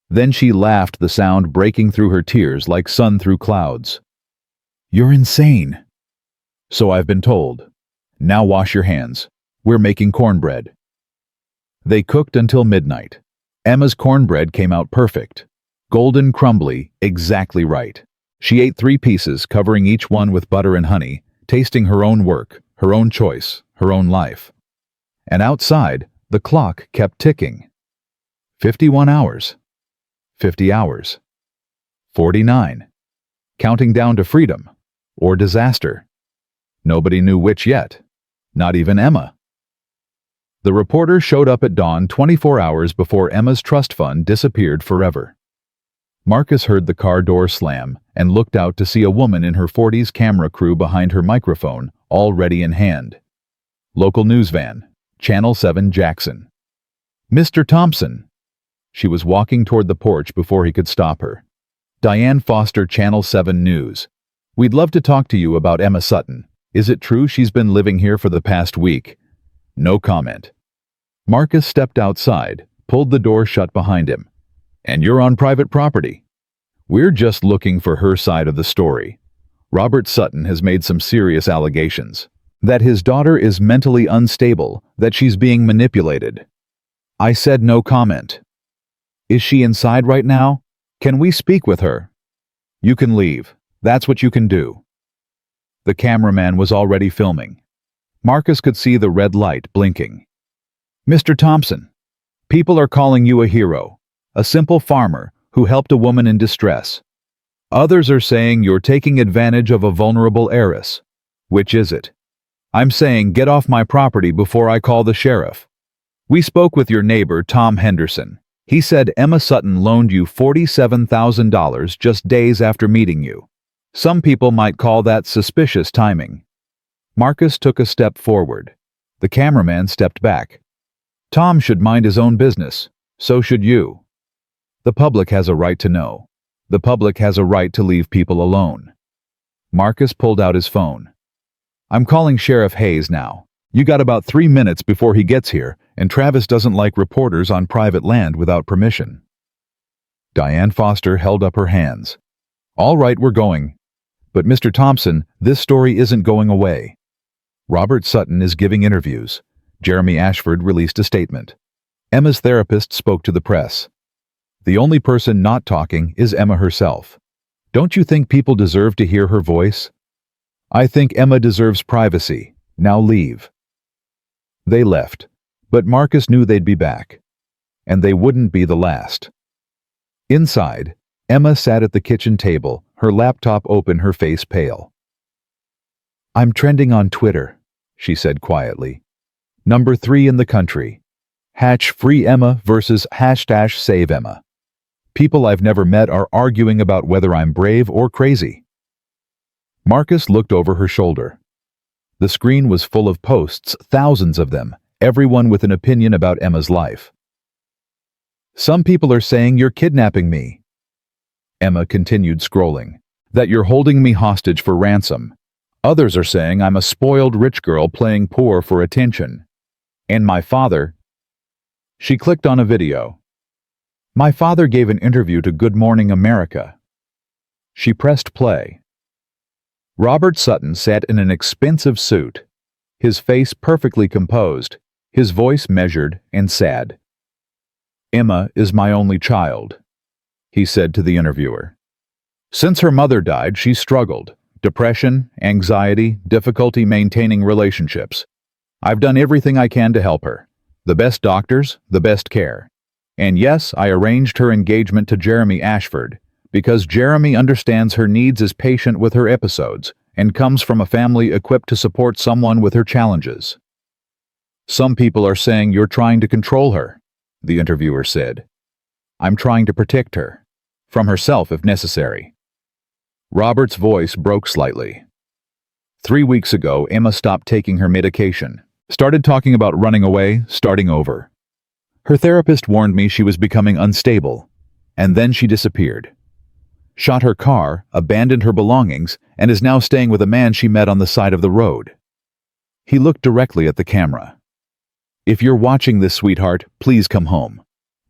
Then she laughed, the sound breaking through her tears like sun through clouds. "You're insane." "So I've been told. Now wash your hands. We're making cornbread." They cooked until midnight. Emma's cornbread came out perfect. Golden, crumbly, exactly right. She ate 3 pieces, covering each one with butter and honey, tasting her own work, her own choice, her own life. And outside, the clock kept ticking. 51 hours. 50 hours. 49. Counting down to freedom, or disaster. Nobody knew which yet. Not even Emma. The reporter showed up at dawn 24 hours before Emma's trust fund disappeared forever. Marcus heard the car door slam and looked out to see a woman in her 40s camera crew behind her microphone, all ready in hand. Local news van, Channel 7 Jackson. "Mr. Thompson." She was walking toward the porch before he could stop her. "Diane Foster, Channel 7 News. We'd love to talk to you about Emma Sutton. Is it true she's been living here for the past week?" No comment. Marcus stepped outside, pulled the door shut behind him. "And you're on private property." "We're just looking for her side of the story. Robert Sutton has made some serious allegations. That his daughter is mentally unstable, that she's being manipulated." I said no comment. "Is she inside right now? Can we speak with her?" "You can leave. That's what you can do." The cameraman was already filming. Marcus could see the red light blinking. "Mr. Thompson, people are calling you a hero, a simple farmer who helped a woman in distress. Others are saying you're taking advantage of a vulnerable heiress. Which is it? I'm saying get off my property before I call the sheriff. We spoke with your neighbor, Tom Henderson. He said Emma Sutton loaned you $47,000 just days after meeting you. Some people might call that suspicious timing." Marcus took a step forward. The cameraman stepped back. "Tom should mind his own business. So should you. The public has a right to know. The public has a right to leave people alone." Marcus pulled out his phone. "I'm calling Sheriff Hayes now. You got about 3 minutes before he gets here, and Travis doesn't like reporters on private land without permission." Diane Foster held up her hands. "All right, we're going." But Mr. Thompson, this story isn't going away. Robert Sutton is giving interviews. Jeremy Ashford released a statement. Emma's therapist spoke to the press. The only person not talking is Emma herself. Don't you think people deserve to hear her voice? I think Emma deserves privacy. Now leave. They left, but Marcus knew they'd be back. And they wouldn't be the last. Inside, Emma sat at the kitchen table, her laptop open, her face pale. I'm trending on Twitter, she said quietly. Number 3 in the country. #Free Emma versus #Save Emma. People I've never met are arguing about whether I'm brave or crazy. Marcus looked over her shoulder. The screen was full of posts, thousands of them, everyone with an opinion about Emma's life. Some people are saying you're kidnapping me. Emma continued scrolling. That you're holding me hostage for ransom. Others are saying I'm a spoiled rich girl playing poor for attention. And my father... She clicked on a video. My father gave an interview to Good Morning America. She pressed play. Robert Sutton sat in an expensive suit, his face perfectly composed, his voice measured and sad. Emma is my only child, he said to the interviewer. Since her mother died, she struggled. Depression, anxiety, difficulty maintaining relationships. I've done everything I can to help her. The best doctors, the best care. And yes, I arranged her engagement to Jeremy Ashford, because Jeremy understands her needs, is patient with her episodes, and comes from a family equipped to support someone with her challenges. Some people are saying you're trying to control her, the interviewer said. I'm trying to protect her. From herself if necessary. Robert's voice broke slightly. 3 weeks ago, Emma stopped taking her medication, started talking about running away, starting over. Her therapist warned me she was becoming unstable, and then she disappeared. Shot her car, abandoned her belongings, and is now staying with a man she met on the side of the road. He looked directly at the camera. If you're watching this, sweetheart, please come home.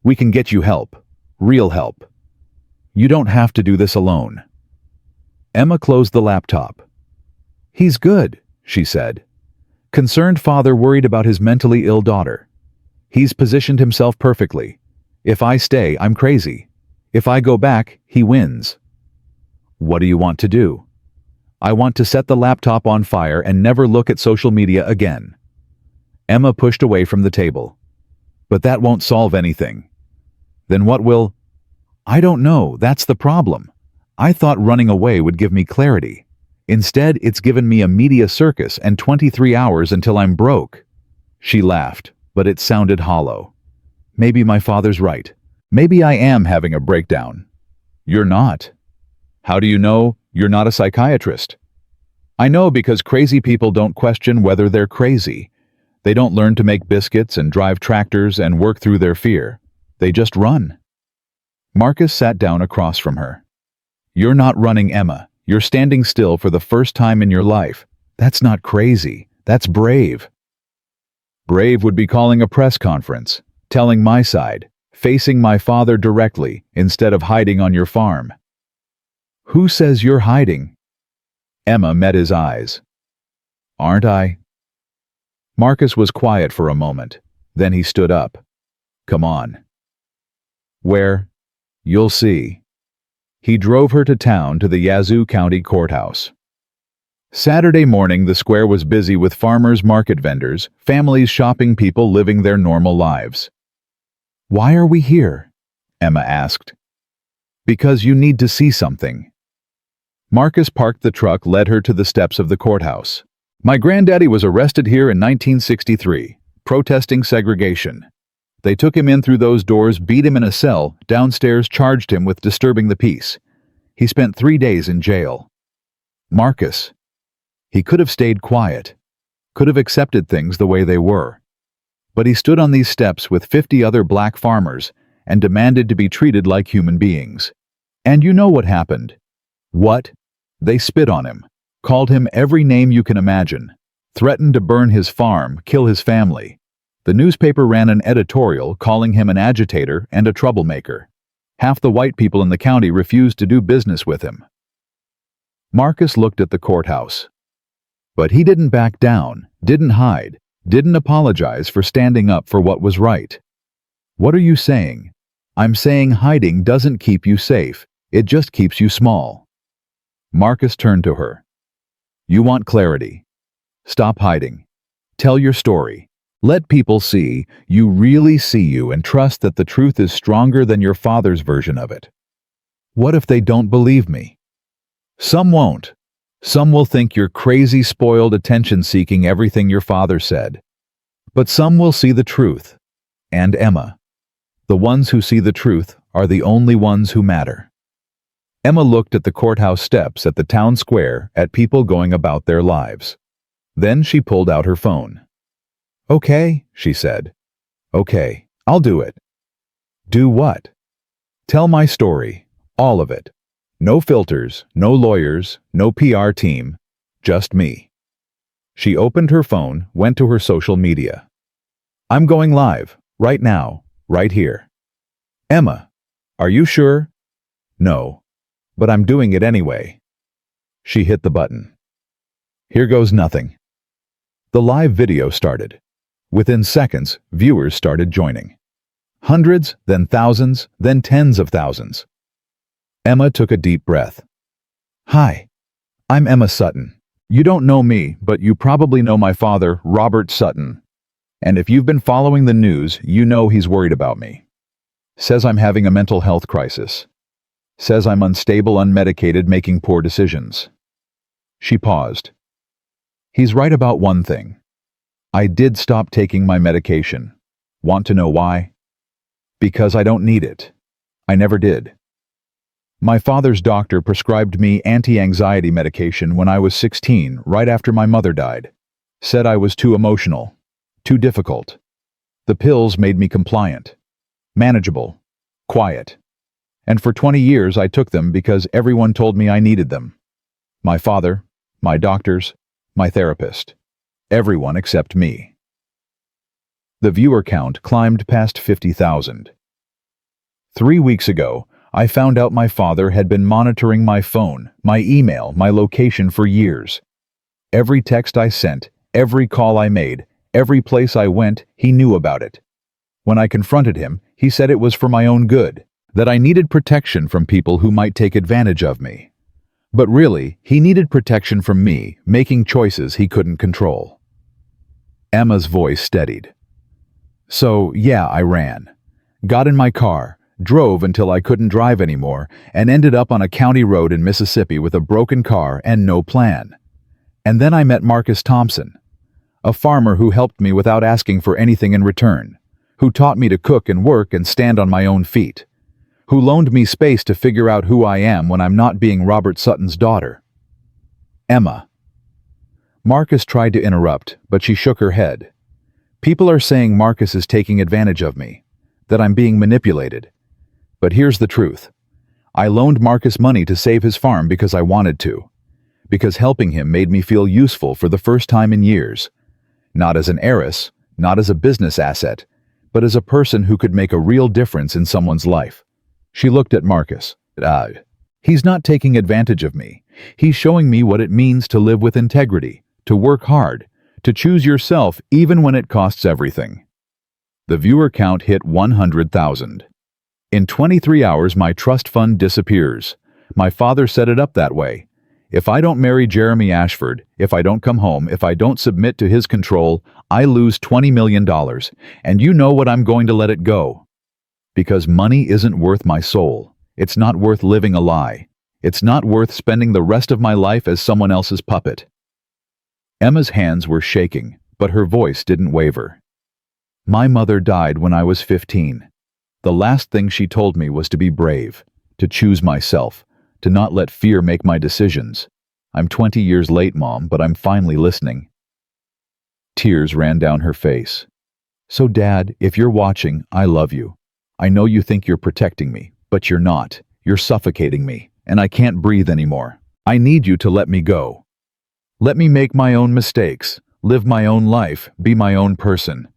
We can get you help. Real help. You don't have to do this alone. Emma closed the laptop. He's good, she said. Concerned father worried about his mentally ill daughter. He's positioned himself perfectly. If I stay, I'm crazy. If I go back, he wins. What do you want to do? I want to set the laptop on fire and never look at social media again. Emma pushed away from the table. But that won't solve anything. Then what will? I don't know, that's the problem. I thought running away would give me clarity. Instead, it's given me a media circus and 23 hours until I'm broke. She laughed, but it sounded hollow. Maybe my father's right. Maybe I am having a breakdown. You're not. How do you know you're not a psychiatrist? I know because crazy people don't question whether they're crazy. They don't learn to make biscuits and drive tractors and work through their fear. They just run. Marcus sat down across from her. You're not running, Emma. You're standing still for the first time in your life. That's not crazy. That's brave. Brave would be calling a press conference, telling my side, facing my father directly instead of hiding on your farm. Who says you're hiding? Emma met his eyes. Aren't I? Marcus was quiet for a moment. Then he stood up. Come on. Where? You'll see. He drove her to town to the Yazoo County Courthouse. Saturday morning, the square was busy with farmers, market vendors, families shopping, people living their normal lives. Why are we here? Emma asked. Because you need to see something. Marcus parked the truck, led her to the steps of the courthouse. My granddaddy was arrested here in 1963, protesting segregation. They took him in through those doors, beat him in a cell, downstairs charged him with disturbing the peace. He spent 3 days in jail. Marcus. He could have stayed quiet, could have accepted things the way they were. But he stood on these steps with 50 other black farmers and demanded to be treated like human beings. And you know what happened. What? They spit on him, called him every name you can imagine, threatened to burn his farm, kill his family. The newspaper ran an editorial calling him an agitator and a troublemaker. Half the white people in the county refused to do business with him. Marcus looked at the courthouse. But he didn't back down, didn't hide, didn't apologize for standing up for what was right. What are you saying? I'm saying hiding doesn't keep you safe, it just keeps you small. Marcus turned to her. You want clarity. Stop hiding. Tell your story. Let people see you really see you and trust that the truth is stronger than your father's version of it. What if they don't believe me? Some won't. Some will think you're crazy, spoiled, attention-seeking everything your father said. But some will see the truth. And Emma. The ones who see the truth are the only ones who matter. Emma looked at the courthouse steps, at the town square, at people going about their lives. Then she pulled out her phone. Okay, she said. Okay, I'll do it. Do what? Tell my story, all of it. No filters, no lawyers, no PR team, just me. She opened her phone, went to her social media. I'm going live, right now, right here. Emma, are you sure? No, but I'm doing it anyway. She hit the button. Here goes nothing. The live video started. Within seconds, viewers started joining. Hundreds, then thousands, then tens of thousands. Emma took a deep breath. Hi, I'm Emma Sutton. You don't know me, but you probably know my father, Robert Sutton. And if you've been following the news, you know he's worried about me. Says I'm having a mental health crisis. Says I'm unstable, unmedicated, making poor decisions. She paused. He's right about one thing. I did stop taking my medication. Want to know why? Because I don't need it. I never did. My father's doctor prescribed me anti-anxiety medication when I was 16, right after my mother died. Said I was too emotional, too difficult. The pills made me compliant, manageable, quiet. And for 20 years I took them because everyone told me I needed them. My father, my doctors, my therapist. Everyone except me. The viewer count climbed past 50,000. 3 weeks ago, I found out my father had been monitoring my phone, my email, my location for years. Every text I sent, every call I made, every place I went, he knew about it. When I confronted him, he said it was for my own good, that I needed protection from people who might take advantage of me. But really, he needed protection from me, making choices he couldn't control. Emma's voice steadied. So, yeah, I ran. Got in my car, drove until I couldn't drive anymore, and ended up on a county road in Mississippi with a broken car and no plan. And then I met Marcus Thompson, a farmer who helped me without asking for anything in return, who taught me to cook and work and stand on my own feet, who loaned me space to figure out who I am when I'm not being Robert Sutton's daughter. Emma. Marcus tried to interrupt, but she shook her head. People are saying Marcus is taking advantage of me, that I'm being manipulated. But here's the truth. I loaned Marcus money to save his farm because I wanted to. Because helping him made me feel useful for the first time in years. Not as an heiress, not as a business asset, but as a person who could make a real difference in someone's life. She looked at Marcus. He's not taking advantage of me. He's showing me what it means to live with integrity, to work hard, to choose yourself even when it costs everything. The viewer count hit 100,000. In 23 hours, my trust fund disappears. My father set it up that way. If I don't marry Jeremy Ashford, if I don't come home, if I don't submit to his control, I lose $20 million, and you know what, I'm going to let it go. Because money isn't worth my soul. It's not worth living a lie. It's not worth spending the rest of my life as someone else's puppet. Emma's hands were shaking, but her voice didn't waver. My mother died when I was 15. The last thing she told me was to be brave, to choose myself, to not let fear make my decisions. I'm 20 years late, Mom, but I'm finally listening. Tears ran down her face. So, Dad, if you're watching, I love you. I know you think you're protecting me, but you're not. You're suffocating me, and I can't breathe anymore. I need you to let me go. Let me make my own mistakes, live my own life, be my own person.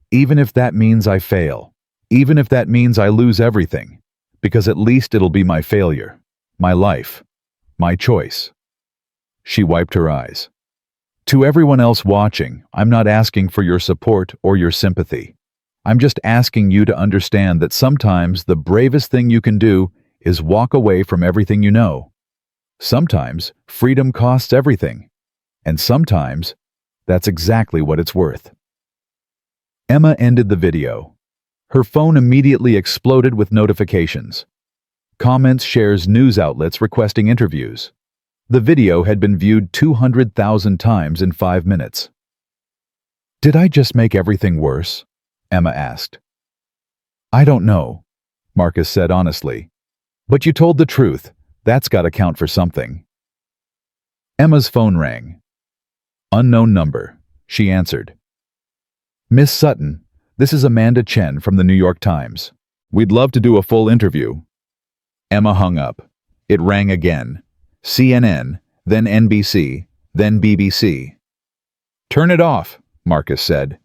Even if that means I fail. Even if that means I lose everything. Because at least it'll be my failure. My life. My choice. She wiped her eyes. To everyone else watching, I'm not asking for your support or your sympathy. I'm just asking you to understand that sometimes the bravest thing you can do is walk away from everything you know. Sometimes freedom costs everything, and sometimes that's exactly what it's worth. Emma ended the video. Her phone immediately exploded with notifications. Comments, shares, news outlets requesting interviews. The video had been viewed 200,000 times in 5 minutes. Did I just make everything worse? Emma asked. I don't know, Marcus said honestly. But you told the truth. That's got to count for something. Emma's phone rang. Unknown number, she answered. Miss Sutton, this is Amanda Chen from the New York Times. We'd love to do a full interview. Emma hung up. It rang again. CNN, then NBC, then BBC. Turn it off, Marcus said.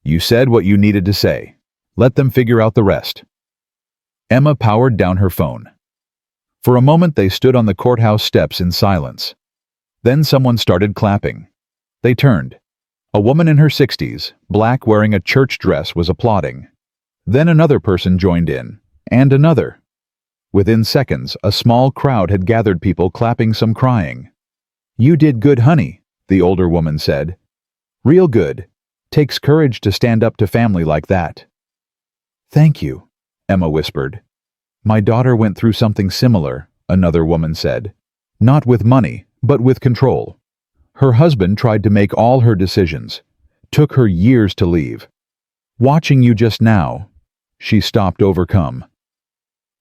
You said what you needed to say. Let them figure out the rest. Emma powered down her phone. For a moment they stood on the courthouse steps in silence. Then someone started clapping. They turned. A woman in her 60s, black, wearing a church dress, was applauding. Then another person joined in, and another. Within seconds, a small crowd had gathered, people clapping, some crying. You did good, honey, the older woman said. Real good. Takes courage to stand up to family like that. Thank you, Emma whispered. My daughter went through something similar, another woman said. Not with money, but with control. Her husband tried to make all her decisions. Took her years to leave. Watching you just now, she stopped, overcome.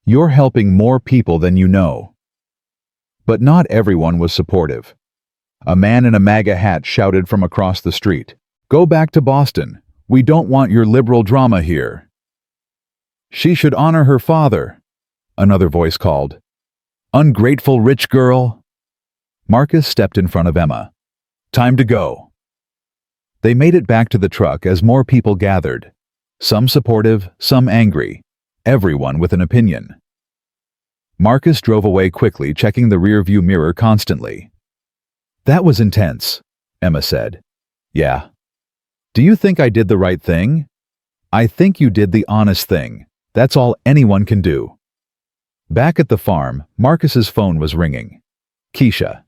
You're helping more people than you know. But not everyone was supportive. A man in a MAGA hat shouted from across the street, Go back to Boston. We don't want your liberal drama here. She should honor her father, another voice called. Ungrateful rich girl. Marcus stepped in front of Emma. Time to go. They made it back to the truck as more people gathered. Some supportive, some angry. Everyone with an opinion. Marcus drove away quickly, checking the rearview mirror constantly. That was intense, Emma said. Yeah. Do you think I did the right thing? I think you did the honest thing. That's all anyone can do. Back at the farm, Marcus's phone was ringing. Keisha.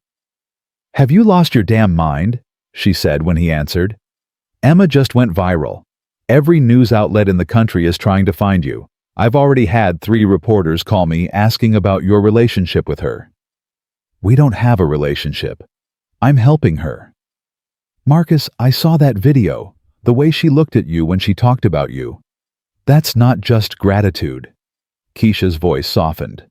Have you lost your damn mind? She said when he answered. Emma just went viral. Every news outlet in the country is trying to find you. I've already had 3 reporters call me asking about your relationship with her. We don't have a relationship. I'm helping her. Marcus, I saw that video, the way she looked at you when she talked about you. That's not just gratitude. Keisha's voice softened.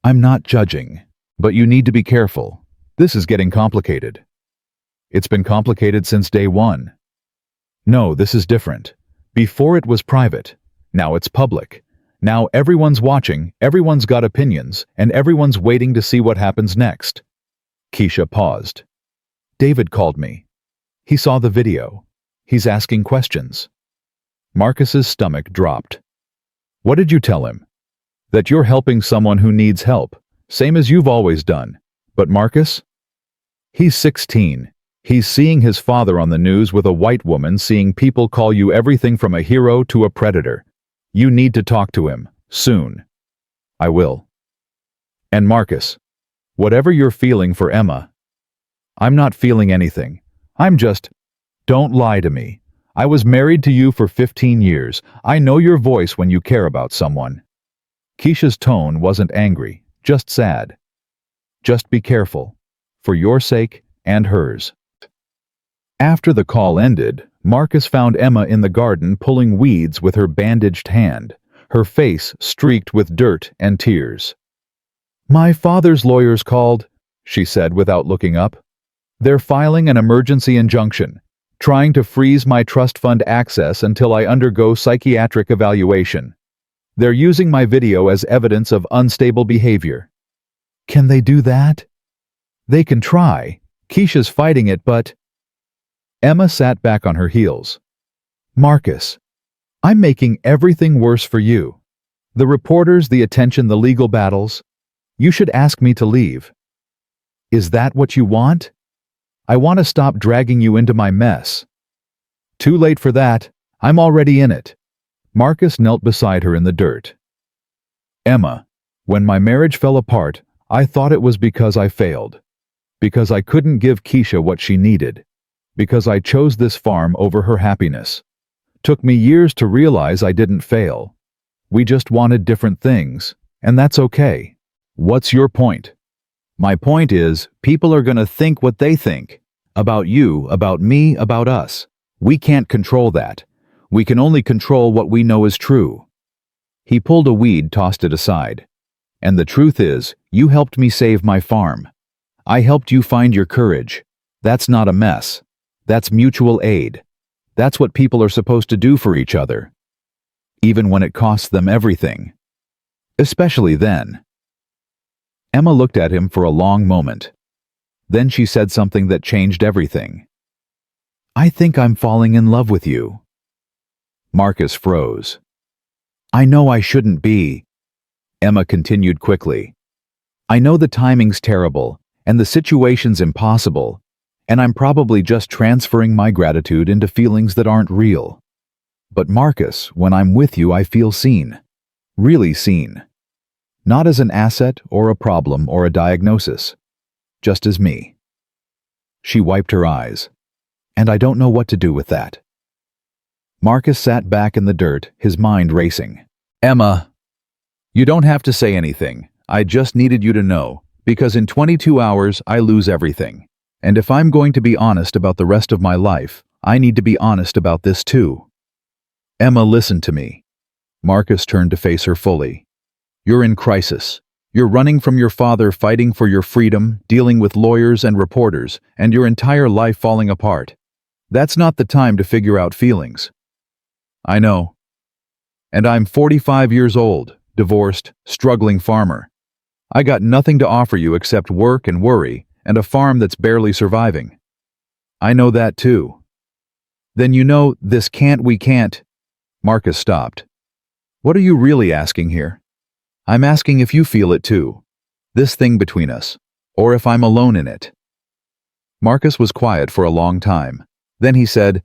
I'm not judging, but you need to be careful. This is getting complicated. It's been complicated since day one. No, this is different. Before it was private. Now it's public. Now everyone's watching, everyone's got opinions, and everyone's waiting to see what happens next. Keisha paused. David called me. He saw the video. He's asking questions. Marcus's stomach dropped. What did you tell him? That you're helping someone who needs help, same as you've always done. But Marcus? He's 16. He's seeing his father on the news with a white woman, seeing people call you everything from a hero to a predator. You need to talk to him, soon. I will. And Marcus, whatever you're feeling for Emma, I'm not feeling anything. I'm just, don't lie to me. I was married to you for 15 years. I know your voice when you care about someone. Keisha's tone wasn't angry, just sad. Just be careful, for your sake and hers. After the call ended, Marcus found Emma in the garden pulling weeds with her bandaged hand, her face streaked with dirt and tears. My father's lawyers called, she said without looking up. They're filing an emergency injunction, trying to freeze my trust fund access until I undergo psychiatric evaluation. They're using my video as evidence of unstable behavior. Can they do that? They can try. Keisha's fighting it, but... Emma sat back on her heels. Marcus, I'm making everything worse for you. The reporters, the attention, the legal battles. You should ask me to leave. Is that what you want? I want to stop dragging you into my mess. Too late for that. I'm already in it. Marcus knelt beside her in the dirt. Emma, when my marriage fell apart, I thought it was because I failed. Because I couldn't give Keisha what she needed. Because I chose this farm over her happiness. Took me years to realize I didn't fail. We just wanted different things, and that's okay. What's your point? My point is, people are gonna think what they think. About you, about me, about us. We can't control that. We can only control what we know is true. He pulled a weed, tossed it aside. And the truth is, you helped me save my farm. I helped you find your courage. That's not a mess. That's mutual aid. That's what people are supposed to do for each other. Even when it costs them everything. Especially then. Emma looked at him for a long moment. Then she said something that changed everything. I think I'm falling in love with you. Marcus froze. I know I shouldn't be. Emma continued quickly. I know the timing's terrible, and the situation's impossible, and I'm probably just transferring my gratitude into feelings that aren't real. But Marcus, when I'm with you, I feel seen. Really seen. Not as an asset or a problem or a diagnosis. Just as me. She wiped her eyes. And I don't know what to do with that. Marcus sat back in the dirt, his mind racing. Emma, you don't have to say anything. I just needed you to know, because in 22 hours I lose everything. And if I'm going to be honest about the rest of my life, I need to be honest about this too. Emma, listen to me. Marcus turned to face her fully. You're in crisis. You're running from your father, fighting for your freedom, dealing with lawyers and reporters, and your entire life falling apart. That's not the time to figure out feelings. I know. And I'm 45 years old, divorced, struggling farmer. I got nothing to offer you except work and worry, and a farm that's barely surviving. I know that too. Then you know we can't. Marcus stopped. What are you really asking here? I'm asking if you feel it too. This thing between us. Or if I'm alone in it. Marcus was quiet for a long time. Then he said,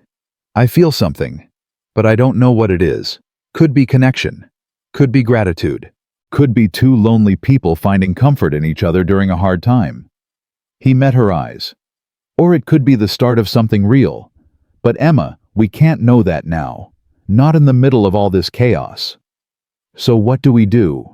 I feel something, but I don't know what it is. Could be connection. Could be gratitude. Could be two lonely people finding comfort in each other during a hard time. He met her eyes. Or it could be the start of something real. But Emma, we can't know that now. Not in the middle of all this chaos. So what do?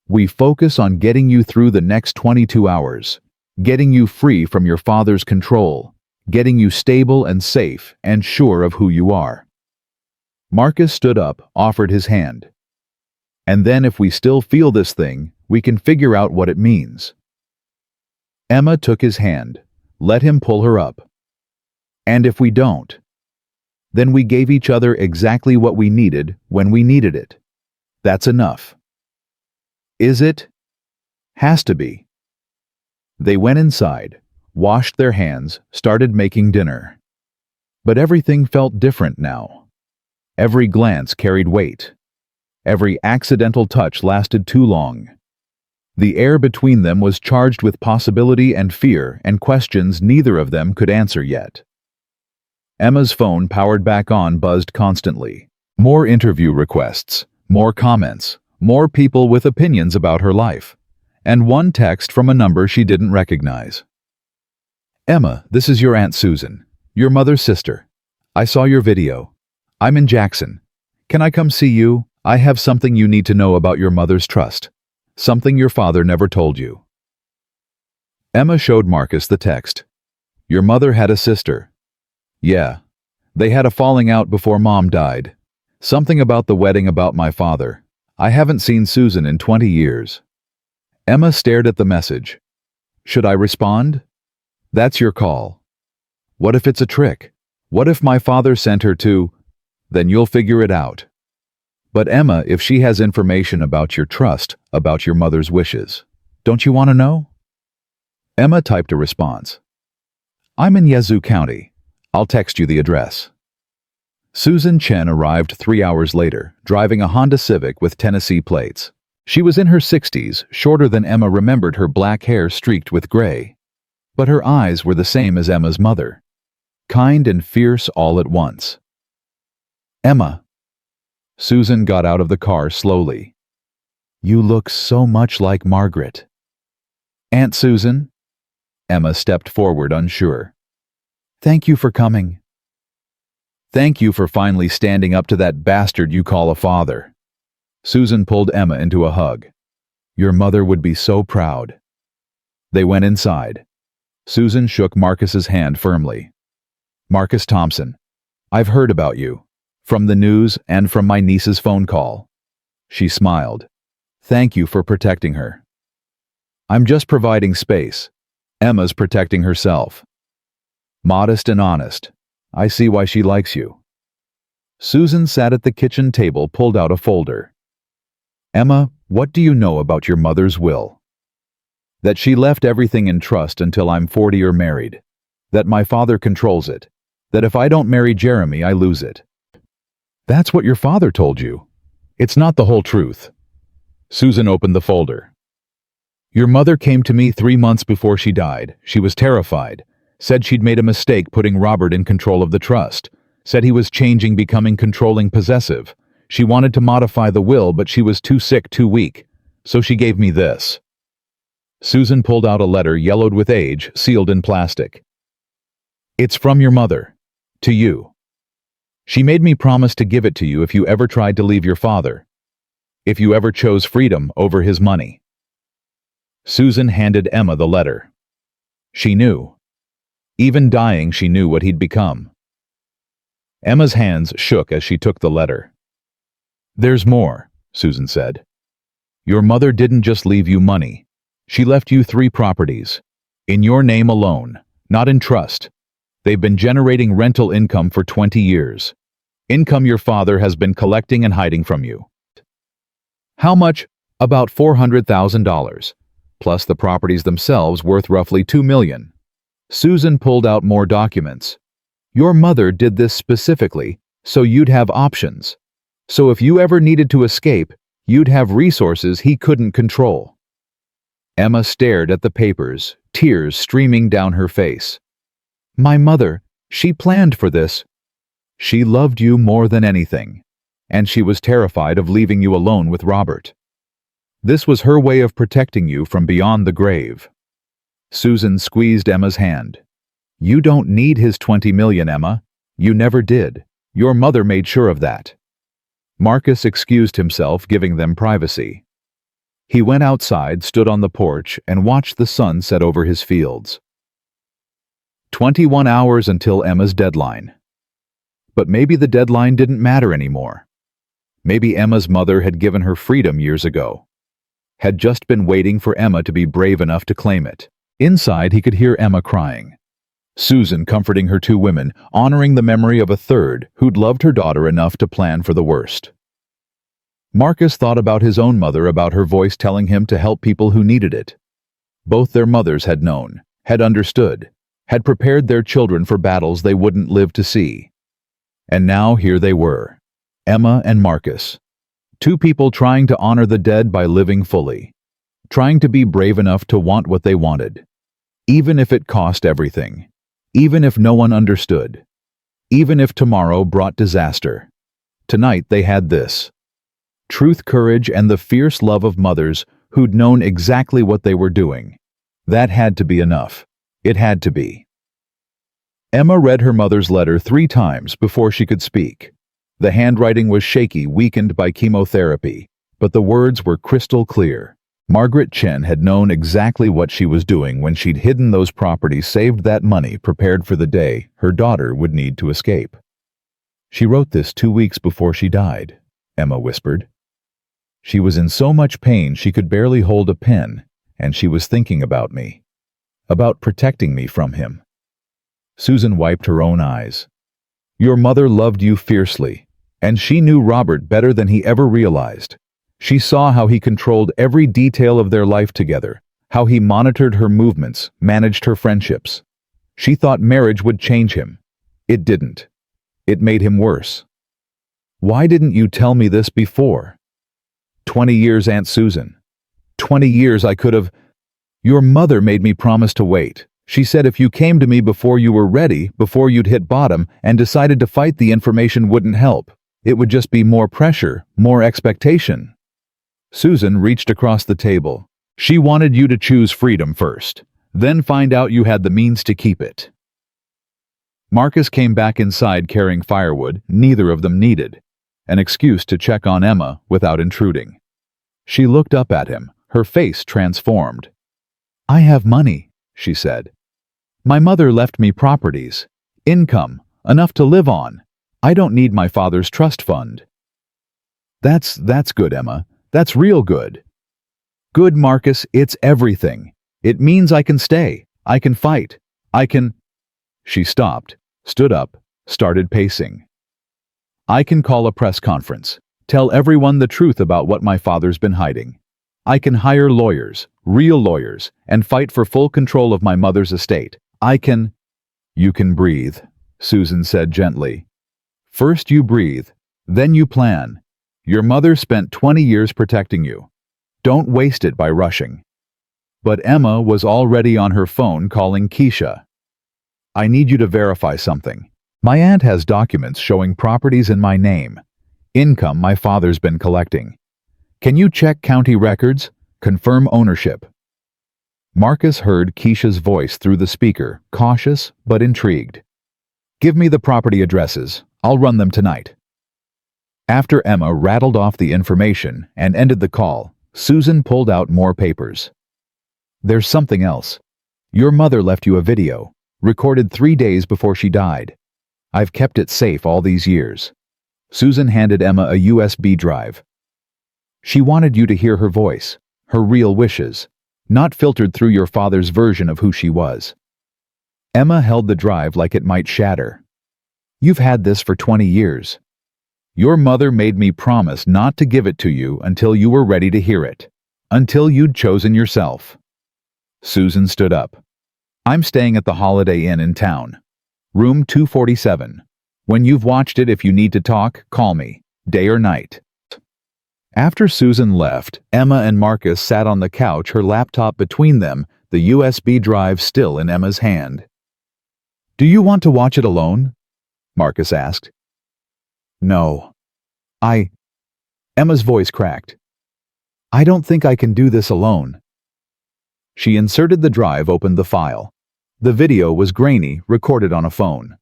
We focus on getting you through the next 22 hours. Getting you free from your father's control. Getting you stable and safe and sure of who you are. Marcus stood up, offered his hand. And then if we still feel this thing, we can figure out what it means. Emma took his hand, let him pull her up. And if we don't, then we gave each other exactly what we needed when we needed it. That's enough. Is it? Has to be. They went inside, washed their hands, started making dinner. But everything felt different now. Every glance carried weight. Every accidental touch lasted too long. The air between them was charged with possibility and fear and questions neither of them could answer yet. Emma's phone, powered back on, buzzed constantly. More interview requests, more comments, more people with opinions about her life, and one text from a number she didn't recognize. Emma, this is your Aunt Susan, your mother's sister. I saw your video. I'm in Jackson. Can I come see you? I have something you need to know about your mother's trust. Something your father never told you. Emma showed Marcus the text. Your mother had a sister. Yeah. They had a falling out before Mom died. Something about the wedding about my father. I haven't seen Susan in 20 years. Emma stared at the message. Should I respond? That's your call. What if it's a trick? What if my father sent her to? Then you'll figure it out. But Emma, if she has information about your trust, about your mother's wishes, don't you want to know? Emma typed a response. I'm in Yazoo County. I'll text you the address. Susan Chen arrived 3 hours later, driving a Honda Civic with Tennessee plates. She was in her 60s, shorter than Emma remembered, her black hair streaked with gray. but her eyes were the same as Emma's mother, kind and fierce all at once. "Emma." Susan got out of the car slowly. "You look so much like Margaret." "Aunt Susan?" Emma stepped forward, unsure. "Thank you for coming." "Thank you for finally standing up to that bastard you call a father." Susan pulled Emma into a hug. "Your mother would be so proud." They went inside. Susan shook Marcus's hand firmly. "Marcus Thompson, I've heard about you, from the news and from my niece's phone call." She smiled. "Thank you for protecting her." "I'm just providing space. Emma's protecting herself." "Modest and honest. I see why she likes you." Susan sat at the kitchen table, pulled out a folder. "Emma, what do you know about your mother's will?" "That she left everything in trust until I'm 40 or married. That my father controls it. That if I don't marry Jeremy, I lose it." "That's what your father told you. It's not the whole truth." Susan opened the folder. "Your mother came to me 3 months before she died. She was terrified. Said she'd made a mistake putting Robert in control of the trust. Said he was changing, becoming controlling, possessive. She wanted to modify the will, but she was too sick, too weak. So she gave me this." Susan pulled out a letter yellowed with age, sealed in plastic. "It's from your mother. To you. She made me promise to give it to you if you ever tried to leave your father. If you ever chose freedom over his money." Susan handed Emma the letter. She knew. Even dying, she knew what he'd become. Emma's hands shook as she took the letter. "There's more," Susan said. "Your mother didn't just leave you money. She left you 3 properties. In your name alone, not in trust. They've been generating rental income for 20 years. Income your father has been collecting and hiding from you." "How much?" "About $400,000, plus the properties themselves worth roughly $2 million. Susan pulled out more documents. "Your mother did this specifically so you'd have options. So if you ever needed to escape, you'd have resources he couldn't control." Emma stared at the papers, tears streaming down her face. "My mother, she planned for this. She loved you more than anything, and she was terrified of leaving you alone with Robert. This was her way of protecting you from beyond the grave." Susan squeezed Emma's hand. "You don't need his 20 million, Emma. You never did. Your mother made sure of that." Marcus excused himself, giving them privacy. He went outside, stood on the porch, and watched the sun set over his fields. 21 hours until Emma's deadline. But maybe the deadline didn't matter anymore. Maybe Emma's mother had given her freedom years ago. Had just been waiting for Emma to be brave enough to claim it. Inside, he could hear Emma crying. Susan comforting her 2 women, honoring the memory of a third who'd loved her daughter enough to plan for the worst. Marcus thought about his own mother, about her voice telling him to help people who needed it. Both their mothers had known, had understood, had prepared their children for battles they wouldn't live to see. And now here they were, Emma and Marcus, 2 people trying to honor the dead by living fully, trying to be brave enough to want what they wanted, even if it cost everything, even if no one understood, even if tomorrow brought disaster. Tonight they had this: truth, courage, and the fierce love of mothers who'd known exactly what they were doing. That had to be enough. It had to be. Emma read her mother's letter 3 times before she could speak. The handwriting was shaky, weakened by chemotherapy, but the words were crystal clear. Margaret Chen had known exactly what she was doing when she'd hidden those properties, saved that money, prepared for the day her daughter would need to escape. "She wrote this 2 weeks before she died," Emma whispered. "She was in so much pain she could barely hold a pen, and she was thinking about me. About protecting me from him." Susan wiped her own eyes. "Your mother loved you fiercely, and she knew Robert better than he ever realized. She saw how he controlled every detail of their life together, how he monitored her movements, managed her friendships. She thought marriage would change him. It didn't. It made him worse. Why didn't you tell me this before? 20 years, Aunt Susan. 20 years I could have. Your mother made me promise to wait, She said if you came to me before you were ready, before you'd hit bottom, and decided to fight, the information wouldn't help. It would just be more pressure, more expectation. Susan reached across the table. She wanted you to choose freedom first, then find out you had the means to keep it. Marcus came back inside carrying firewood neither of them needed, an excuse to check on Emma without intruding. She looked up at him, her face transformed. "I have money," she said. "My mother left me properties, income, enough to live on. I don't need my father's trust fund." That's good, Emma. That's real good. Good, Marcus, it's everything. It means I can stay. I can fight. I can... She stopped, stood up, started pacing. "I can call a press conference, tell everyone the truth about what my father's been hiding. I can hire lawyers, real lawyers, and fight for full control of my mother's estate. I can..." "You can breathe," Susan said gently. "First you breathe, then you plan. Your mother spent 20 years protecting you. Don't waste it by rushing." But Emma was already on her phone calling Keisha. "I need you to verify something. My aunt has documents showing properties in my name, income my father's been collecting. Can you check county records? Confirm ownership." Marcus heard Keisha's voice through the speaker, cautious but intrigued. "Give me the property addresses. I'll run them tonight." After Emma rattled off the information and ended the call, Susan pulled out more papers. "There's something else. Your mother left you a video, recorded 3 days before she died. I've kept it safe all these years." Susan handed Emma a USB drive. "She wanted you to hear her voice, her real wishes, not filtered through your father's version of who she was." Emma held the drive like it might shatter. "You've had this for 20 years. Your mother made me promise not to give it to you until you were ready to hear it, until you'd chosen yourself." Susan stood up. "I'm staying at the Holiday Inn in town. Room 247. When you've watched it, if you need to talk, call me, day or night." After Susan left, Emma and Marcus sat on the couch, her laptop between them, the USB drive still in Emma's hand. "Do you want to watch it alone?" Marcus asked. "No. Emma's voice cracked. "I don't think I can do this alone." She inserted the drive, opened the file. The video was grainy, recorded on a phone.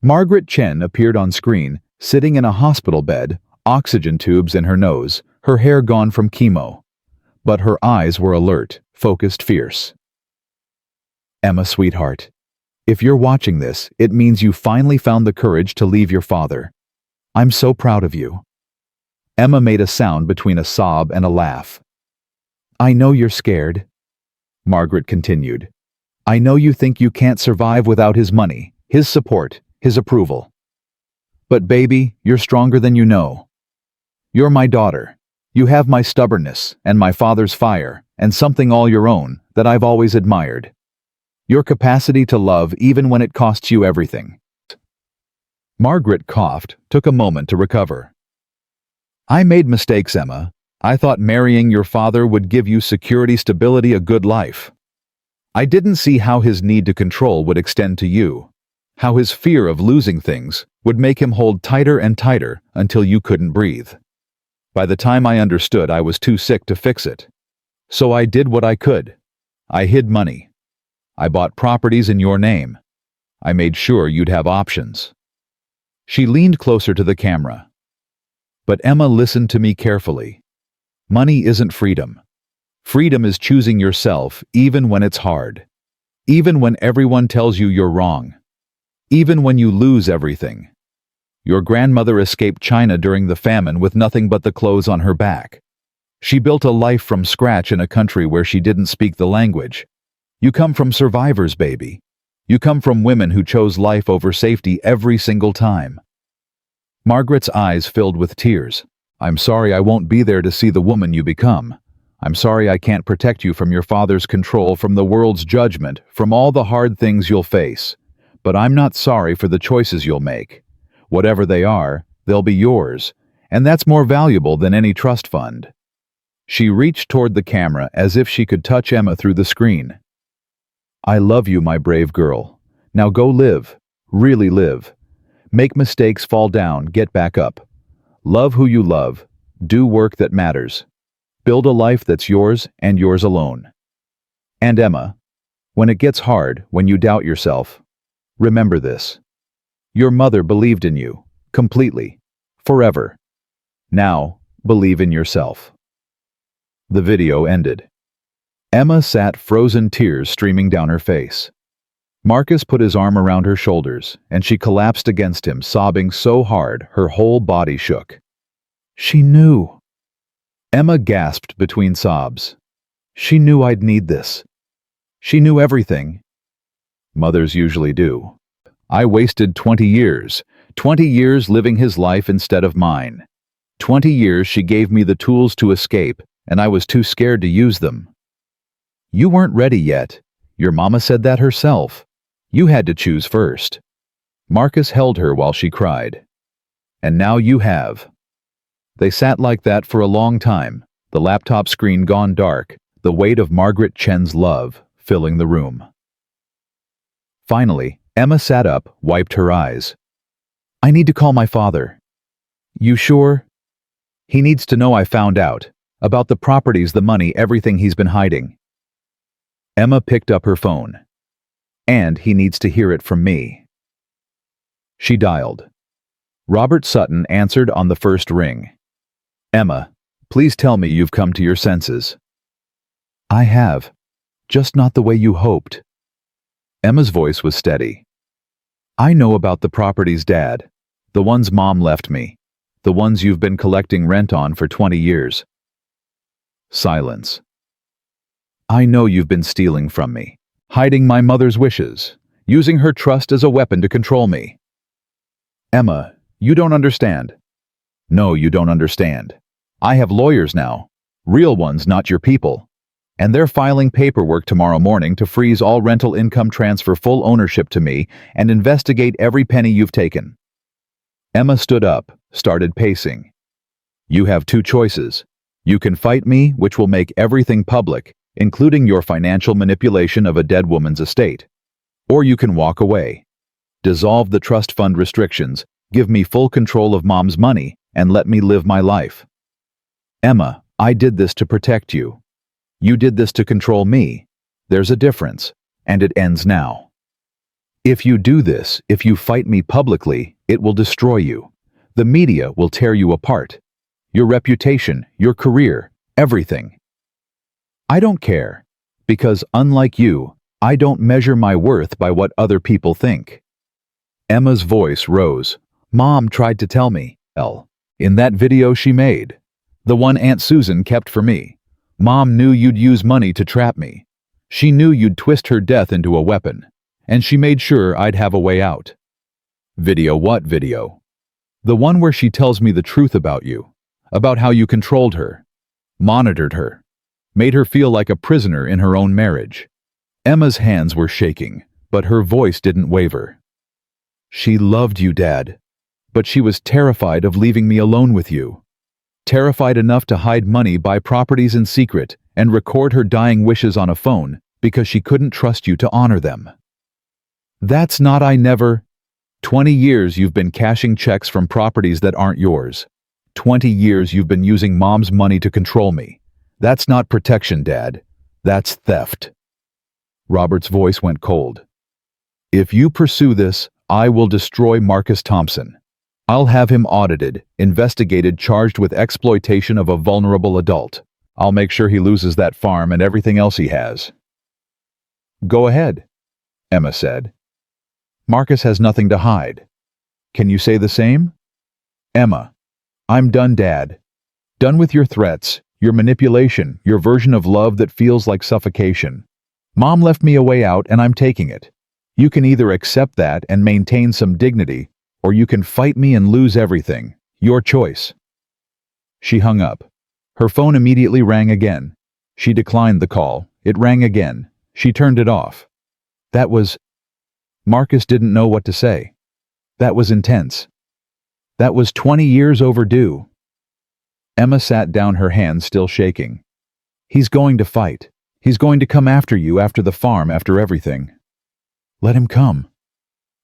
Margaret Chen appeared on screen, sitting in a hospital bed, oxygen tubes in her nose, her hair gone from chemo. But her eyes were alert, focused, fierce. "Emma, sweetheart, if you're watching this, it means you finally found the courage to leave your father. I'm so proud of you." Emma made a sound between a sob and a laugh. "I know you're scared," Margaret continued. "I know you think you can't survive without his money, his support, his approval. But baby, you're stronger than you know. You're my daughter. You have my stubbornness and my father's fire and something all your own that I've always admired. Your capacity to love even when it costs you everything." Margaret coughed, took a moment to recover. "I made mistakes, Emma. I thought marrying your father would give you security, stability, a good life. I didn't see how his need to control would extend to you, how his fear of losing things would make him hold tighter and tighter until you couldn't breathe. By the time I understood, I was too sick to fix it. So I did what I could. I hid money. I bought properties in your name. I made sure you'd have options." She leaned closer to the camera. "But Emma, listened to me carefully. Money isn't freedom. Freedom is choosing yourself even when it's hard. Even when everyone tells you you're wrong. Even when you lose everything. Your grandmother escaped China during the famine with nothing but the clothes on her back. She built a life from scratch in a country where she didn't speak the language. You come from survivors, baby. You come from women who chose life over safety every single time." Margaret's eyes filled with tears. "I'm sorry I won't be there to see the woman you become. I'm sorry I can't protect you from your father's control, from the world's judgment, from all the hard things you'll face. But I'm not sorry for the choices you'll make. Whatever they are, they'll be yours, and that's more valuable than any trust fund." She reached toward the camera as if she could touch Emma through the screen. I love you, my brave girl. Now go live. Really live. Make mistakes, fall down, get back up. Love who you love. Do work that matters. Build a life that's yours and yours alone. And Emma, when it gets hard, when you doubt yourself, remember this. Your mother believed in you, completely, forever. Now, believe in yourself. The video ended. Emma sat, frozen, tears streaming down her face. Marcus put his arm around her shoulders, and she collapsed against him, sobbing so hard her whole body shook. She knew. Emma gasped between sobs. She knew I'd need this. She knew everything. Mothers usually do. I wasted 20 years. 20 years living his life instead of mine. 20 years she gave me the tools to escape, and I was too scared to use them. You weren't ready yet. Your mama said that herself. You had to choose first. Marcus held her while she cried. And now you have. They sat like that for a long time, the laptop screen gone dark, the weight of Margaret Chen's love filling the room. Finally, Emma sat up, wiped her eyes. I need to call my father. You sure? He needs to know I found out. About the properties, the money, everything he's been hiding. Emma picked up her phone. And he needs to hear it from me. She dialed. Robert Sutton answered on the first ring. Emma, please tell me you've come to your senses. I have. Just not the way you hoped. Emma's voice was steady. I know about the properties, Dad. The ones Mom left me. The ones you've been collecting rent on for 20 years. Silence. I know you've been stealing from me, hiding my mother's wishes, using her trust as a weapon to control me. Emma, you don't understand. No, you don't understand. I have lawyers now, real ones, not your people. And they're filing paperwork tomorrow morning to freeze all rental income, transfer full ownership to me, and investigate every penny you've taken. Emma stood up, started pacing. You have two choices. You can fight me, which will make everything public, including your financial manipulation of a dead woman's estate. Or you can walk away. Dissolve the trust fund restrictions, give me full control of Mom's money, and let me live my life. Emma, I did this to protect you. You did this to control me. There's a difference, and it ends now. If you do this, if you fight me publicly, it will destroy you. The media will tear you apart. Your reputation, your career, everything. I don't care, because unlike you, I don't measure my worth by what other people think. Emma's voice rose. Mom tried to tell me, in that video she made, the one Aunt Susan kept for me. Mom knew you'd use money to trap me. She knew you'd twist her death into a weapon, and she made sure I'd have a way out. Video? What video? The one where she tells me the truth about you, about how you controlled her, monitored her, made her feel like a prisoner in her own marriage. Emma's hands were shaking, but her voice didn't waver. She loved you, Dad, but she was terrified of leaving me alone with you. Terrified enough to hide money, buy properties in secret, and record her dying wishes on a phone because she couldn't trust you to honor them. That's not I never. 20 years you've been cashing checks from properties that aren't yours. 20 years you've been using Mom's money to control me. That's not protection, Dad. That's theft. Robert's voice went cold. If you pursue this, I will destroy Marcus Thompson. I'll have him audited, investigated, charged with exploitation of a vulnerable adult. I'll make sure he loses that farm and everything else he has. Go ahead, Emma said. Marcus has nothing to hide. Can you say the same? Emma, I'm done, Dad. Done with your threats, your manipulation, your version of love that feels like suffocation. Mom left me a way out and I'm taking it. You can either accept that and maintain some dignity, or you can fight me and lose everything. Your choice. She hung up. Her phone immediately rang again. She declined the call. It rang again. She turned it off. That was... Marcus didn't know what to say. That was intense. That was 20 years overdue. Emma sat down, her hands still shaking. He's going to fight. He's going to come after you, after the farm, after everything. Let him come.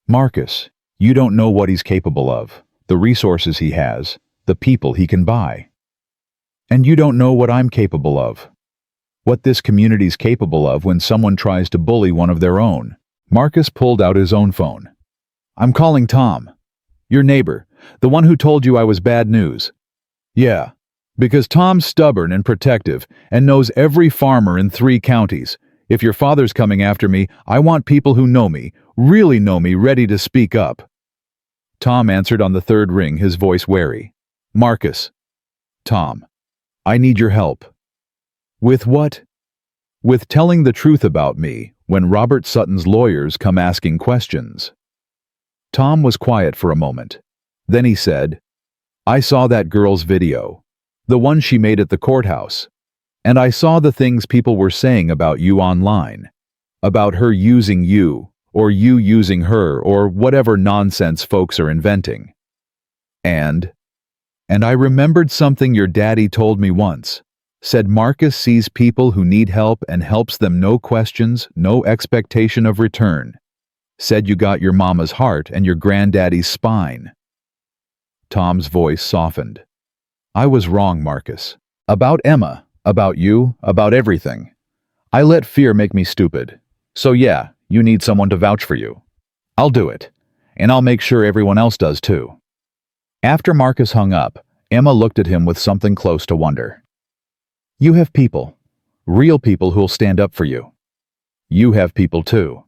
Marcus, you don't know what he's capable of, the resources he has, the people he can buy. And you don't know what I'm capable of. What this community's capable of when someone tries to bully one of their own. Marcus pulled out his own phone. I'm calling Tom. Your neighbor, the one who told you I was bad news. Yeah, because Tom's stubborn and protective and knows every farmer in 3 counties. If your father's coming after me, I want people who know me, really know me, ready to speak up. Tom answered on the 3rd ring, his voice wary. Marcus. Tom. I need your help. With what? With telling the truth about me when Robert Sutton's lawyers come asking questions. Tom was quiet for a moment. Then he said, I saw that girl's video, the one she made at the courthouse, and I saw the things people were saying about you online, about her using you, or you using her, or whatever nonsense folks are inventing. And I remembered something your daddy told me once. Said Marcus sees people who need help and helps them, no questions, no expectation of return. Said you got your mama's heart and your granddaddy's spine. Tom's voice softened. I was wrong, Marcus. About Emma, about you, about everything. I let fear make me stupid. So yeah, you need someone to vouch for you. I'll do it, and I'll make sure everyone else does too. After Marcus hung up, Emma looked at him with something close to wonder. You have people, real people who'll stand up for you. You have people too.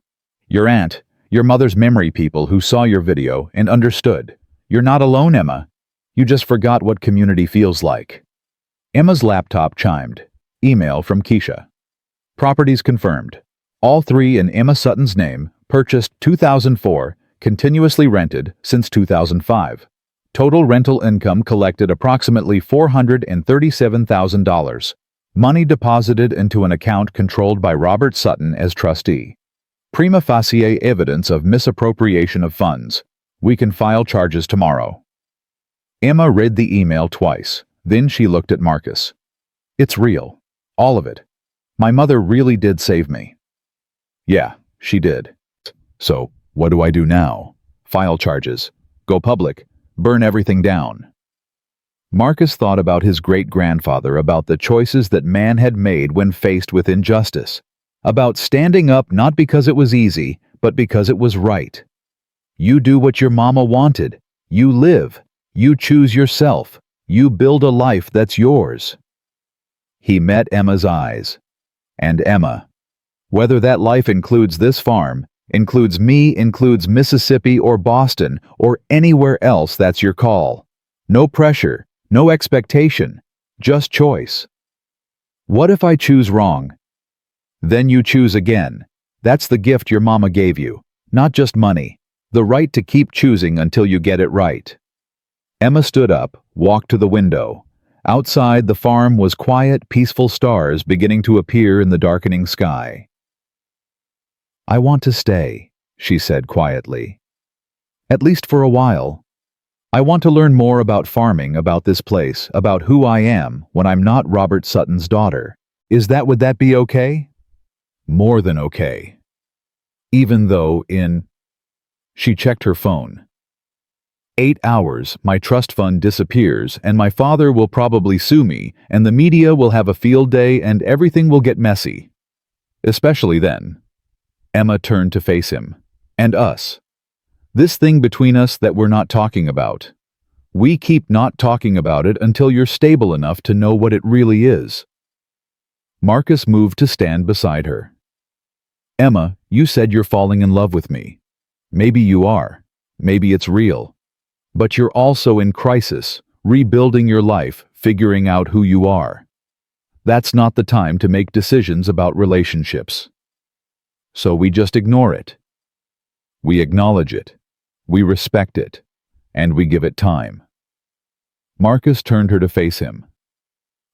Your aunt, your mother's memory people who saw your video and understood. You're not alone, Emma. You just forgot what community feels like. Emma's laptop chimed. Email from Keisha. Properties confirmed. All 3 in Emma Sutton's name, purchased 2004, continuously rented since 2005. Total rental income collected approximately $437,000. Money deposited into an account controlled by Robert Sutton as trustee. Prima facie evidence of misappropriation of funds. We can file charges tomorrow. Emma read the email twice. Then she looked at Marcus. It's real. All of it. My mother really did save me. Yeah, she did. So, what do I do now? File charges. Go public. Burn everything down. Marcus thought about his great-grandfather, about the choices that man had made when faced with injustice, about standing up not because it was easy, but because it was right. You do what your mama wanted. You live. You choose yourself. You build a life that's yours. He met Emma's eyes. And Emma, whether that life includes this farm, includes me, includes Mississippi or Boston or anywhere else, that's your call. No pressure, no expectation, just choice. What if I choose wrong? Then you choose again. That's the gift your mama gave you, not just money, the right to keep choosing until you get it right. Emma stood up, walked to the window. Outside, the farm was quiet, peaceful, stars beginning to appear in the darkening sky. I want to stay, she said quietly. At least for a while. I want to learn more about farming, about this place, about who I am when I'm not Robert Sutton's daughter. Would that be okay? More than okay. Even though She checked her phone. 8 hours, my trust fund disappears, and my father will probably sue me, and the media will have a field day, and everything will get messy. Especially then. Emma turned to face him. And us. This thing between us that we're not talking about. We keep not talking about it until you're stable enough to know what it really is. Marcus moved to stand beside her. Emma, you said you're falling in love with me. Maybe you are. Maybe it's real. But you're also in crisis, rebuilding your life, figuring out who you are. That's not the time to make decisions about relationships. So we just ignore it. We acknowledge it. We respect it. And we give it time. Marcus turned her to face him.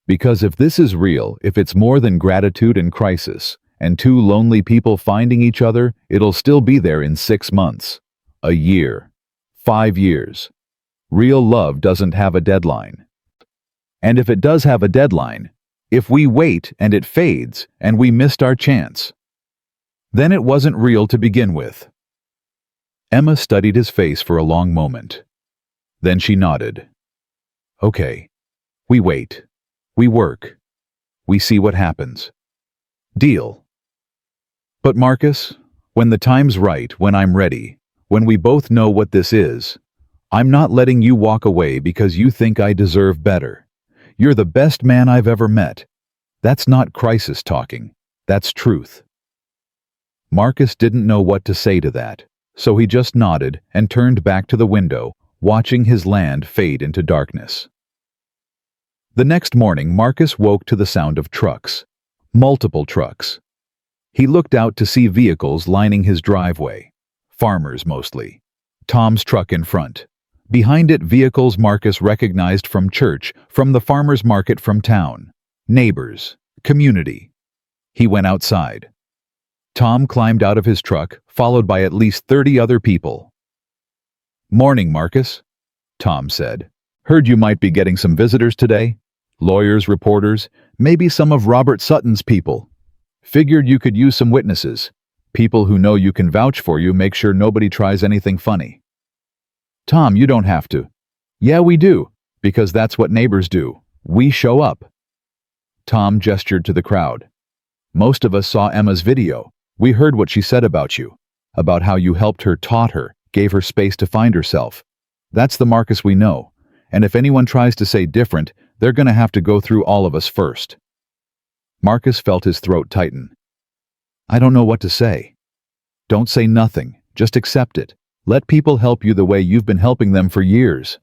Because if this is real, if it's more than gratitude and crisis, and 2 lonely people finding each other, it'll still be there in 6 months, a year, 5 years. Real love doesn't have a deadline. And if it does have a deadline, If we wait and it fades and we missed our chance, then it wasn't real to begin with. Emma studied his face for a long moment. Then she nodded. Okay. We wait. We work. We see what happens. Deal. But Marcus, when the time's right, when I'm ready, when we both know what this is, I'm not letting you walk away because you think I deserve better. You're the best man I've ever met. That's not crisis talking. That's truth. Marcus didn't know what to say to that, so he just nodded and turned back to the window, watching his land fade into darkness. The next morning, Marcus woke to the sound of trucks. Multiple trucks. He looked out to see vehicles lining his driveway. Farmers mostly. Tom's truck in front. Behind it, vehicles Marcus recognized from church, from the farmer's market, from town. Neighbors. Community. He went outside. Tom climbed out of his truck, followed by at least 30 other people. "Morning, Marcus," Tom said. "Heard you might be getting some visitors today. Lawyers, reporters, maybe some of Robert Sutton's people. Figured you could use some witnesses. People who know you can vouch for you, make sure nobody tries anything funny." "Tom, you don't have to." "Yeah, we do, because that's what neighbors do. We show up." Tom gestured to the crowd. "Most of us saw Emma's video. We heard what she said about you, about how you helped her, taught her, gave her space to find herself. That's the Marcus we know, and if anyone tries to say different, they're gonna have to go through all of us first." Marcus felt his throat tighten. "I don't know what to say." "Don't say nothing, just accept it. Let people help you the way you've been helping them for years."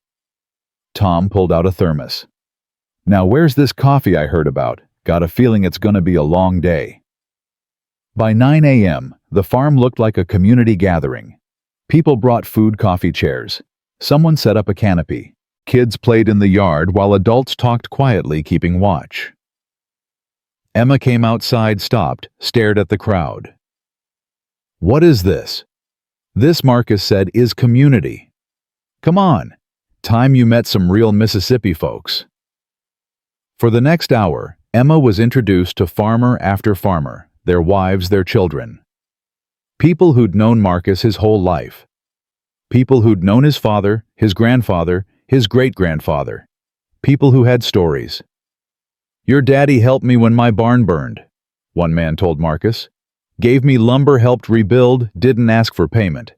Tom pulled out a thermos. "Now where's this coffee I heard about? Got a feeling it's gonna be a long day." By 9 a.m., the farm looked like a community gathering. People brought food, coffee, chairs. Someone set up a canopy. Kids played in the yard while adults talked quietly, keeping watch. Emma came outside, stopped, stared at the crowd. "What is this?" "This," Marcus said, "is community. Come on. Time you met some real Mississippi folks." For the next hour, Emma was introduced to farmer after farmer, their wives, their children. People who'd known Marcus his whole life. People who'd known his father, his grandfather, his great-grandfather. People who had stories. "Your daddy helped me when my barn burned," one man told Marcus. "Gave me lumber, helped rebuild, didn't ask for payment."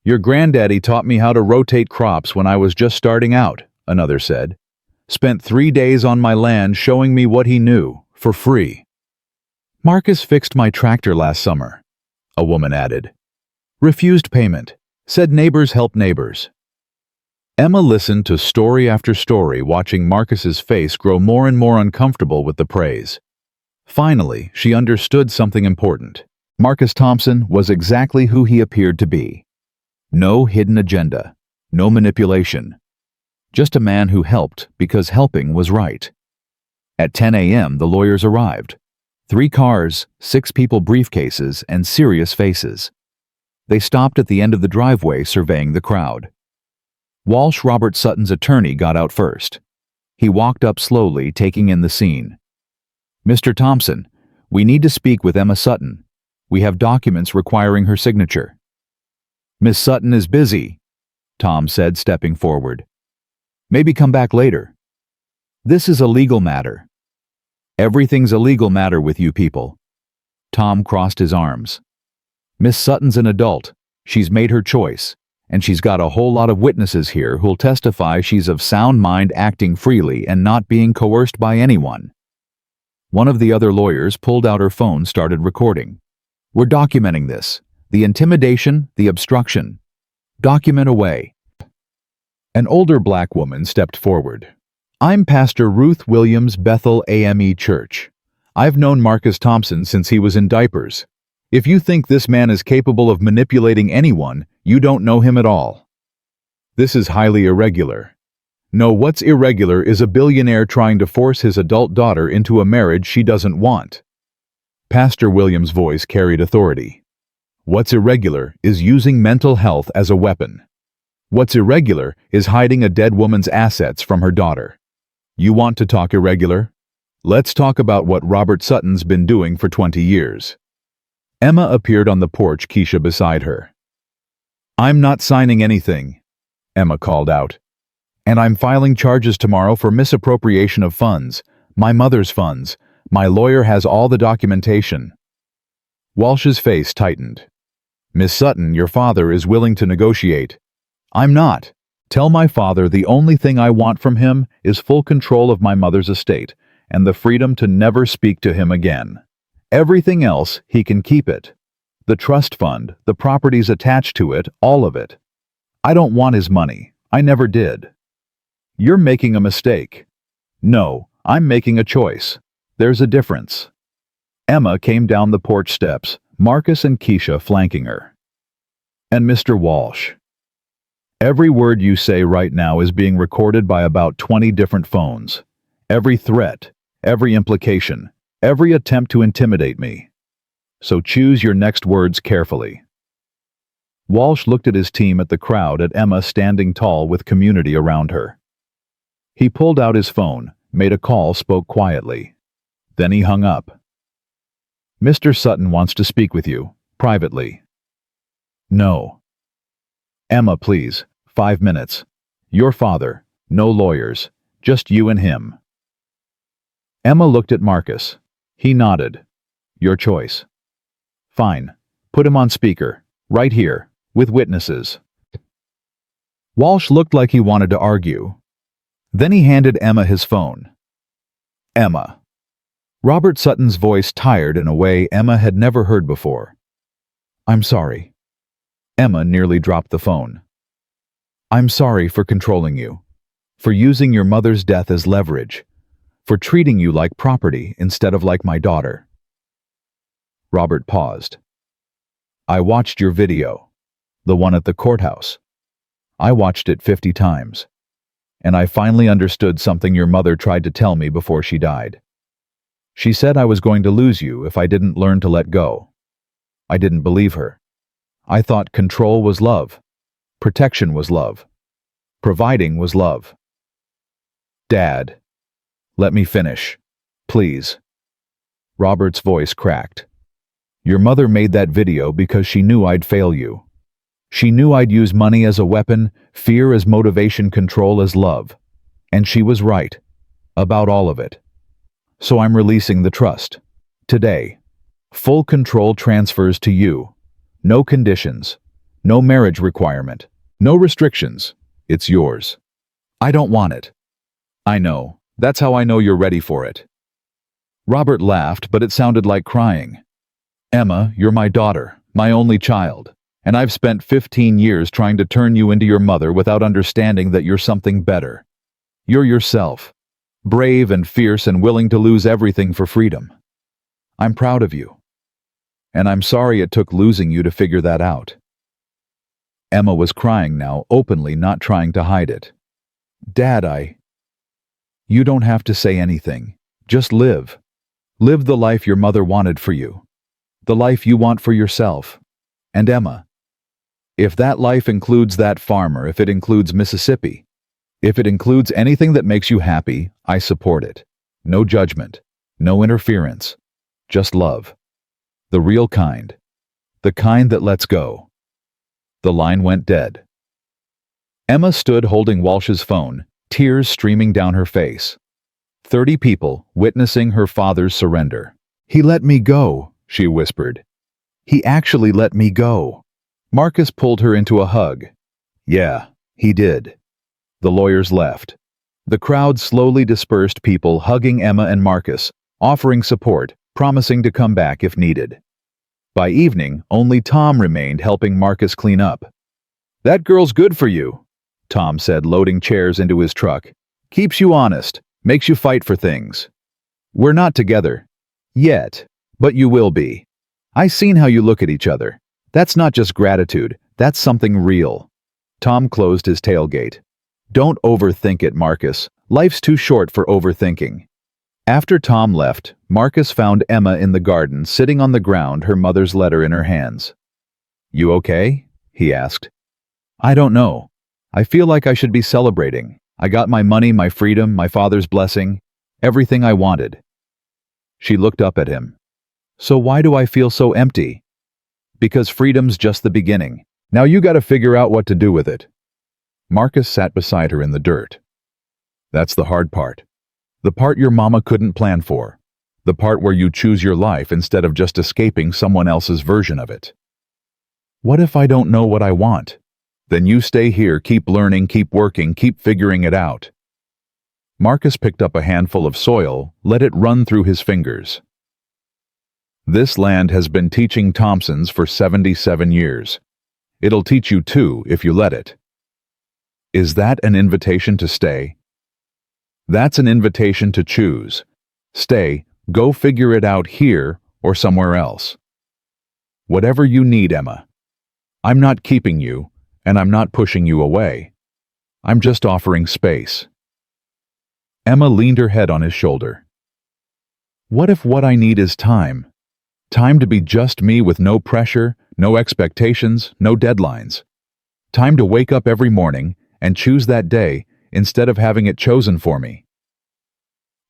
"Your granddaddy taught me how to rotate crops when I was just starting out," another said. "Spent 3 days on my land showing me what he knew, for free." "Marcus fixed my tractor last summer," a woman added. "Refused payment. Said neighbors help neighbors." Emma listened to story after story, watching Marcus's face grow more and more uncomfortable with the praise. Finally, she understood something important. Marcus Thompson was exactly who he appeared to be. No hidden agenda, no manipulation. Just a man who helped because helping was right. At 10 a.m., the lawyers arrived. 3 cars, 6 people, briefcases, and serious faces. They stopped at the end of the driveway, surveying the crowd. Walsh, Robert Sutton's attorney, got out first. He walked up slowly, taking in the scene. "Mr. Thompson, we need to speak with Emma Sutton. We have documents requiring her signature." "Miss Sutton is busy," Tom said, stepping forward. "Maybe come back later." "This is a legal matter." "Everything's a legal matter with you people." Tom crossed his arms. "Miss Sutton's an adult. She's made her choice, and she's got a whole lot of witnesses here who'll testify she's of sound mind, acting freely and not being coerced by anyone." One of the other lawyers pulled out her phone, started recording. "We're documenting this. The intimidation, the obstruction. Document away." An older black woman stepped forward. "I'm Pastor Ruth Williams, Bethel AME Church. I've known Marcus Thompson since he was in diapers. If you think this man is capable of manipulating anyone, you don't know him at all. This is highly irregular. No, what's irregular is a billionaire trying to force his adult daughter into a marriage she doesn't want." Pastor Williams' voice carried authority. "What's irregular is using mental health as a weapon. What's irregular is hiding a dead woman's assets from her daughter. You want to talk irregular? Let's talk about what Robert Sutton's been doing for 20 years. Emma appeared on the porch, Keisha beside her. I'm not signing anything, Emma called out. And I'm filing charges tomorrow for misappropriation of funds, my mother's funds. My lawyer has all the documentation. Walsh's face tightened. Miss Sutton, your father is willing to negotiate. I'm not. Tell my father the only thing I want from him is full control of my mother's estate and the freedom to never speak to him again. Everything else, he can keep it. The trust fund, the properties attached to it, all of it. I don't want his money. I never did. You're making a mistake. No, I'm making a choice. There's a difference. Emma came down the porch steps, Marcus and Keisha flanking her. And Mr. Walsh. Every word you say right now is being recorded by about 20 different phones. Every threat, every implication, every attempt to intimidate me. So choose your next words carefully. Walsh looked at his team, at the crowd, at Emma standing tall with community around her. He pulled out his phone, made a call, spoke quietly. Then he hung up. Mr. Sutton wants to speak with you, privately. No. Emma, please, 5 minutes. Your father, no lawyers, just you and him. Emma looked at Marcus. He nodded. Your choice. Fine. Put him on speaker, right here, with witnesses. Walsh looked like he wanted to argue. Then he handed Emma his phone. Emma. Robert Sutton's voice tired in a way Emma had never heard before. I'm sorry. Emma nearly dropped the phone. I'm sorry for controlling you, for using your mother's death as leverage, for treating you like property instead of like my daughter. Robert paused. I watched your video, the one at the courthouse. I watched it 50 times, and I finally understood something your mother tried to tell me before she died. She said I was going to lose you if I didn't learn to let go. I didn't believe her. I thought control was love. Protection was love. Providing was love. Dad, let me finish, please. Robert's voice cracked. Your mother made that video because she knew I'd fail you. She knew I'd use money as a weapon, fear as motivation, control as love. And she was right. About all of it. So I'm releasing the trust. Today. Full control transfers to you. No conditions. No marriage requirement. No restrictions. It's yours. I don't want it. I know. That's how I know you're ready for it. Robert laughed, but it sounded like crying. Emma, you're my daughter, my only child, and I've spent 15 years trying to turn you into your mother without understanding that you're something better. You're yourself. Brave and fierce and willing to lose everything for freedom. I'm proud of you. And I'm sorry it took losing you to figure that out. Emma was crying now, openly, not trying to hide it. Dad, You don't have to say anything. Just live. Live the life your mother wanted for you. The life you want for yourself. And Emma. If that life includes that farmer, if it includes Mississippi, if it includes anything that makes you happy, I support it. No judgment. No interference. Just love. The real kind. The kind that lets go. The line went dead. Emma stood holding Walsh's phone, tears streaming down her face. 30 people witnessing her father's surrender. He let me go, she whispered. He actually let me go. Marcus pulled her into a hug. Yeah, he did. The lawyers left. The crowd slowly dispersed, people hugging Emma and Marcus, offering support, promising to come back if needed. By evening, only Tom remained, helping Marcus clean up. That girl's good for you, Tom said, loading chairs into his truck. Keeps you honest, makes you fight for things. We're not together. Yet. But you will be. I seen how you look at each other. That's not just gratitude, that's something real. Tom closed his tailgate. Don't overthink it, Marcus. Life's too short for overthinking. After Tom left, Marcus found Emma in the garden, sitting on the ground, her mother's letter in her hands. You okay? He asked. I don't know. I feel like I should be celebrating. I got my money, my freedom, my father's blessing, everything I wanted. She looked up at him. So why do I feel so empty? Because freedom's just the beginning. Now you gotta figure out what to do with it. Marcus sat beside her in the dirt. That's the hard part. The part your mama couldn't plan for. The part where you choose your life instead of just escaping someone else's version of it. What if I don't know what I want? Then you stay here, keep learning, keep working, keep figuring it out. Marcus picked up a handful of soil, let it run through his fingers. This land has been teaching Thompsons for 77 years. It'll teach you too if you let it. Is that an invitation to stay? That's an invitation to choose. Stay, go figure it out here or somewhere else. Whatever you need, Emma. I'm not keeping you, and I'm not pushing you away. I'm just offering space. Emma leaned her head on his shoulder. What if what I need is time? Time to be just me with no pressure, no expectations, no deadlines. Time to wake up every morning and choose that day instead of having it chosen for me.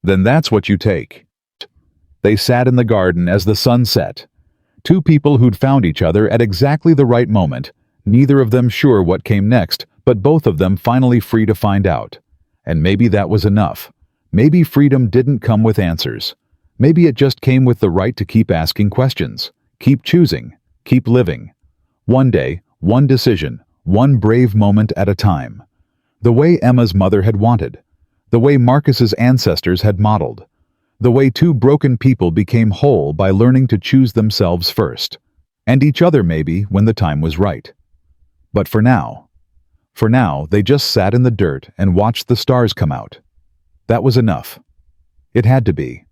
Then that's what you take. They sat in the garden as the sun set. Two people who'd found each other at exactly the right moment, neither of them sure what came next, but both of them finally free to find out. And maybe that was enough. Maybe freedom didn't come with answers. Maybe it just came with the right to keep asking questions, keep choosing, keep living. One day, one decision, one brave moment at a time. The way Emma's mother had wanted. The way Marcus's ancestors had modeled. The way two broken people became whole by learning to choose themselves first. And each other maybe when the time was right. But for now, they just sat in the dirt and watched the stars come out. That was enough. It had to be.